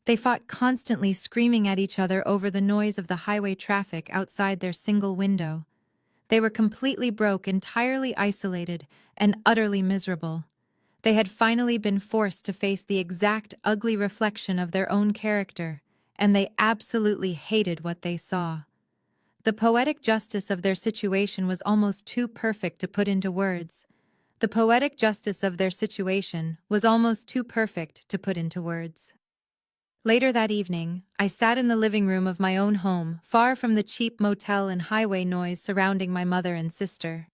They fought constantly, screaming at each other over the noise of the highway traffic outside their single window. They were completely broke, entirely isolated, and utterly miserable. They had finally been forced to face the exact ugly reflection of their own character, and they absolutely hated what they saw. The poetic justice of their situation was almost too perfect to put into words. The poetic justice of their situation was almost too perfect to put into words. Later that evening, I sat in the living room of my own home, far from the cheap motel and highway noise surrounding my mother and sister.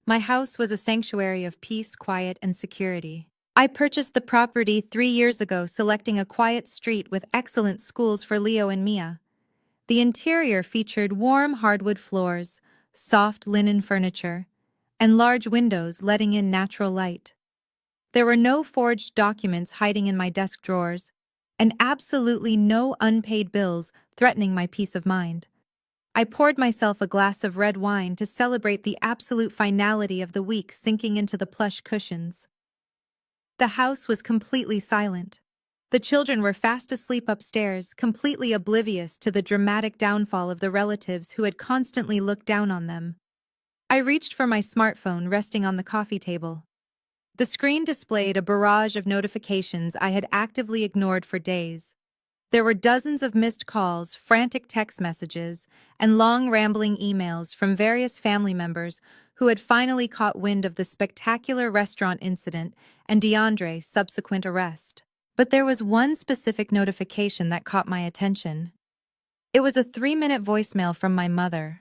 My house was a sanctuary of peace, quiet, and security. I purchased the property 3 years ago, selecting a quiet street with excellent schools for Leo and Mia. The interior featured warm hardwood floors, soft linen furniture, and large windows letting in natural light. There were no forged documents hiding in my desk drawers, and absolutely no unpaid bills threatening my peace of mind. I poured myself a glass of red wine to celebrate the absolute finality of the week sinking into the plush cushions. The house was completely silent. The children were fast asleep upstairs, completely oblivious to the dramatic downfall of the relatives who had constantly looked down on them. I reached for my smartphone resting on the coffee table. The screen displayed a barrage of notifications I had actively ignored for days. There were dozens of missed calls, frantic text messages, and long rambling emails from various family members who had finally caught wind of the spectacular restaurant incident and DeAndre's subsequent arrest. But there was one specific notification that caught my attention. It was a 3-minute voicemail from my mother.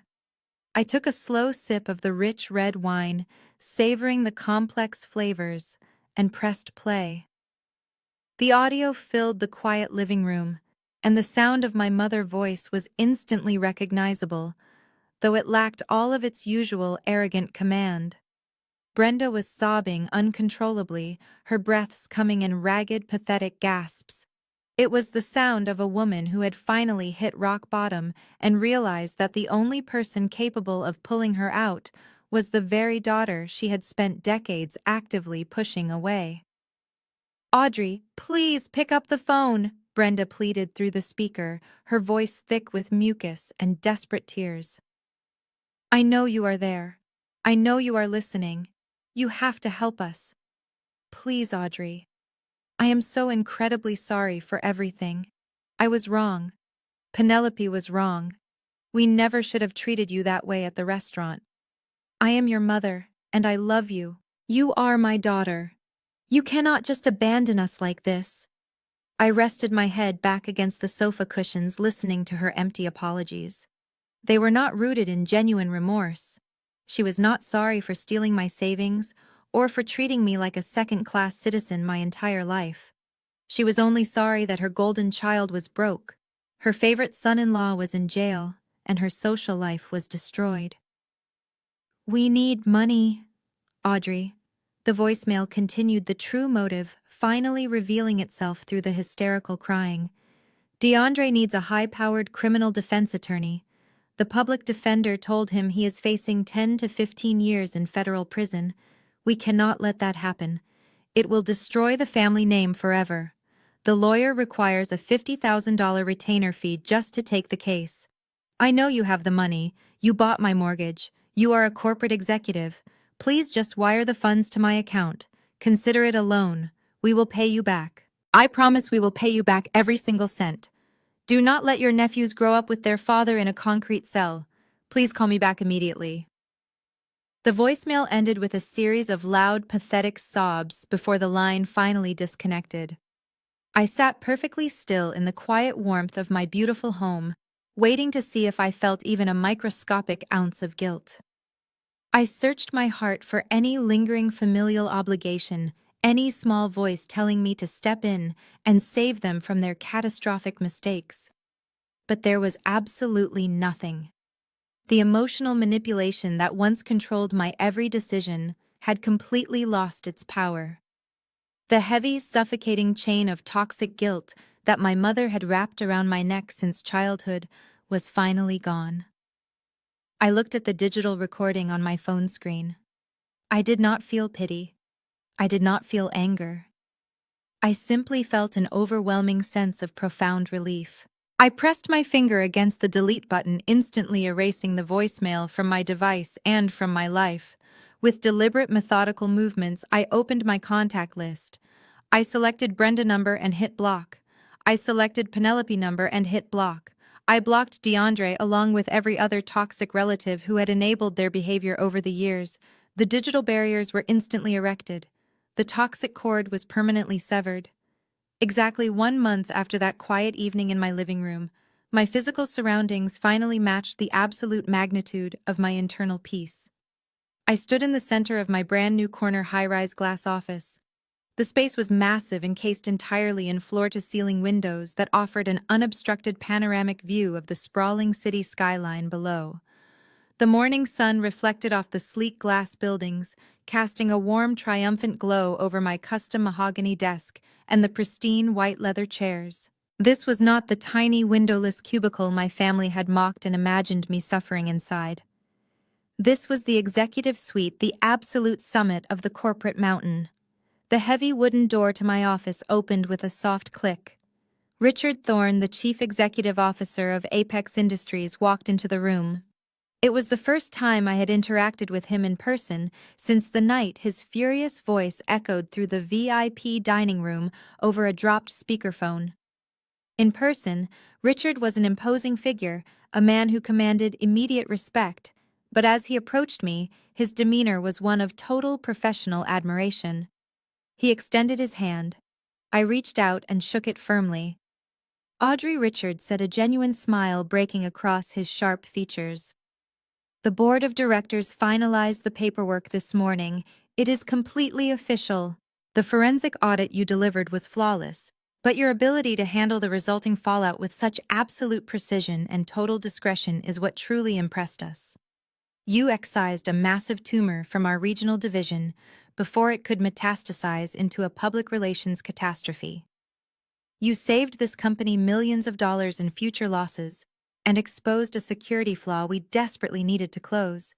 I took a slow sip of the rich red wine, savoring the complex flavors, and pressed play. The audio filled the quiet living room, and the sound of my mother's voice was instantly recognizable, though it lacked all of its usual arrogant command. Brenda was sobbing uncontrollably, her breaths coming in ragged, pathetic gasps. It was the sound of a woman who had finally hit rock bottom and realized that the only person capable of pulling her out was the very daughter she had spent decades actively pushing away. "Audrey, please pick up the phone," Brenda pleaded through the speaker, her voice thick with mucus and desperate tears. "I know you are there. I know you are listening. You have to help us. Please, Audrey. I am so incredibly sorry for everything. I was wrong. Penelope was wrong. We never should have treated you that way at the restaurant. I am your mother, and I love you. You are my daughter. You cannot just abandon us like this." I rested my head back against the sofa cushions, listening to her empty apologies. They were not rooted in genuine remorse. She was not sorry for stealing my savings or for treating me like a second-class citizen my entire life. She was only sorry that her golden child was broke, her favorite son-in-law was in jail, and her social life was destroyed. "We need money, Audrey." The voicemail continued, the true motive finally revealing itself through the hysterical crying. "DeAndre needs a high-powered criminal defense attorney. The public defender told him he is facing 10 to 15 years in federal prison. We cannot let that happen. It will destroy the family name forever. The lawyer requires a $50,000 retainer fee just to take the case. I know you have the money. You bought my mortgage. You are a corporate executive. Please just wire the funds to my account. Consider it a loan. We will pay you back. I promise we will pay you back every single cent. Do not let your nephews grow up with their father in a concrete cell. Please call me back immediately." The voicemail ended with a series of loud, pathetic sobs before the line finally disconnected. I sat perfectly still in the quiet warmth of my beautiful home, waiting to see if I felt even a microscopic ounce of guilt. I searched my heart for any lingering familial obligation, any small voice telling me to step in and save them from their catastrophic mistakes. But there was absolutely nothing. The emotional manipulation that once controlled my every decision had completely lost its power. The heavy, suffocating chain of toxic guilt that my mother had wrapped around my neck since childhood was finally gone. I looked at the digital recording on my phone screen. I did not feel pity. I did not feel anger. I simply felt an overwhelming sense of profound relief. I pressed my finger against the delete button, instantly erasing the voicemail from my device and from my life. With deliberate, methodical movements, I opened my contact list. I selected Brenda number and hit block. I selected Penelope number and hit block. I blocked DeAndre along with every other toxic relative who had enabled their behavior over the years. The digital barriers were instantly erected. The toxic cord was permanently severed. Exactly 1 month after that quiet evening in my living room, my physical surroundings finally matched the absolute magnitude of my internal peace. I stood in the center of my brand new corner high-rise glass office. The space was massive, encased entirely in floor-to-ceiling windows that offered an unobstructed panoramic view of the sprawling city skyline below. The morning sun reflected off the sleek glass buildings, casting a warm, triumphant glow over my custom mahogany desk and the pristine white leather chairs. This was not the tiny windowless cubicle my family had mocked and imagined me suffering inside. This was the executive suite, the absolute summit of the corporate mountain. The heavy wooden door to my office opened with a soft click. Richard Thorne, the chief executive officer of Apex Industries, walked into the room. It was the first time I had interacted with him in person since the night his furious voice echoed through the VIP dining room over a dropped speakerphone. In person, Richard was an imposing figure, a man who commanded immediate respect, but as he approached me, his demeanor was one of total professional admiration. He extended his hand. I reached out and shook it firmly. Audrey, Richard said, a genuine smile breaking across his sharp features. The board of directors finalized the paperwork this morning. It is completely official. The forensic audit you delivered was flawless, but your ability to handle the resulting fallout with such absolute precision and total discretion is what truly impressed us. You excised a massive tumor from our regional division before it could metastasize into a public relations catastrophe. You saved this company millions of dollars in future losses and exposed a security flaw we desperately needed to close.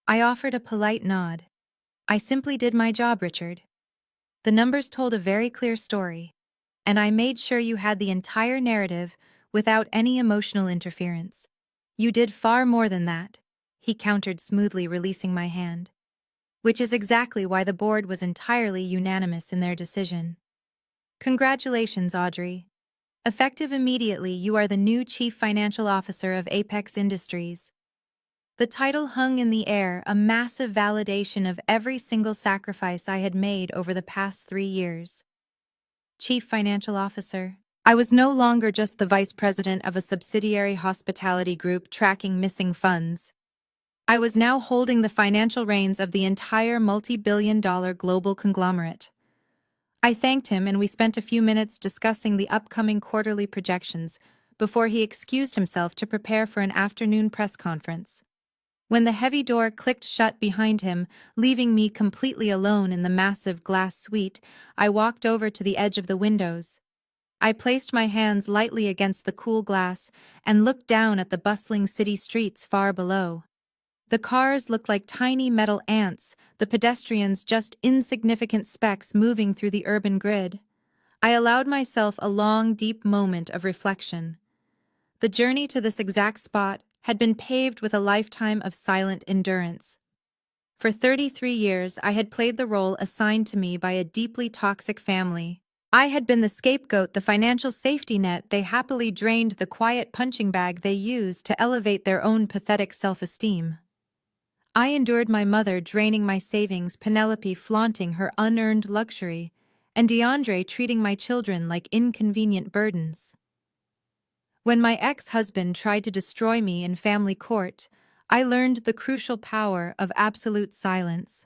I offered a polite nod. I simply did my job, Richard. The numbers told a very clear story, and I made sure you had the entire narrative without any emotional interference. You did far more than that, he countered smoothly, releasing my hand. Which is exactly why the board was entirely unanimous in their decision. Congratulations, Audrey. Effective immediately, you are the new Chief Financial Officer of Apex Industries. The title hung in the air, a massive validation of every single sacrifice I had made over the past 3 years. Chief Financial Officer. I was no longer just the vice president of a subsidiary hospitality group tracking missing funds. I was now holding the financial reins of the entire multi-billion-dollar global conglomerate. I thanked him, and we spent a few minutes discussing the upcoming quarterly projections before he excused himself to prepare for an afternoon press conference. When the heavy door clicked shut behind him, leaving me completely alone in the massive glass suite, I walked over to the edge of the windows. I placed my hands lightly against the cool glass and looked down at the bustling city streets far below. The cars looked like tiny metal ants, the pedestrians just insignificant specks moving through the urban grid. I allowed myself a long, deep moment of reflection. The journey to this exact spot had been paved with a lifetime of silent endurance. For 33 years, I had played the role assigned to me by a deeply toxic family. I had been the scapegoat, the financial safety net they happily drained, the quiet punching bag they used to elevate their own pathetic self-esteem. I endured my mother draining my savings, Penelope flaunting her unearned luxury, and DeAndre treating my children like inconvenient burdens. When my ex-husband tried to destroy me in family court, I learned the crucial power of absolute silence.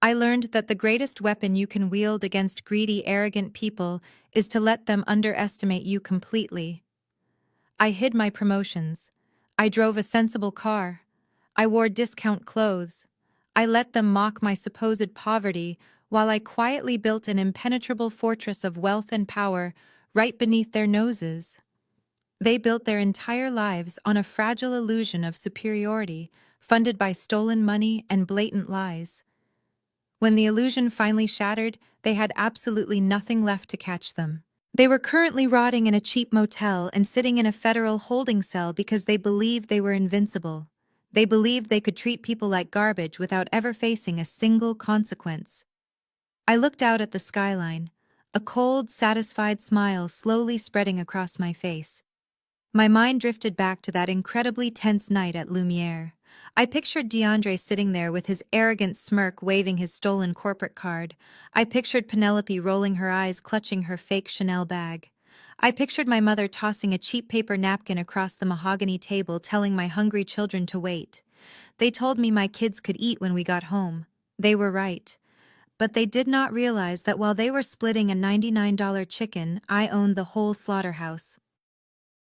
I learned that the greatest weapon you can wield against greedy, arrogant people is to let them underestimate you completely. I hid my promotions. I drove a sensible car. I wore discount clothes. I let them mock my supposed poverty while I quietly built an impenetrable fortress of wealth and power right beneath their noses. They built their entire lives on a fragile illusion of superiority, funded by stolen money and blatant lies. When the illusion finally shattered, they had absolutely nothing left to catch them. They were currently rotting in a cheap motel and sitting in a federal holding cell because they believed they were invincible. They believed they could treat people like garbage without ever facing a single consequence. I looked out at the skyline, a cold, satisfied smile slowly spreading across my face. My mind drifted back to that incredibly tense night at Lumiere. I pictured DeAndre sitting there with his arrogant smirk waving his stolen corporate card. I pictured Penelope rolling her eyes clutching her fake Chanel bag. I pictured my mother tossing a cheap paper napkin across the mahogany table telling my hungry children to wait. They told me my kids could eat when we got home. They were right. But they did not realize that while they were splitting a $99 chicken, I owned the whole slaughterhouse.